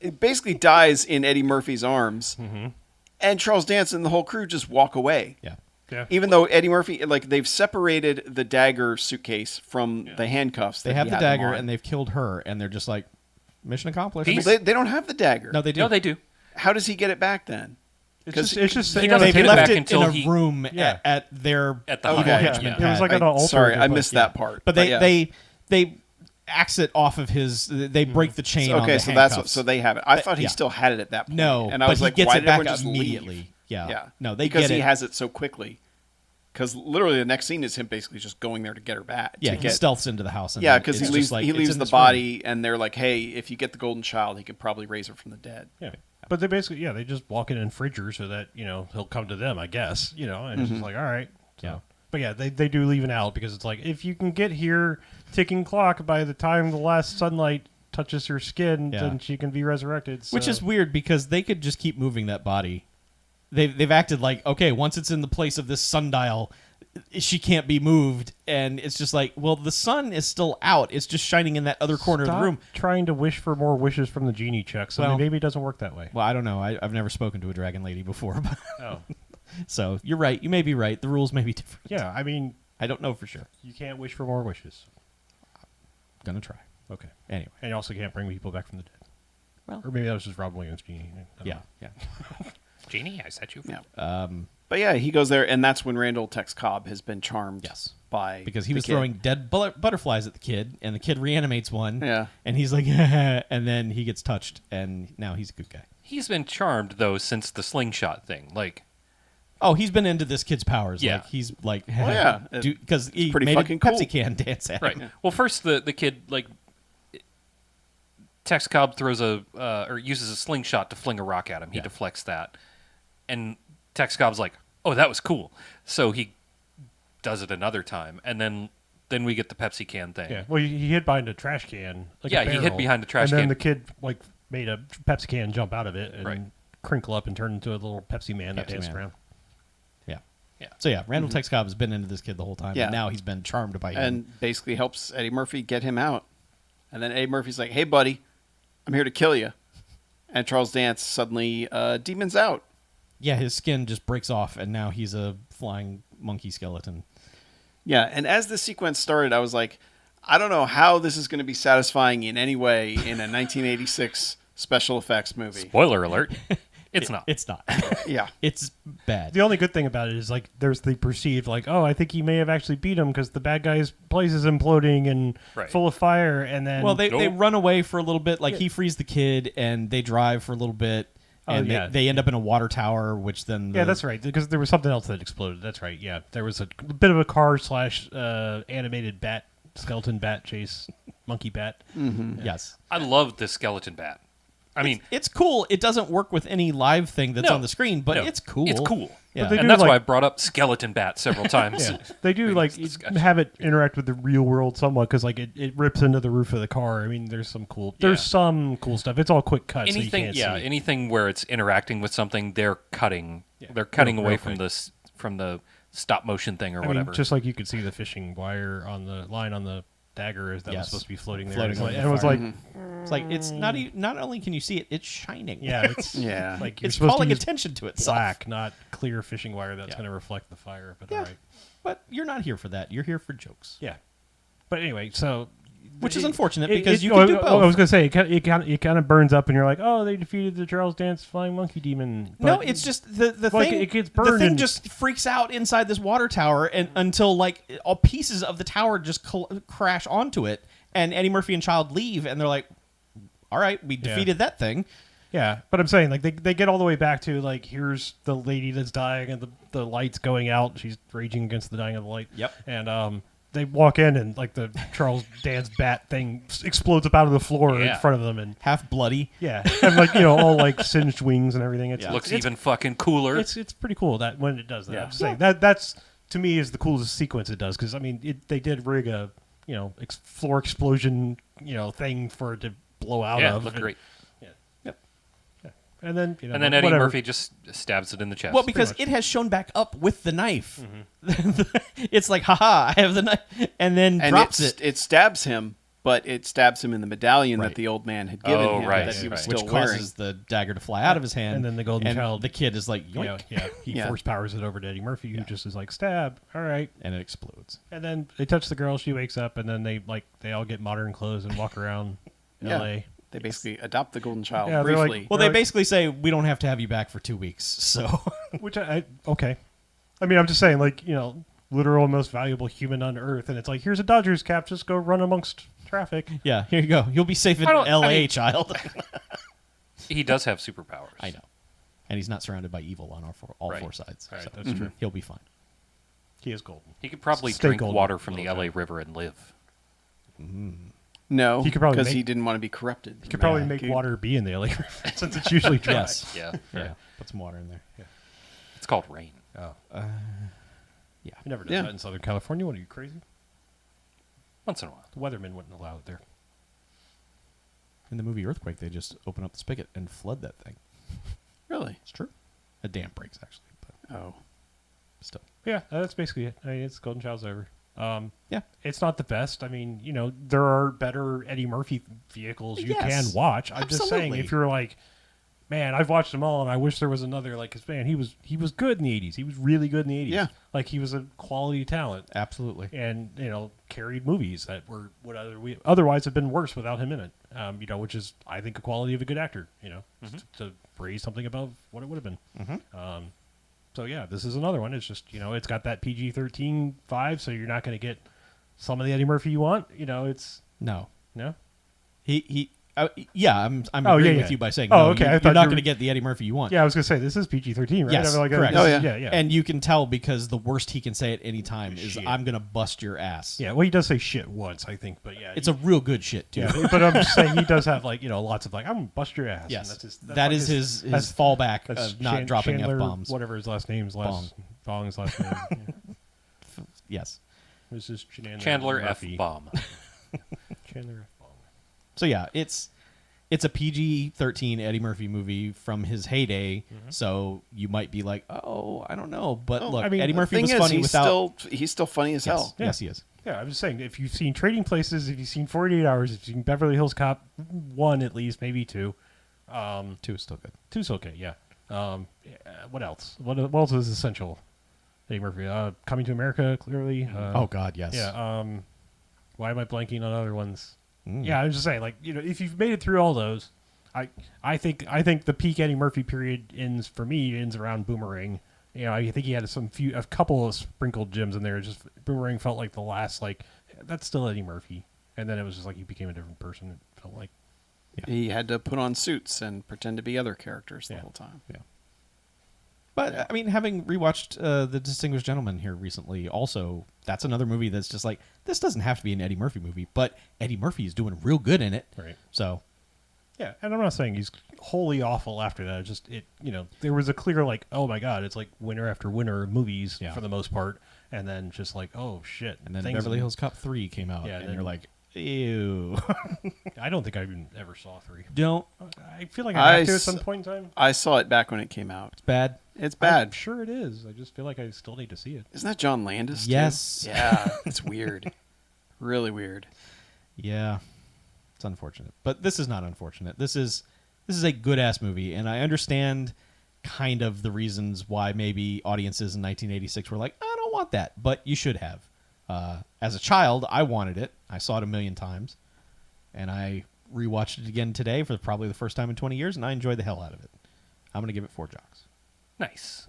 Speaker 4: It basically dies in Eddie Murphy's arms. And Charles Dance and the whole crew just walk away.
Speaker 2: Yeah.
Speaker 3: Yeah.
Speaker 4: Even though Eddie Murphy, like, they've separated the dagger suitcase from the handcuffs.
Speaker 2: They
Speaker 4: that
Speaker 2: have
Speaker 4: he
Speaker 2: the
Speaker 4: had them
Speaker 2: dagger,
Speaker 4: on.
Speaker 2: and they've killed her, and they're just like, mission accomplished.
Speaker 1: Peace.
Speaker 4: Well, they don't have the dagger.
Speaker 2: No, they do.
Speaker 1: No, they do.
Speaker 4: How does he get it back then?
Speaker 3: It's just
Speaker 1: he
Speaker 3: saying
Speaker 1: doesn't
Speaker 2: They
Speaker 1: get it
Speaker 2: left
Speaker 1: back
Speaker 2: it
Speaker 1: until
Speaker 2: in a
Speaker 1: he-
Speaker 2: room
Speaker 3: Yeah.
Speaker 2: at their
Speaker 1: At the
Speaker 4: Okay.
Speaker 1: High
Speaker 2: Yeah.
Speaker 1: Henchman
Speaker 3: It was like
Speaker 4: I-
Speaker 3: an altar.
Speaker 4: sorry, I
Speaker 3: like-
Speaker 4: missed
Speaker 3: yeah.
Speaker 4: that part.
Speaker 2: But
Speaker 4: yeah.
Speaker 2: they axe it off of his. They break the chain. on
Speaker 4: okay,
Speaker 2: the
Speaker 4: so that's what,
Speaker 2: handcuffs.
Speaker 4: so they have it. I thought he
Speaker 2: yeah.
Speaker 4: still had it at that point.
Speaker 2: No,
Speaker 4: and I
Speaker 2: but
Speaker 4: was
Speaker 2: he
Speaker 4: like,
Speaker 2: gets
Speaker 4: why
Speaker 2: it
Speaker 4: did
Speaker 2: back
Speaker 4: everyone just
Speaker 2: immediately.
Speaker 4: leave?
Speaker 2: Yeah. No, they
Speaker 4: because
Speaker 2: get
Speaker 4: he
Speaker 2: it.
Speaker 4: has it so quickly. Because literally the next scene is him basically just going there to get her back.
Speaker 2: Yeah,
Speaker 4: to
Speaker 2: he
Speaker 4: get,
Speaker 2: stealths into the house. And
Speaker 4: yeah,
Speaker 2: then
Speaker 4: because he
Speaker 2: it's
Speaker 4: leaves
Speaker 2: just like,
Speaker 4: he
Speaker 2: it's
Speaker 4: leaves
Speaker 2: in
Speaker 4: the
Speaker 2: this room.
Speaker 4: body, and they're like, hey, if you get the golden child, he could probably raise her from the dead.
Speaker 3: Yeah. But they basically, they just walk in Fridger so that, he'll come to them, I guess, and it's just like, all right. So.
Speaker 2: Yeah.
Speaker 3: But yeah, they do leave an out because it's like, if you can get here ticking clock by the time the last sunlight touches her skin,
Speaker 2: Yeah.
Speaker 3: then she can be resurrected.
Speaker 2: Which
Speaker 3: so-
Speaker 2: is weird because they could just keep moving that body. They've acted like, okay, once it's in the place of this sundial, she can't be moved, and it's just like, well, the sun is still out. It's just shining in that other corner of
Speaker 3: Stop
Speaker 2: the room.
Speaker 3: trying to wish for more wishes from the genie check. So
Speaker 2: Well-
Speaker 3: maybe it doesn't work that way.
Speaker 2: Well, I don't know. I've never spoken to a dragon lady before, but
Speaker 3: Oh.
Speaker 2: so you're right. You may be right. The rules may be different.
Speaker 3: Yeah, I mean,
Speaker 2: I don't know for sure.
Speaker 3: you can't wish for more wishes.
Speaker 2: Gonna try.
Speaker 3: Okay.
Speaker 2: Anyway,
Speaker 3: And you also can't bring people back from the dead.
Speaker 2: Well-
Speaker 3: Or maybe that was just Rob Williams' genie. I don't
Speaker 2: yeah,
Speaker 3: know.
Speaker 2: yeah.
Speaker 1: Genie, I set you free.
Speaker 4: Yeah. But yeah, he goes there, and that's when Randall Tex Cobb has been charmed.
Speaker 2: Yes.
Speaker 4: By
Speaker 2: Because he
Speaker 4: the
Speaker 2: was
Speaker 4: kid.
Speaker 2: throwing dead butterflies at the kid, and the kid reanimates one.
Speaker 4: Yeah.
Speaker 2: And he's like, and then he gets touched, and now he's a good guy.
Speaker 1: He's been charmed though since the slingshot thing. Like,
Speaker 2: Oh, he's been into this kid's powers.
Speaker 1: Yeah.
Speaker 2: Like, he's like,
Speaker 4: yeah.
Speaker 2: because he
Speaker 4: pretty
Speaker 2: made
Speaker 4: fucking
Speaker 2: a Pepsi
Speaker 4: cool.
Speaker 2: can dance at
Speaker 1: right.
Speaker 2: him.
Speaker 1: Well, first the kid like Tex Cobb throws or uses a slingshot to fling a rock at him. He
Speaker 2: Yeah.
Speaker 1: deflects that, and Tex Cobb's like, "Oh, that was cool." So he does it another time, and then we get the Pepsi can thing.
Speaker 3: Yeah. Well, he hid behind a trash can. Like
Speaker 1: Yeah,
Speaker 3: a
Speaker 1: he hid
Speaker 3: barrel,
Speaker 1: behind a trash
Speaker 3: and then
Speaker 1: can.
Speaker 3: the kid made a Pepsi can jump out of it and
Speaker 1: Right.
Speaker 3: crinkle up and turn into a little Pepsi man that
Speaker 2: Pepsi
Speaker 3: danced
Speaker 2: Man.
Speaker 3: around.
Speaker 2: Yeah.
Speaker 1: Yeah.
Speaker 2: So yeah, Randall Tex Cobb has been into this kid the whole time,
Speaker 4: Yeah.
Speaker 2: and now he's been charmed by him.
Speaker 4: and basically helps Eddie Murphy get him out. And then Eddie Murphy's like, "Hey, buddy, I'm here to kill you." And Charles Dance suddenly demons out.
Speaker 2: yeah, his skin just breaks off, and now he's a flying monkey skeleton.
Speaker 4: Yeah, and as the sequence started, I was like, I don't know how this is going to be satisfying in any way in a 1986 special effects movie.
Speaker 1: Spoiler alert. It's not.
Speaker 2: It's not.
Speaker 4: Yeah.
Speaker 2: It's bad.
Speaker 3: The only good thing about it is like there's the perceived like, oh, I think he may have actually beat him because the bad guy's place is imploding and
Speaker 1: Right.
Speaker 3: full of fire, and then
Speaker 2: Well, they
Speaker 1: Nope.
Speaker 2: run away for a little bit. Like
Speaker 3: Yeah.
Speaker 2: he frees the kid, and they drive for a little bit,
Speaker 3: Oh,
Speaker 2: and
Speaker 3: yeah.
Speaker 2: they end up in a water tower, which then
Speaker 3: yeah, that's right, because there was something else that exploded. That's right. Yeah, there was a bit of a car / animated bat, skeleton bat chase, monkey bat.
Speaker 2: Yes,
Speaker 1: I love this skeleton bat. I mean,
Speaker 2: it's cool. It doesn't work with any live thing that's
Speaker 1: No.
Speaker 2: on the screen, but
Speaker 1: no,
Speaker 2: it's cool.
Speaker 1: It's cool.
Speaker 2: Yeah.
Speaker 3: But they
Speaker 1: And
Speaker 3: do,
Speaker 1: that's
Speaker 3: like-
Speaker 1: why I brought up skeleton bat several times.
Speaker 3: Yeah, they do
Speaker 1: in
Speaker 3: like
Speaker 1: this discussion.
Speaker 3: have it interact with the real world somewhat because like it rips into the roof of the car. I mean, there's some cool stuff. It's all quick cuts.
Speaker 1: Anything,
Speaker 3: so you can't
Speaker 1: yeah,
Speaker 3: see.
Speaker 1: anything where it's interacting with something, they're cutting.
Speaker 3: Yeah.
Speaker 1: They're cutting
Speaker 3: Real
Speaker 1: away
Speaker 3: quick.
Speaker 1: from the stop motion thing or
Speaker 3: I
Speaker 1: whatever.
Speaker 3: mean, just like you could see the fishing wire on the line on the dagger that was
Speaker 2: Yes.
Speaker 3: supposed to be floating there.
Speaker 2: Floating
Speaker 3: It's
Speaker 2: over
Speaker 3: like-
Speaker 2: the
Speaker 3: and it was
Speaker 2: fire.
Speaker 3: like,
Speaker 2: It's like it's not only can you see it, it's shining.
Speaker 3: yeah, it's
Speaker 4: Yeah.
Speaker 3: like you're
Speaker 2: it's
Speaker 3: supposed
Speaker 2: calling
Speaker 3: to use
Speaker 2: attention to itself.
Speaker 3: black, not clear fishing wire that's
Speaker 2: Yeah.
Speaker 3: going to reflect the fire. But
Speaker 2: Yeah.
Speaker 3: all right,
Speaker 2: But you're not here for that. You're here for jokes.
Speaker 3: yeah. But anyway, so
Speaker 2: Which is unfortunate because you can do
Speaker 3: I
Speaker 2: both.
Speaker 3: was going to say it kind of burns up, and you're like, oh, they defeated the Charles Dance flying monkey demon.
Speaker 2: No,
Speaker 3: But-
Speaker 2: it's just the
Speaker 3: like,
Speaker 2: thing.
Speaker 3: it gets
Speaker 2: the
Speaker 3: burned
Speaker 2: thing
Speaker 3: and-
Speaker 2: just freaks out inside this water tower, and until like all pieces of the tower just crash onto it, and Eddie Murphy and Child leave, and they're like, "All right, we defeated that thing."
Speaker 3: Yeah, but I'm saying like they get all the way back to like here's the lady that's dying and the light's going out. She's raging against the dying of the light.
Speaker 2: Yep.
Speaker 3: And they walk in and like the Charles Dance bat thing explodes up out of the floor
Speaker 1: Yeah.
Speaker 3: in front of them, and
Speaker 2: Half bloody.
Speaker 3: yeah, and like all like singed wings and everything. It's
Speaker 1: Looks
Speaker 3: it's,
Speaker 1: even fucking cooler.
Speaker 3: It's pretty cool that when it does that.
Speaker 1: Yeah.
Speaker 3: I'm just saying that's to me is the coolest sequence it does because I mean they did rig a floor explosion thing for it to blow out
Speaker 1: yeah,
Speaker 3: of.
Speaker 1: looked
Speaker 3: and-
Speaker 1: great.
Speaker 3: And then
Speaker 1: And then Eddie
Speaker 3: whatever.
Speaker 1: Murphy just stabs it in the chest.
Speaker 2: Well, because
Speaker 3: much.
Speaker 2: it has shown back up with the knife. It's like, haha, I have the knife, and then
Speaker 4: And
Speaker 2: drops
Speaker 4: it.
Speaker 2: it,
Speaker 4: It stabs him, but it stabs him in the medallion
Speaker 2: Right.
Speaker 4: that the old man had given
Speaker 1: Oh,
Speaker 4: him
Speaker 1: right,
Speaker 4: that he was
Speaker 1: right.
Speaker 4: still
Speaker 2: which
Speaker 4: wearing.
Speaker 2: causes the dagger to fly out of his hand.
Speaker 3: And then the golden child-
Speaker 2: the kid is like, yoink,
Speaker 3: He
Speaker 4: Yeah.
Speaker 3: force powers it over to Eddie Murphy, who just is like stab. All right,
Speaker 2: and it explodes.
Speaker 3: and then they touch the girl. She wakes up, and then they all get modern clothes and walk around
Speaker 4: Yeah.
Speaker 3: L.A.
Speaker 4: They basically adopt the golden child
Speaker 3: Yeah, they're like-
Speaker 4: briefly.
Speaker 2: Well, they
Speaker 3: Right.
Speaker 2: basically say we don't have to have you back for 2 weeks. So
Speaker 3: Which I okay. I mean, I'm just saying, like literal most valuable human on Earth, and it's like here's a Dodgers cap. Just go run amongst traffic.
Speaker 2: yeah, here you go. You'll be safe in
Speaker 1: I don't- I
Speaker 2: L.A.,
Speaker 1: mean-
Speaker 2: child.
Speaker 1: he does have superpowers.
Speaker 2: I know, and he's not surrounded by evil on all
Speaker 1: Right.
Speaker 2: four sides.
Speaker 3: Right,
Speaker 2: So
Speaker 3: that's true.
Speaker 2: he'll be fine.
Speaker 3: He is golden.
Speaker 1: He could probably
Speaker 3: Stay
Speaker 1: drink
Speaker 3: golden,
Speaker 1: water from the
Speaker 3: little
Speaker 1: LA
Speaker 3: guy.
Speaker 1: River and live.
Speaker 4: no,
Speaker 3: He could probably
Speaker 4: because
Speaker 3: make-
Speaker 4: he didn't want to be corrupted.
Speaker 3: He could probably
Speaker 4: Yeah.
Speaker 3: make
Speaker 4: He-
Speaker 3: water be in the LA River since it's usually dry.
Speaker 2: Yes.
Speaker 1: Yeah.
Speaker 2: Yeah, put some water in there.
Speaker 1: It's called rain.
Speaker 3: Oh.
Speaker 2: Yeah.
Speaker 3: He never does
Speaker 4: Yeah.
Speaker 3: that in Southern California. What are you crazy?
Speaker 1: Once in a while.
Speaker 3: The weathermen wouldn't allow it there.
Speaker 2: In the movie Earthquake, they just open up the spigot and flood that thing.
Speaker 4: Really?
Speaker 2: It's true. A dam breaks actually, but
Speaker 4: Oh.
Speaker 2: still.
Speaker 3: Yeah, that's basically it. I mean, it's Golden Child's over.
Speaker 2: Yeah.
Speaker 3: It's not the best. I mean, there are better Eddie Murphy vehicles you
Speaker 2: Yes,
Speaker 3: can watch. I'm just saying,
Speaker 2: absolutely.
Speaker 3: if you're like, man, I've watched them all, and I wish there was another. Like, 'cause, man, he was good in the '80s. He was really good in the '80s.
Speaker 4: Yeah.
Speaker 3: Like he was a quality talent,
Speaker 2: Absolutely.
Speaker 3: and carried movies that would otherwise have been worse without him in it. Which is I think a quality of a good actor. To raise something above what it would have been. So yeah, this is another one. It's just it's got that PG-13 vibe, so you're not going to get some of the Eddie Murphy you want. It's
Speaker 2: No.
Speaker 3: no.
Speaker 2: He yeah, I'm
Speaker 3: Oh,
Speaker 2: agreeing
Speaker 3: yeah,
Speaker 2: with
Speaker 3: yeah.
Speaker 2: you by saying
Speaker 3: Oh,
Speaker 2: no,
Speaker 3: okay, I
Speaker 2: you're
Speaker 3: thought
Speaker 2: not
Speaker 3: you
Speaker 2: going to
Speaker 3: were-
Speaker 2: get the Eddie Murphy you want.
Speaker 3: Yeah, I was going to say this is PG-13, right?
Speaker 2: Yes,
Speaker 3: I mean,
Speaker 2: correct.
Speaker 4: Oh, yeah.
Speaker 3: yeah.
Speaker 2: And you can tell because the worst he can say at any time is
Speaker 3: Shit.
Speaker 2: I'm going to bust your ass.
Speaker 3: yeah. Well, he does say shit once, I think, but yeah,
Speaker 2: It's a real good shit too.
Speaker 3: yeah. But I'm just saying he does have lots of like I'm gonna bust your ass. and
Speaker 2: Yes.
Speaker 3: that's
Speaker 2: That
Speaker 3: like
Speaker 2: is his
Speaker 3: that's-
Speaker 2: fallback
Speaker 3: that's
Speaker 2: of not dropping
Speaker 3: Chandler,
Speaker 2: F-bombs.
Speaker 3: Whatever his last name's last Bong's last name. Yeah.
Speaker 2: Yes.
Speaker 3: This is
Speaker 1: Chandler F.
Speaker 3: Murphy.
Speaker 1: Bomb.
Speaker 3: Chandler F. Bong.
Speaker 2: So yeah, it's a PG-13 Eddie Murphy movie from his heyday. So you might be like, "Oh, I don't know," but
Speaker 4: Oh,
Speaker 2: look,
Speaker 3: I mean,
Speaker 2: Eddie
Speaker 3: the
Speaker 2: Murphy
Speaker 4: Thing
Speaker 2: was
Speaker 4: is,
Speaker 2: funny
Speaker 4: he's
Speaker 2: without
Speaker 4: he's still funny as
Speaker 2: yes.
Speaker 4: hell.
Speaker 3: Yeah.
Speaker 2: Yes, he is.
Speaker 3: Yeah, I'm just saying, if you've seen Trading Places, if you've seen 48 Hours, if you've seen Beverly Hills Cop 1 at least, maybe 2.
Speaker 2: 2 is still good.
Speaker 3: 2's okay, yeah. What else? What else is essential? Eddie Murphy. Coming to America, clearly.
Speaker 2: Oh God, yes.
Speaker 3: Yeah. Why am I blanking on other ones?
Speaker 2: Mm.
Speaker 3: Yeah, I'm just saying, like, if you've made it through all those, I think the peak Eddie Murphy period ends around Boomerang. You know, I think he had a couple of sprinkled gems in there. Just Boomerang felt like the last, like, that's still Eddie Murphy, and then it was just like he became a different person. It felt like.
Speaker 4: He had to put on suits and pretend to be other characters the
Speaker 2: Yeah.
Speaker 4: whole time.
Speaker 2: Yeah. But I mean, having rewatched The Distinguished Gentleman here recently, also that's another movie that's just like, this doesn't have to be an Eddie Murphy movie, but Eddie Murphy is doing real good in it.
Speaker 3: Right.
Speaker 2: So
Speaker 3: Yeah, and I'm not saying he's wholly awful after that. It's just there was a clear like, oh my god, it's like winner after winner of movies
Speaker 2: Yeah.
Speaker 3: for the most part, and then just like, oh shit,
Speaker 2: and then
Speaker 3: things
Speaker 2: Beverly Hills Cop 3 came out,
Speaker 3: Yeah,
Speaker 2: and
Speaker 3: then-
Speaker 2: you're like, ew.
Speaker 3: I don't think I even ever saw 3.
Speaker 2: Don't.
Speaker 3: I feel like I
Speaker 4: I
Speaker 3: have to at
Speaker 4: s-
Speaker 3: some point in time.
Speaker 4: I saw it back when it came out.
Speaker 2: It's bad.
Speaker 4: It's
Speaker 3: I'm
Speaker 4: bad.
Speaker 3: sure it is. I just feel like I still need to see it.
Speaker 4: Isn't that John Landis? too?
Speaker 2: Yes.
Speaker 4: Yeah, it's weird. Really weird.
Speaker 2: Yeah, it's unfortunate, but this is not unfortunate. This is a good ass movie, and I understand kind of the reasons why maybe audiences in 1986 were like, I don't want that, but you should have. As a child, I wanted it. I saw it a million times, and I rewatched it again today for probably the first time in 20 years, and I enjoyed the hell out of it. I'm gonna give it 4 jocks.
Speaker 1: Nice.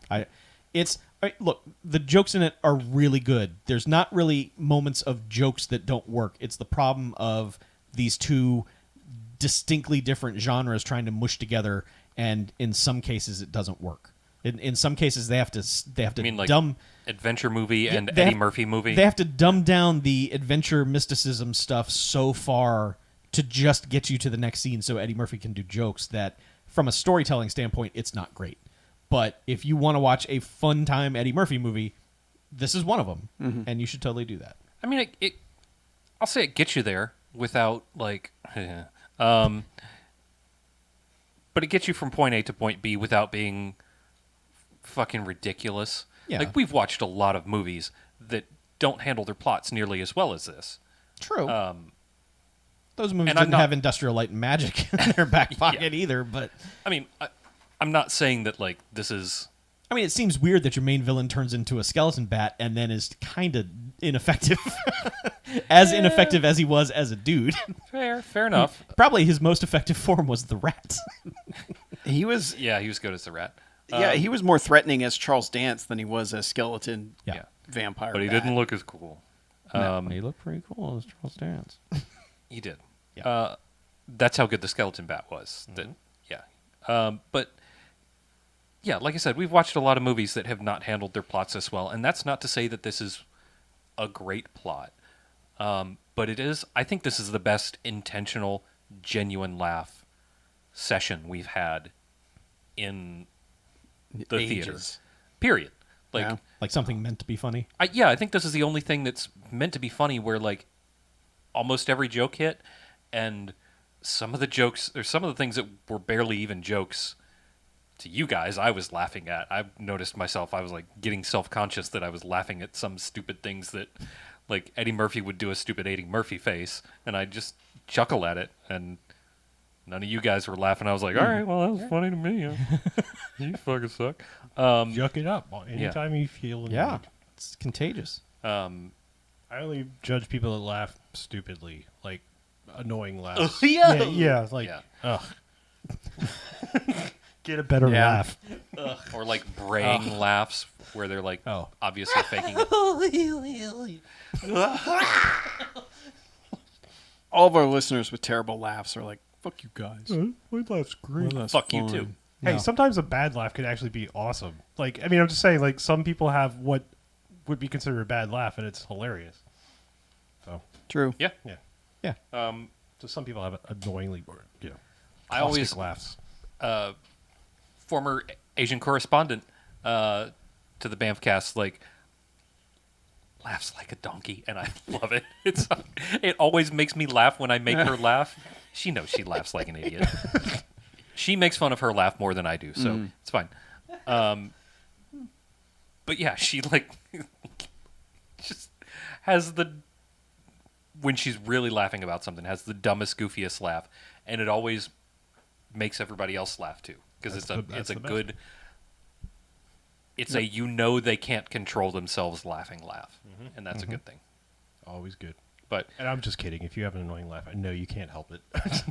Speaker 2: Look, the jokes in it are really good. There's not really moments of jokes that don't work. It's the problem of these two distinctly different genres trying to mush together, and in some cases it doesn't work. In some cases they have to
Speaker 1: I mean, like
Speaker 2: dumb
Speaker 1: adventure movie
Speaker 2: Yeah,
Speaker 1: and
Speaker 2: they
Speaker 1: Eddie
Speaker 2: have-
Speaker 1: Murphy movie.
Speaker 2: They have to dumb down the adventure mysticism stuff so far to just get you to the next scene so Eddie Murphy can do jokes that from a storytelling standpoint it's not great. But if you want to watch a fun time Eddie Murphy movie, this is one of them, and you should totally do that.
Speaker 1: I mean, I'll say it gets you there without like, but it gets you from point A to point B without being fucking ridiculous.
Speaker 2: Yeah.
Speaker 1: Like we've watched a lot of movies that don't handle their plots nearly as well as this.
Speaker 2: True. Those movies
Speaker 1: and I'm
Speaker 2: didn't
Speaker 1: not-
Speaker 2: have Industrial Light and Magic in their back pocket either, but
Speaker 1: I mean, I'm not saying that like this is.
Speaker 2: I mean, it seems weird that your main villain turns into a skeleton bat and then is kind of ineffective. As ineffective as he was as a dude.
Speaker 1: Fair enough.
Speaker 2: Probably his most effective form was the rat.
Speaker 4: He was
Speaker 1: Yeah, he was good as the rat.
Speaker 4: he was more threatening as Charles Dance than he was as skeleton
Speaker 2: Yeah.
Speaker 4: vampire.
Speaker 1: But he
Speaker 4: bat.
Speaker 1: didn't look as cool.
Speaker 2: He looked pretty cool as Charles Dance.
Speaker 1: He did.
Speaker 2: Yeah.
Speaker 1: That's how good the skeleton bat was. That, yeah. But yeah, like I said, we've watched a lot of movies that have not handled their plots as well, and that's not to say that this is a great plot. But it is. I think this is the best intentional, genuine laugh session we've had in the theater.
Speaker 4: Ages.
Speaker 1: Period. Like.
Speaker 4: Yeah.
Speaker 2: Like something meant to be funny.
Speaker 1: I think this is the only thing that's meant to be funny where like almost every joke hit, and some of the jokes or some of the things that were barely even jokes to you guys I was laughing at. I noticed myself, I was like getting self-conscious that I was laughing at some stupid things that like Eddie Murphy would do a stupid Eddie Murphy face, and I just chuckle at it, and none of you guys were laughing. I was like, all right, well, that was funny to me. You fucking suck.
Speaker 3: Yuck it up anytime you feel. the
Speaker 2: Yeah.
Speaker 3: need.
Speaker 2: It's contagious.
Speaker 3: I only judge people that laugh stupidly, like annoying laughs. yeah, like
Speaker 1: Yeah.
Speaker 3: ugh. Get a better
Speaker 4: Yeah.
Speaker 3: laugh.
Speaker 1: Or like braying laughs where they're like
Speaker 3: Oh.
Speaker 1: obviously faking it.
Speaker 4: All of our listeners with terrible laughs are like, "Fuck you guys."
Speaker 3: My laugh's great.
Speaker 4: Well, that's
Speaker 1: Fuck you
Speaker 4: fine.
Speaker 1: too.
Speaker 3: Hey,
Speaker 2: No.
Speaker 3: sometimes a bad laugh could actually be awesome. Like, I mean, I'm just saying, like, some people have what would be considered a bad laugh, and it's hilarious. So,
Speaker 4: True.
Speaker 1: Yeah.
Speaker 3: yeah.
Speaker 2: Yeah.
Speaker 3: So some people have annoyingly,
Speaker 1: I always
Speaker 3: laughs.
Speaker 1: former Asian correspondent to the Bamfcast like laughs like a donkey, and I love it. It always makes me laugh when I make her laugh. She knows she laughs like an idiot. She makes fun of her laugh more than I do, so it's fine. But yeah, she like just has when she's really laughing about something, has the dumbest, goofiest laugh, and it always makes everybody else laugh too, because it's a
Speaker 3: That's the best.
Speaker 1: good. It's a they can't control themselves laughing laugh, and that's a good thing.
Speaker 3: Always good.
Speaker 1: But
Speaker 3: And I'm just kidding. If you have an annoying laugh, I know you can't help it.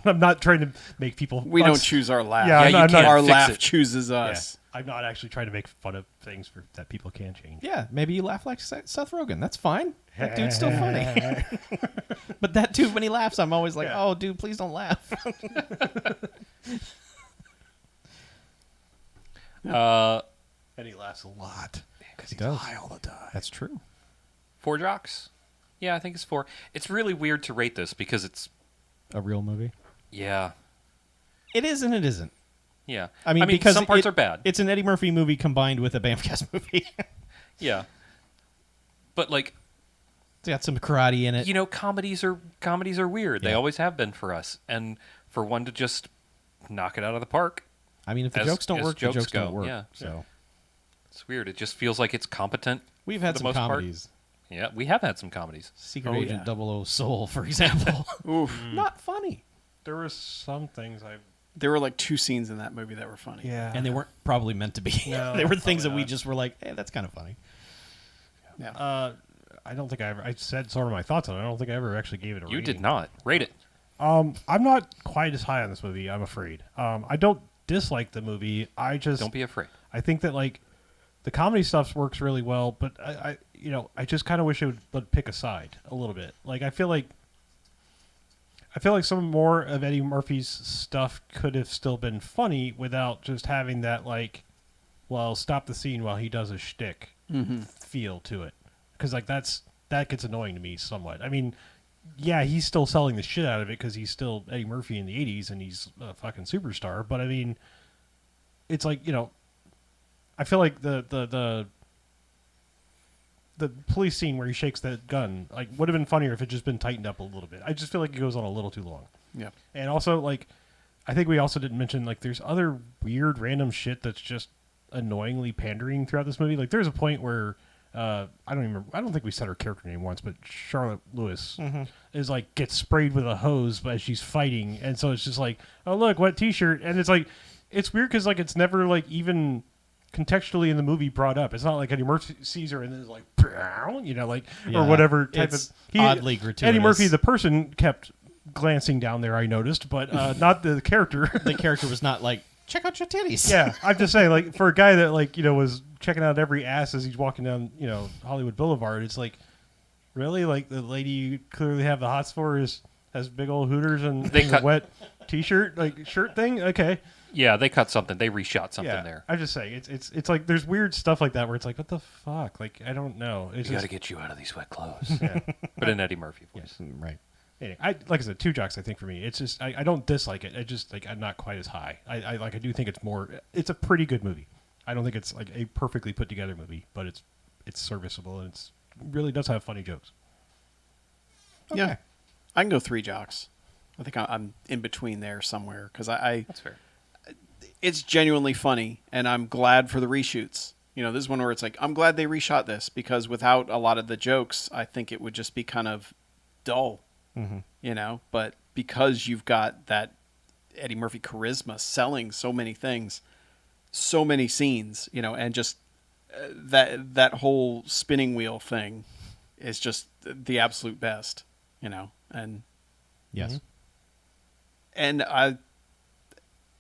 Speaker 3: I'm not trying to make people.
Speaker 4: We don't choose our laugh.
Speaker 3: Yeah,
Speaker 1: Yeah, you can't
Speaker 4: our
Speaker 1: fix
Speaker 4: laugh
Speaker 1: it.
Speaker 4: chooses
Speaker 3: Yeah,
Speaker 4: us.
Speaker 3: I'm not actually trying to make fun of things that people can change.
Speaker 2: Yeah, maybe you laugh like Seth Rogen. That's fine. That dude's still funny. But that dude, when he laughs, I'm always like,
Speaker 3: Yeah.
Speaker 2: oh, dude, please don't laugh.
Speaker 3: And he laughs a lot because he's
Speaker 2: does.
Speaker 3: high all the time.
Speaker 2: That's true.
Speaker 1: 4 jocks. Yeah, I think it's 4. It's really weird to rate this because it's
Speaker 2: A real movie.
Speaker 1: yeah.
Speaker 2: It is and it isn't.
Speaker 1: Yeah.
Speaker 2: I mean, because
Speaker 1: some parts
Speaker 2: it-
Speaker 1: are bad.
Speaker 2: It's an Eddie Murphy movie combined with a Bamfcast movie.
Speaker 1: Yeah. But like,
Speaker 2: It's got some karate in it.
Speaker 1: you know, comedies are weird. They
Speaker 2: Yeah.
Speaker 1: always have been for us. And for one to just knock it out of the park,
Speaker 2: I mean, if the
Speaker 1: as-
Speaker 2: jokes don't
Speaker 1: as
Speaker 2: work, the
Speaker 1: jokes
Speaker 2: jokes don't
Speaker 1: go,
Speaker 2: work.
Speaker 1: yeah.
Speaker 2: So
Speaker 1: it's weird. It just feels like it's competent.
Speaker 2: we've
Speaker 1: for
Speaker 2: had
Speaker 1: the
Speaker 2: some
Speaker 1: most part.
Speaker 2: comedies.
Speaker 1: Yeah, we have had some comedies.
Speaker 2: Secret
Speaker 4: Oh,
Speaker 2: Agent
Speaker 4: yeah.
Speaker 2: 00 Soul, for example.
Speaker 4: Oof.
Speaker 2: Not funny.
Speaker 3: There were some things I.
Speaker 4: There were like 2 scenes in that movie that were funny.
Speaker 3: Yeah.
Speaker 2: And they weren't probably meant to be.
Speaker 3: No,
Speaker 2: they were things that
Speaker 3: probably
Speaker 2: we
Speaker 3: not.
Speaker 2: just were like, hey, that's kind of funny.
Speaker 4: Yeah.
Speaker 3: I don't think I ever. I said sort of my thoughts on it. I don't think I ever actually gave it a
Speaker 1: You
Speaker 3: rating.
Speaker 1: did not rate it.
Speaker 3: I'm not quite as high on this movie. I'm afraid. I don't dislike the movie. I just
Speaker 1: Don't be afraid.
Speaker 3: I think that like the comedy stuff works really well, but I just kind of wish it would pick a side a little bit. Like I feel like some more of Eddie Murphy's stuff could have still been funny without just having that like, well, stop the scene while he does a shtick feel to it, because like that gets annoying to me somewhat. I mean, yeah, he's still selling the shit out of it because he's still Eddie Murphy in the '80s and he's a fucking superstar. But I mean, it's like, you know, I feel like the police scene where he shakes that gun like would have been funnier if it just been tightened up a little bit. I just feel like it goes on a little too long.
Speaker 4: Yeah.
Speaker 3: And also, like, I think we also didn't mention, like, there's other weird random shit that's just annoyingly pandering throughout this movie. Like, there's a point where I don't think we said her character name once, but Charlotte Lewis is like gets sprayed with a hose as she's fighting, and so it's just like, oh look, wet T-shirt, and it's like, it's weird because like it's never like even contextually in the movie brought up. It's not like Eddie Murphy sees her and then is like, you know, like
Speaker 2: Yeah,
Speaker 3: or whatever type
Speaker 2: it's
Speaker 3: of
Speaker 2: oddly gratuitous.
Speaker 3: Eddie Murphy, the person, kept glancing down there. I noticed, but not the character.
Speaker 2: The character was not like, check out your titties.
Speaker 3: Yeah, I'm just saying, like, for a guy that, like, you know, was checking out every ass as he's walking down, you know, Hollywood Boulevard, it's like, really? Like, the lady you clearly have the hots for has big old hooters and
Speaker 1: They
Speaker 3: a
Speaker 1: cut-
Speaker 3: wet T-shirt, like, shirt thing? Okay.
Speaker 1: Yeah, they cut something. They reshot something
Speaker 3: Yeah,
Speaker 1: there.
Speaker 3: I'm just saying, it's like, there's weird stuff like that where it's like, what the fuck? Like, I don't know. It's
Speaker 1: We got
Speaker 3: just,
Speaker 1: to get you out of these wet clothes.
Speaker 3: yeah.
Speaker 1: But in Eddie Murphy voice.
Speaker 2: Right.
Speaker 3: Anyway, like I said, 2 jocks. I think for me, it's just I don't dislike it. I just like I'm not quite as high. I do think it's a pretty good movie. I don't think it's like a perfectly put together movie, but it's serviceable and it really does have funny jokes.
Speaker 4: Yeah. I can go 3 jocks. I think I'm in between there somewhere because I
Speaker 1: That's fair.
Speaker 4: it's genuinely funny, and I'm glad for the reshoots. You know, this is one where it's like, I'm glad they reshot this because without a lot of the jokes, I think it would just be kind of dull. You know, but because you've got that Eddie Murphy charisma selling so many things, so many scenes, you know, and just that whole spinning wheel thing is just the absolute best, you know, and
Speaker 2: Yes.
Speaker 4: and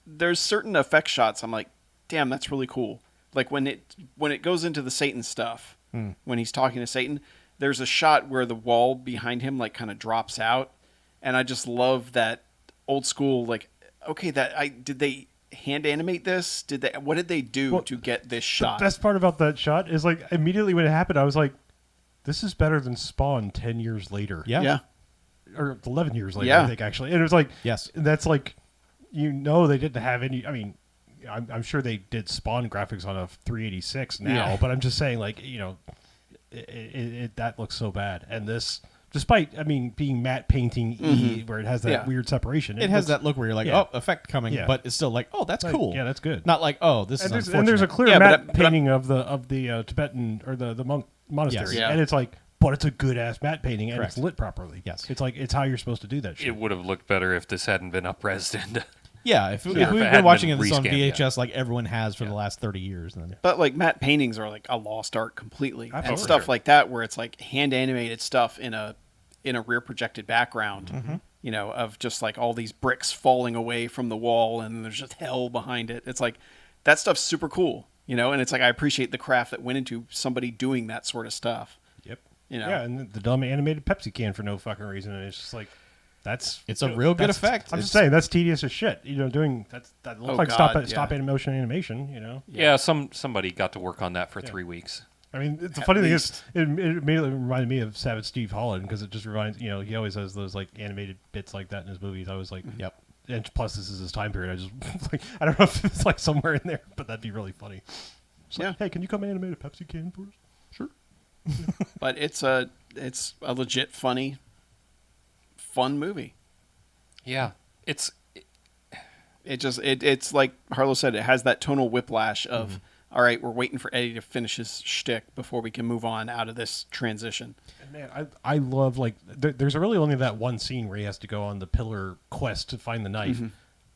Speaker 4: there's certain effect shots I'm like, damn, that's really cool. Like when it goes into the Satan stuff, when he's talking to Satan, there's a shot where the wall behind him like kind of drops out, and I just love that old school like, okay, did they hand animate this? What did they do
Speaker 3: Well,
Speaker 4: to get this
Speaker 3: The
Speaker 4: shot?
Speaker 3: best part about that shot is like immediately when it happened, I was like, this is better than Spawn 10 years later.
Speaker 2: Yeah.
Speaker 4: Yeah.
Speaker 3: Or 11 years later,
Speaker 4: Yeah.
Speaker 3: I think actually. And it was like,
Speaker 2: Yes.
Speaker 3: that's like, you know, they didn't have any. I mean, I'm sure they did Spawn graphics on a 386 now,
Speaker 2: Yeah.
Speaker 3: but I'm just saying, like, you know, that looks so bad. And this, despite, I mean, being matte painting where it has that
Speaker 4: Yeah.
Speaker 3: weird separation,
Speaker 2: It has that look where you're like,
Speaker 3: Yeah.
Speaker 2: oh, effect coming,
Speaker 3: Yeah.
Speaker 2: but it's still like, oh, that's
Speaker 3: like,
Speaker 2: cool.
Speaker 3: yeah, that's good.
Speaker 2: Not like, oh, this
Speaker 3: and
Speaker 2: is
Speaker 3: there's a
Speaker 2: unfortunate.
Speaker 3: clear
Speaker 4: Yeah,
Speaker 3: matte
Speaker 4: but I-
Speaker 3: painting of the Tibetan or the monk monastery,
Speaker 2: Yes.
Speaker 4: Yeah.
Speaker 3: and it's like, but it's a good ass matte painting and
Speaker 2: Correct.
Speaker 3: it's lit properly.
Speaker 2: Yes.
Speaker 3: It's like it's how you're supposed to do that shit.
Speaker 1: It would have looked better if this hadn't been up-resed. And
Speaker 2: Yeah, if we've
Speaker 1: it
Speaker 2: been
Speaker 1: hadn't
Speaker 2: watching
Speaker 1: been
Speaker 2: this on
Speaker 1: rescanned,
Speaker 2: VHS like everyone has for the last 30 years, then
Speaker 4: But like matte paintings are like a lost art completely, and
Speaker 3: Absolutely.
Speaker 4: stuff like that where it's like hand animated stuff in a in a rear projected background, you know, of just like all these bricks falling away from the wall and there's just hell behind it. It's like that stuff's super cool, you know, and it's like I appreciate the craft that went into somebody doing that sort of stuff.
Speaker 3: Yep.
Speaker 4: You know?
Speaker 3: Yeah, and the dumb animated Pepsi can for no fucking reason, and it's just like
Speaker 2: It's a real good
Speaker 3: that's-
Speaker 2: effect.
Speaker 3: I'm just saying that's tedious as shit. You know, doing that looks
Speaker 4: Oh,
Speaker 3: like
Speaker 4: God,
Speaker 3: stop
Speaker 4: yeah.
Speaker 3: motion animation. You know,
Speaker 1: Yeah, somebody got to work on that for 3 weeks.
Speaker 3: I mean, the
Speaker 4: At
Speaker 3: funny thing
Speaker 4: least.
Speaker 3: is, it immediately reminded me of Savage Steve Holland because it just reminds, you know, he always has those like animated bits like that in his movies. I was like,
Speaker 2: Yep.
Speaker 3: And plus, this is his time period. I just like, I don't know if it's like somewhere in there, but that'd be really funny. It's like,
Speaker 4: Yeah.
Speaker 3: hey, can you come animate a Pepsi can for us? Sure.
Speaker 4: But it's a legit fun movie.
Speaker 1: Yeah, it's
Speaker 4: It's like Harlow said, it has that tonal whiplash of all right, we're waiting for Eddie to finish his shtick before we can move on out of this transition.
Speaker 3: And man, I love like there's really only that one scene where he has to go on the pillar quest to find the knife.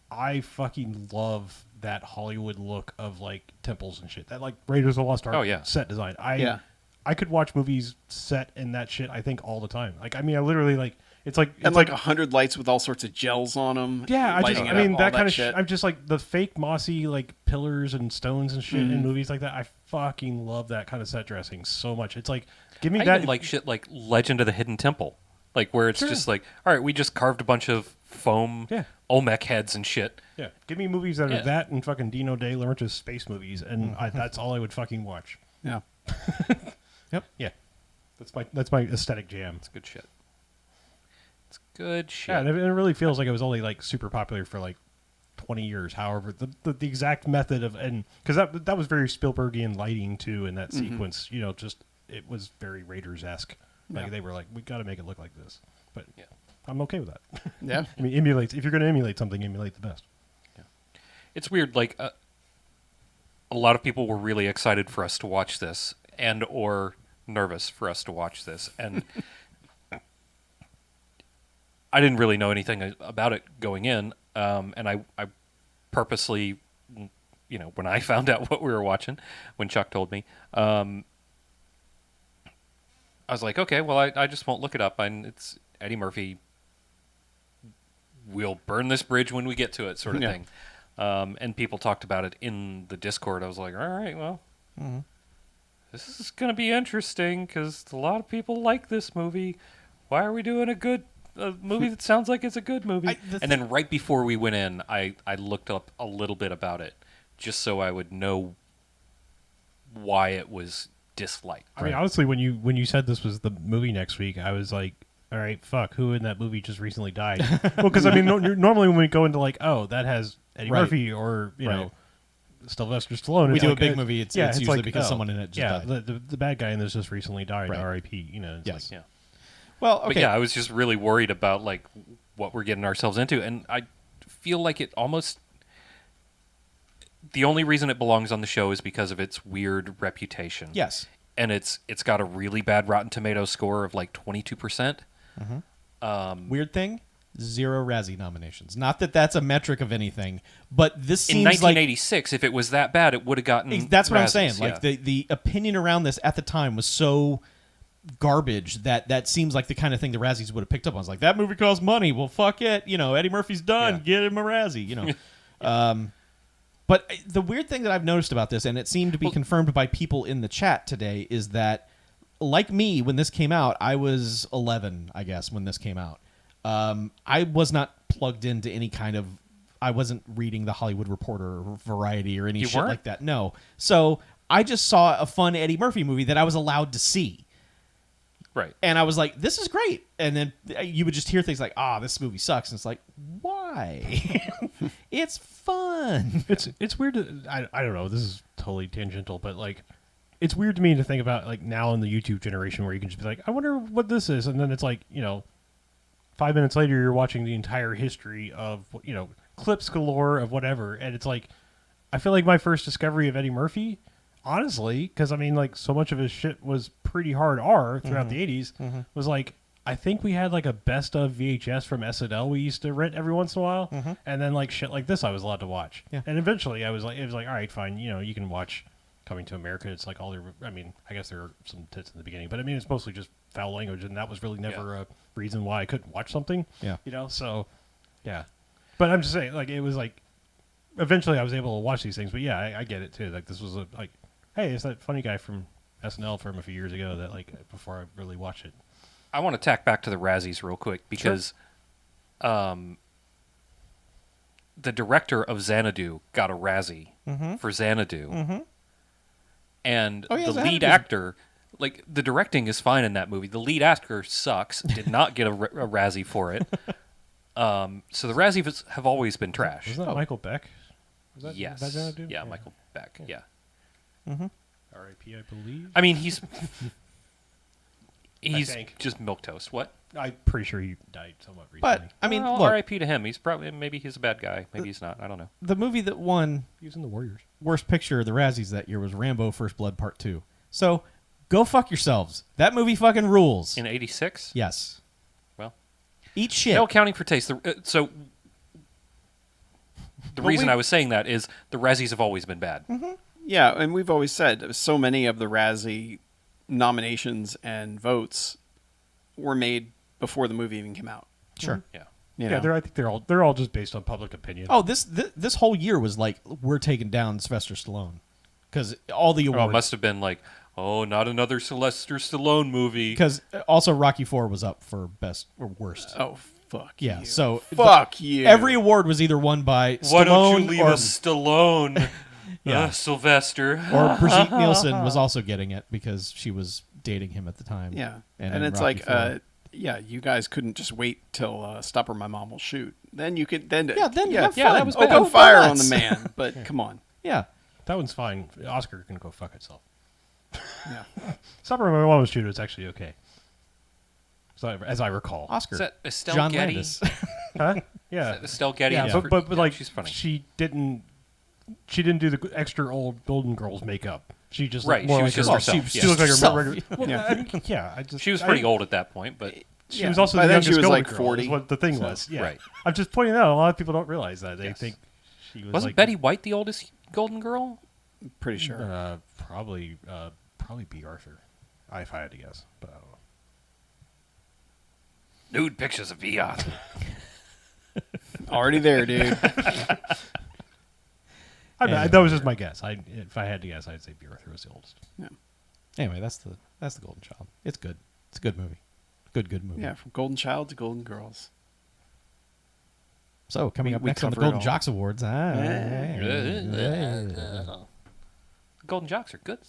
Speaker 3: I fucking love that Hollywood look of like temples and shit. That like Raiders of the Lost Ark
Speaker 1: Oh, yeah.
Speaker 3: set design.
Speaker 4: Yeah.
Speaker 3: I could watch movies set in that shit. I think all the time. Like I mean, I literally like it's like
Speaker 4: And like 100 lights with all sorts of gels on them.
Speaker 3: yeah, I mean that kind of
Speaker 4: shit.
Speaker 3: I'm just like the fake mossy like pillars and stones and shit in movies like that. I fucking love that kind of set dressing so much. It's like give me
Speaker 1: I
Speaker 3: that
Speaker 1: even like shit like Legend of the Hidden Temple, like where it's
Speaker 3: Sure.
Speaker 1: just like, all right, we just carved a bunch of foam
Speaker 3: Yeah.
Speaker 1: Olmec heads and shit.
Speaker 3: yeah. Give me movies that
Speaker 1: Yeah.
Speaker 3: are that and fucking Dino De Laurentiis space movies, and that's all I would fucking watch.
Speaker 4: Yeah.
Speaker 3: Yeah, that's my aesthetic jam.
Speaker 1: It's good shit. It's good shit.
Speaker 3: Yeah, and it really feels like it was only like super popular for like 20 years. However, the exact method of and because that was very Spielbergian lighting too in that sequence. You know, just it was very Raiders esque. Like
Speaker 4: Yeah.
Speaker 3: they were like, we got to make it look like this. But
Speaker 1: Yeah.
Speaker 3: I'm okay with that.
Speaker 4: Yeah.
Speaker 3: I mean, emulate if you're going to emulate something, emulate the best.
Speaker 1: It's weird. Like a lot of people were really excited for us to watch this, and or nervous for us to watch this, and I didn't really know anything about it going in, and I purposely, you know, when I found out what we were watching, when Chuck told me, I was like, okay, well, I just won't look it up. It's Eddie Murphy. We'll burn this bridge when we get to it, sort of
Speaker 4: Yeah.
Speaker 1: thing. And people talked about it in the Discord. I was like, all right, well, this is going to be interesting because a lot of people like this movie. Why are we doing a movie that sounds like it's a good movie? And then right before we went in, I looked up a little bit about it just so I would know why it was disliked.
Speaker 3: I mean, honestly, when you said this was the movie next week, I was like, all right, fuck, who in that movie just recently died? Well, because I mean, normally when we go into like, oh, that has Eddie
Speaker 2: Right.
Speaker 3: Murphy or you
Speaker 2: Right.
Speaker 3: know Sylvester Stallone.
Speaker 2: We
Speaker 3: it's
Speaker 2: do
Speaker 3: like,
Speaker 2: a big movie, it's usually
Speaker 3: like,
Speaker 2: because
Speaker 3: oh,
Speaker 2: someone in it just
Speaker 3: yeah,
Speaker 2: died.
Speaker 3: The bad guy in this just recently died.
Speaker 2: Right.
Speaker 3: R.I.P. You know. It's
Speaker 2: Yes.
Speaker 3: like,
Speaker 1: Yeah.
Speaker 2: Well, okay.
Speaker 1: But yeah, I was just really worried about like what we're getting ourselves into, and I feel like it almost. The only reason it belongs on the show is because of its weird reputation.
Speaker 2: Yes.
Speaker 1: And it's got a really bad Rotten Tomatoes score of like 22%.
Speaker 2: Weird thing, 0 Razzie nominations. Not that that's a metric of anything, but this
Speaker 1: In
Speaker 2: seems like
Speaker 1: 1986, if it was that bad, it would have gotten.
Speaker 2: that's what I'm
Speaker 1: Razzies,
Speaker 2: saying.
Speaker 1: yeah.
Speaker 2: Like the opinion around this at the time was so garbage that seems like the kind of thing the Razzies would have picked up on. It's like that movie costs money. Well, fuck it. You know, Eddie Murphy's done.
Speaker 1: Yeah.
Speaker 2: Get him a Razzie. You know. But the weird thing that I've noticed about this, and it seemed to be confirmed by people in the chat today, is that, like me, when this came out, I was 11, I guess, when this came out. I was not plugged into any kind of... I wasn't reading The Hollywood Reporter or Variety or any
Speaker 1: You
Speaker 2: shit
Speaker 1: weren't?
Speaker 2: like that. No. So I just saw a fun Eddie Murphy movie that I was allowed to see.
Speaker 1: Right.
Speaker 2: And I was like, this is great. And then you would just hear things like, this movie sucks. And it's like, why? It's fun.
Speaker 3: it's weird to I don't know, this is totally tangential, but like it's weird to me to think about like now in the YouTube generation where you can just be like, I wonder what this is, and then it's like, you know, 5 minutes later you're watching the entire history of, you know, clips galore of whatever, and it's like I feel like my first discovery of Eddie Murphy, honestly, because I mean like so much of his shit was pretty hard R throughout the 80s, was like I think we had like a best of VHS from SNL we used to rent every once in a while, and then like shit like this I was allowed to watch.
Speaker 2: Yeah.
Speaker 3: And eventually it was like, all right, fine, you know, you can watch Coming to America, it's like all there. I mean, I guess there are some tits in the beginning, but I mean, it's mostly just foul language, and that was really never a reason why I couldn't watch something.
Speaker 2: Yeah.
Speaker 3: So, yeah. But I'm just saying, like, it was like, eventually I was able to watch these things, but yeah, I get it too. Like, this was like, hey, it's that funny guy from SNL from a few years ago that, like, before I really watched it.
Speaker 1: I want to tack back to the Razzies real quick because the director of Xanadu got a Razzie for Xanadu. And
Speaker 2: Oh, yeah,
Speaker 1: the lead
Speaker 2: Xanadu's-
Speaker 1: actor, like, the directing is fine in that movie. The lead actor sucks, did not get a Razzie for it. So the Razzies have always been trash.
Speaker 3: Wasn't that Michael Beck? Was that,
Speaker 1: Yes.
Speaker 3: that Xanadu?
Speaker 1: Yeah, Michael Beck. Yeah.
Speaker 3: R.I.P. I believe.
Speaker 1: I mean, he's
Speaker 3: think.
Speaker 1: just milquetoast. What?
Speaker 3: I'm pretty sure he died somewhat recently.
Speaker 2: But I mean,
Speaker 1: Well,
Speaker 2: look,
Speaker 1: R.I.P. to him. He's probably maybe he's a bad guy. Maybe he's not. I don't know.
Speaker 2: the movie that won
Speaker 3: he was in the Warriors.
Speaker 2: Worst Picture of the Razzies that year was Rambo: First Blood Part 2. So go fuck yourselves. That movie fucking rules.
Speaker 1: In '86.
Speaker 2: Yes.
Speaker 1: Well,
Speaker 2: Eat shit.
Speaker 1: no accounting for taste. So the
Speaker 2: But
Speaker 1: reason
Speaker 2: we-
Speaker 1: I was saying that is the Razzies have always been bad.
Speaker 4: Yeah, and we've always said so many of the Razzie nominations and votes were made before the movie even came out.
Speaker 2: Sure.
Speaker 1: Yeah.
Speaker 4: You
Speaker 3: Yeah,
Speaker 4: know?
Speaker 3: I think they're all just based on public opinion.
Speaker 2: Oh, this whole year was like we're taking down Sylvester Stallone because all the
Speaker 1: Oh, it
Speaker 2: awards.
Speaker 1: must have been like, oh, not another Sylvester Stallone movie.
Speaker 2: Because also Rocky IV was up for best or worst.
Speaker 4: Oh, fuck
Speaker 2: Yeah,
Speaker 4: you.
Speaker 2: so
Speaker 4: fuck you.
Speaker 2: Every award was either won by
Speaker 1: Why don't you
Speaker 2: Stallone
Speaker 1: leave
Speaker 2: or,
Speaker 1: us Stallone,
Speaker 2: Yeah.
Speaker 1: Sylvester?
Speaker 2: or Brigitte Nielsen was also getting it because she was dating him at the time.
Speaker 4: Yeah,
Speaker 2: and
Speaker 4: and
Speaker 2: in
Speaker 4: it's
Speaker 2: Rocky
Speaker 4: like,
Speaker 2: IV.
Speaker 4: yeah, you guys couldn't just wait till Stop or My Mom Will Shoot. Then you could then
Speaker 2: Yeah, then have
Speaker 1: Yeah,
Speaker 2: fun.
Speaker 1: that was
Speaker 2: Go
Speaker 4: open
Speaker 1: bad.
Speaker 4: fire
Speaker 2: nuts.
Speaker 4: on the man. But come on,
Speaker 2: Yeah.
Speaker 3: That one's fine. Oscar can go fuck itself.
Speaker 4: yeah.
Speaker 3: Supper of My Mom Was Shooter is actually okay. So, as I recall.
Speaker 2: Oscar.
Speaker 1: Is that Estelle
Speaker 2: John
Speaker 1: Getty?
Speaker 2: Landis.
Speaker 3: Huh? Yeah.
Speaker 1: Estelle Getty.
Speaker 3: Yeah,
Speaker 1: is
Speaker 3: but, but
Speaker 1: yeah,
Speaker 3: like
Speaker 1: she's funny.
Speaker 3: she didn't do the extra old Golden Girls makeup. She just
Speaker 1: Right,
Speaker 3: looked more
Speaker 1: she
Speaker 3: like
Speaker 1: was just
Speaker 3: her,
Speaker 1: herself,
Speaker 3: She
Speaker 1: yeah.
Speaker 3: looked like her
Speaker 2: Herself.
Speaker 3: regular. Well,
Speaker 4: Yeah.
Speaker 3: I mean, yeah, I just
Speaker 1: She was pretty old at that point, but
Speaker 3: She
Speaker 4: Yeah.
Speaker 3: was also
Speaker 4: By
Speaker 3: the
Speaker 4: then
Speaker 3: youngest
Speaker 4: she was
Speaker 3: Golden
Speaker 4: like
Speaker 3: Girl,
Speaker 4: 40.
Speaker 3: is what the thing was. Yeah.
Speaker 1: right.
Speaker 3: I'm just pointing out a lot of people don't realize that. They
Speaker 1: Yes.
Speaker 3: think she was
Speaker 1: wasn't
Speaker 3: like,
Speaker 1: Betty White the oldest Golden Girl?
Speaker 4: Pretty sure.
Speaker 3: probably B. Arthur. If I had to guess, but I don't know.
Speaker 1: Nude pictures of VR.
Speaker 4: Already there, dude.
Speaker 3: That was just my guess. If I had to guess, I'd say B. Arthur was the oldest.
Speaker 2: Anyway, that's the Golden Child. It's good. It's a good movie. Good movie.
Speaker 4: Yeah, from Golden Child to Golden Girls.
Speaker 2: So coming up
Speaker 4: We
Speaker 2: next on the
Speaker 4: cover it
Speaker 2: Golden
Speaker 4: all.
Speaker 2: Jocks Awards.
Speaker 1: Golden Jocks are good.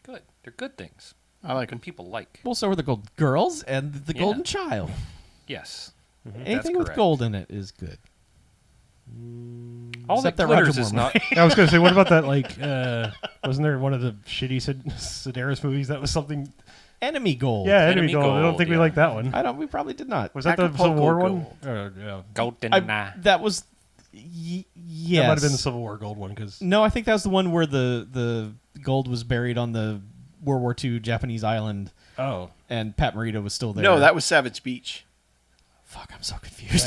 Speaker 1: Good. They're good things.
Speaker 4: I like
Speaker 1: Good
Speaker 4: them.
Speaker 1: people like.
Speaker 2: Well, so are the Golden Girls and the
Speaker 1: Yeah.
Speaker 2: Golden Child.
Speaker 1: Yes.
Speaker 2: Anything with
Speaker 1: correct.
Speaker 2: gold in it is good.
Speaker 1: All
Speaker 2: Except
Speaker 1: that
Speaker 2: that Roger
Speaker 1: glitters is
Speaker 2: Moore
Speaker 1: not.
Speaker 3: I was going to say, what about that? Like, wasn't there one of the shitty Sedaris movies that was something?
Speaker 2: Enemy Gold.
Speaker 3: Yeah,
Speaker 1: Enemy
Speaker 3: Enemy Gold. I don't
Speaker 1: Gold,
Speaker 3: think we
Speaker 1: yeah.
Speaker 3: one. that one.
Speaker 2: We probably did not.
Speaker 3: Was that the
Speaker 4: Acapulco
Speaker 3: Civil War
Speaker 4: Gold.
Speaker 3: one? Yeah.
Speaker 1: Golden.
Speaker 2: That was. Yes.
Speaker 3: That might have been the Civil War Gold one because
Speaker 2: No, I think that was the one where the gold was buried on the World War II Japanese island, and Pat Morita was still there.
Speaker 4: No, that was Savage Beach.
Speaker 2: Fuck, I'm so confused.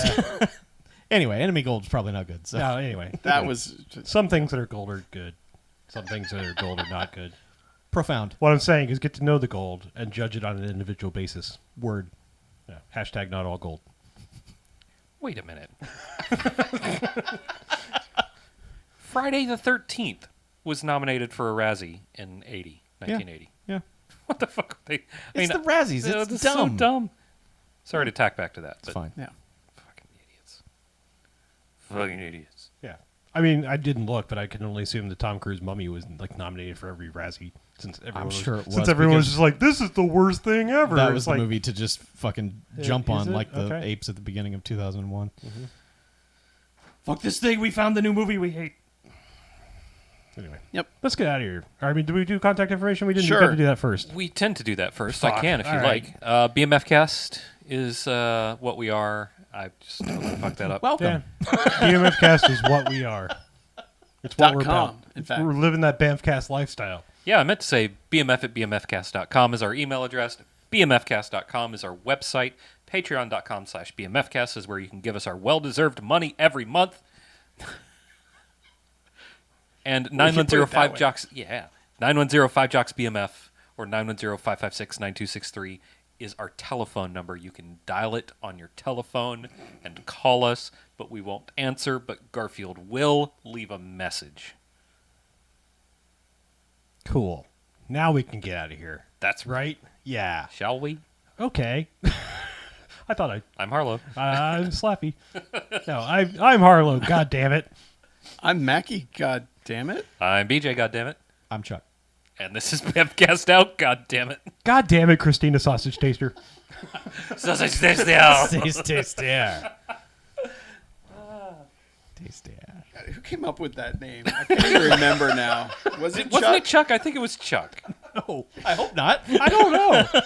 Speaker 2: Anyway, Enemy Gold is probably not good. So.
Speaker 3: no. Anyway,
Speaker 4: That was
Speaker 3: some things that are gold are good. Some things that are gold are not good.
Speaker 2: Profound
Speaker 3: What I'm saying is get to know the gold and judge it on an individual basis.
Speaker 2: word.
Speaker 3: Yeah. Hashtag not all gold.
Speaker 1: Wait a minute. Friday the 13th was nominated for a Razzie in 1980.
Speaker 2: Yeah.
Speaker 1: What the fuck? They,
Speaker 2: It's the Razzies. It's
Speaker 1: that's
Speaker 2: dumb.
Speaker 1: so dumb. Sorry to tack back to that.
Speaker 2: It's
Speaker 1: but
Speaker 2: fine.
Speaker 4: yeah.
Speaker 1: Fucking idiots. Fucking idiots.
Speaker 3: Yeah. I mean, I didn't look, but I can only assume that Tom Cruise Mummy was like nominated for every Razzie since everyone
Speaker 2: sure it was,
Speaker 3: since everyone was
Speaker 2: because
Speaker 3: just like, this is the worst thing ever.
Speaker 2: That
Speaker 3: It's
Speaker 2: was the
Speaker 3: like,
Speaker 2: movie to just fucking jump
Speaker 3: is
Speaker 2: on
Speaker 3: it?
Speaker 2: like the
Speaker 3: Okay.
Speaker 2: apes at the beginning of 2001. Fuck this thing. We found the new movie we hate.
Speaker 3: Anyway.
Speaker 4: Yep.
Speaker 3: Let's get out of here. I mean, do we do contact information? We didn't
Speaker 4: Sure.
Speaker 3: get to do that first.
Speaker 1: We tend to do that first. I
Speaker 3: Fuck.
Speaker 1: can if you
Speaker 3: All right.
Speaker 1: like. BMFcast is what we are. I just totally fucked that up.
Speaker 2: Welcome.
Speaker 3: Yeah. BMFcast is what we are. It's what we're
Speaker 4: .com,
Speaker 3: about.
Speaker 4: in fact.
Speaker 3: We're living that Banffcast lifestyle.
Speaker 1: Yeah, I meant to say bmf@bmfcast.com is our email address. bmfcast.com is our website. Patreon.com/bmfcast is where you can give us our well-deserved money every month. And
Speaker 4: can put it that
Speaker 1: 9105
Speaker 4: way.
Speaker 1: Jocks, yeah. 910-5JOCKS-BMF or 910-556-9263 is our telephone number. You can dial it on your telephone and call us, but we won't answer, but Garfield will leave a message.
Speaker 3: Cool. Now we can get out of here.
Speaker 1: That's right.
Speaker 3: Right? Yeah.
Speaker 1: Shall we?
Speaker 3: Okay. I thought
Speaker 1: I'm Harlow.
Speaker 3: I'm Slappy. No, I'm Harlow. God damn it.
Speaker 4: I'm Mackie. God damn it.
Speaker 1: I'm BJ, goddammit.
Speaker 2: I'm Chuck.
Speaker 1: And this is Bevcast Out, goddammit.
Speaker 3: God damn it, Christina Sausage Taster.
Speaker 1: Sausage tastier.
Speaker 2: Tastier. Tastier.
Speaker 4: Who came up with that name? I can't even remember now. Was it
Speaker 1: Wasn't
Speaker 4: Chuck?
Speaker 1: it Chuck? I think it was Chuck.
Speaker 2: No, I hope not.
Speaker 3: I don't know.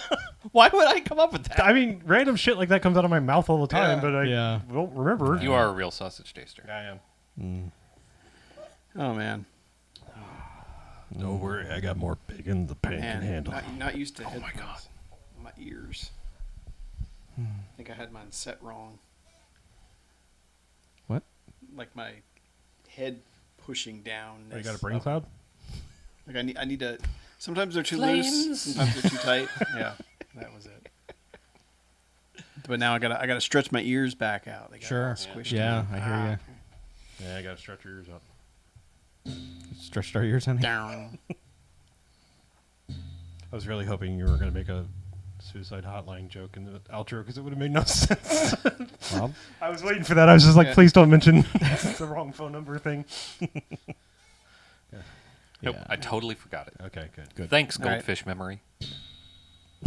Speaker 2: Why would I come up with that?
Speaker 3: I mean, random shit like that comes out of my mouth all the time,
Speaker 4: Yeah.
Speaker 3: but I
Speaker 2: Yeah.
Speaker 3: don't remember.
Speaker 1: You are a real sausage taster.
Speaker 3: I am.
Speaker 4: Oh man,
Speaker 3: Don't worry, I got more bacon the pan can
Speaker 4: man,
Speaker 3: handle.
Speaker 4: not used to headphones. God, my ears. I think I had mine set wrong.
Speaker 2: What?
Speaker 4: Like my head pushing down.
Speaker 3: Oh, you got a brain cloud?
Speaker 4: Like I need to. Sometimes they're too
Speaker 1: Flames.
Speaker 4: loose. Sometimes they're too tight. Yeah, that was it. But now I gotta stretch my ears back out. They got
Speaker 2: Sure.
Speaker 4: all squished
Speaker 2: Yeah,
Speaker 4: in.
Speaker 2: I hear
Speaker 3: Yeah, I gotta stretch your ears out.
Speaker 2: you. Stretched our ears, honey.
Speaker 4: Down.
Speaker 3: I was really hoping you were gonna make a suicide hotline joke in the outro because it would have made no sense.
Speaker 2: Well,
Speaker 3: I was waiting for that. I was just like,
Speaker 4: Yeah.
Speaker 3: please don't mention the wrong phone number thing.
Speaker 1: Nope,
Speaker 2: yeah.
Speaker 1: I totally forgot it.
Speaker 3: Okay, good.
Speaker 1: Thanks,
Speaker 4: All right.
Speaker 1: Goldfish Memory.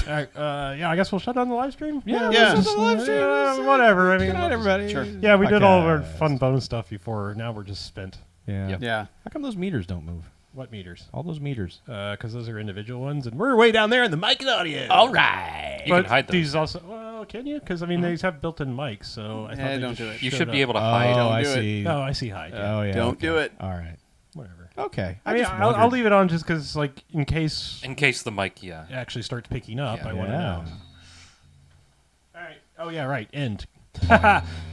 Speaker 3: All right, yeah, I guess we'll shut down the live stream.
Speaker 2: Yeah,
Speaker 4: Yeah.
Speaker 2: let's do the live stream.
Speaker 3: Whatever. I mean,
Speaker 2: Good night, everybody.
Speaker 4: Sure.
Speaker 3: yeah, we did all of our
Speaker 2: Podcast.
Speaker 3: fun bonus stuff before. Now we're just spent.
Speaker 2: Yeah.
Speaker 1: Yep.
Speaker 4: Yeah.
Speaker 2: How come those meters don't move?
Speaker 3: What meters?
Speaker 2: All those meters.
Speaker 3: Because those are individual ones, and we're way down there in the mic and audio.
Speaker 2: All right.
Speaker 1: You
Speaker 3: but
Speaker 1: can hide those.
Speaker 3: these also. Well, can you? Because I mean, these have built-in mics, so I thought
Speaker 4: Yeah,
Speaker 3: they
Speaker 4: don't
Speaker 3: just
Speaker 4: do it.
Speaker 1: You
Speaker 3: showed
Speaker 1: should be
Speaker 3: up.
Speaker 1: able to hide.
Speaker 2: Oh, I
Speaker 4: do it.
Speaker 2: see.
Speaker 3: Oh, I see. Hide. Yeah.
Speaker 2: Oh, yeah.
Speaker 4: Don't
Speaker 2: okay.
Speaker 4: do it.
Speaker 2: All right.
Speaker 3: Whatever.
Speaker 2: Okay.
Speaker 3: I mean,
Speaker 2: just
Speaker 3: I'll
Speaker 2: wondered.
Speaker 3: leave it on just because, like, in case
Speaker 1: In case the mic,
Speaker 3: it actually starts picking up,
Speaker 1: Yeah.
Speaker 3: I want to
Speaker 2: Yeah.
Speaker 3: know. All right. Oh yeah, right. End.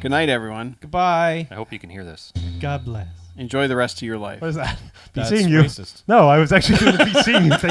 Speaker 4: Good night, everyone.
Speaker 2: Goodbye.
Speaker 1: I hope you can hear this.
Speaker 2: God bless.
Speaker 4: Enjoy the rest of your life.
Speaker 3: What is that? Be
Speaker 2: That's
Speaker 3: seeing you.
Speaker 2: racist.
Speaker 3: No, I was actually going to be seeing you. Thank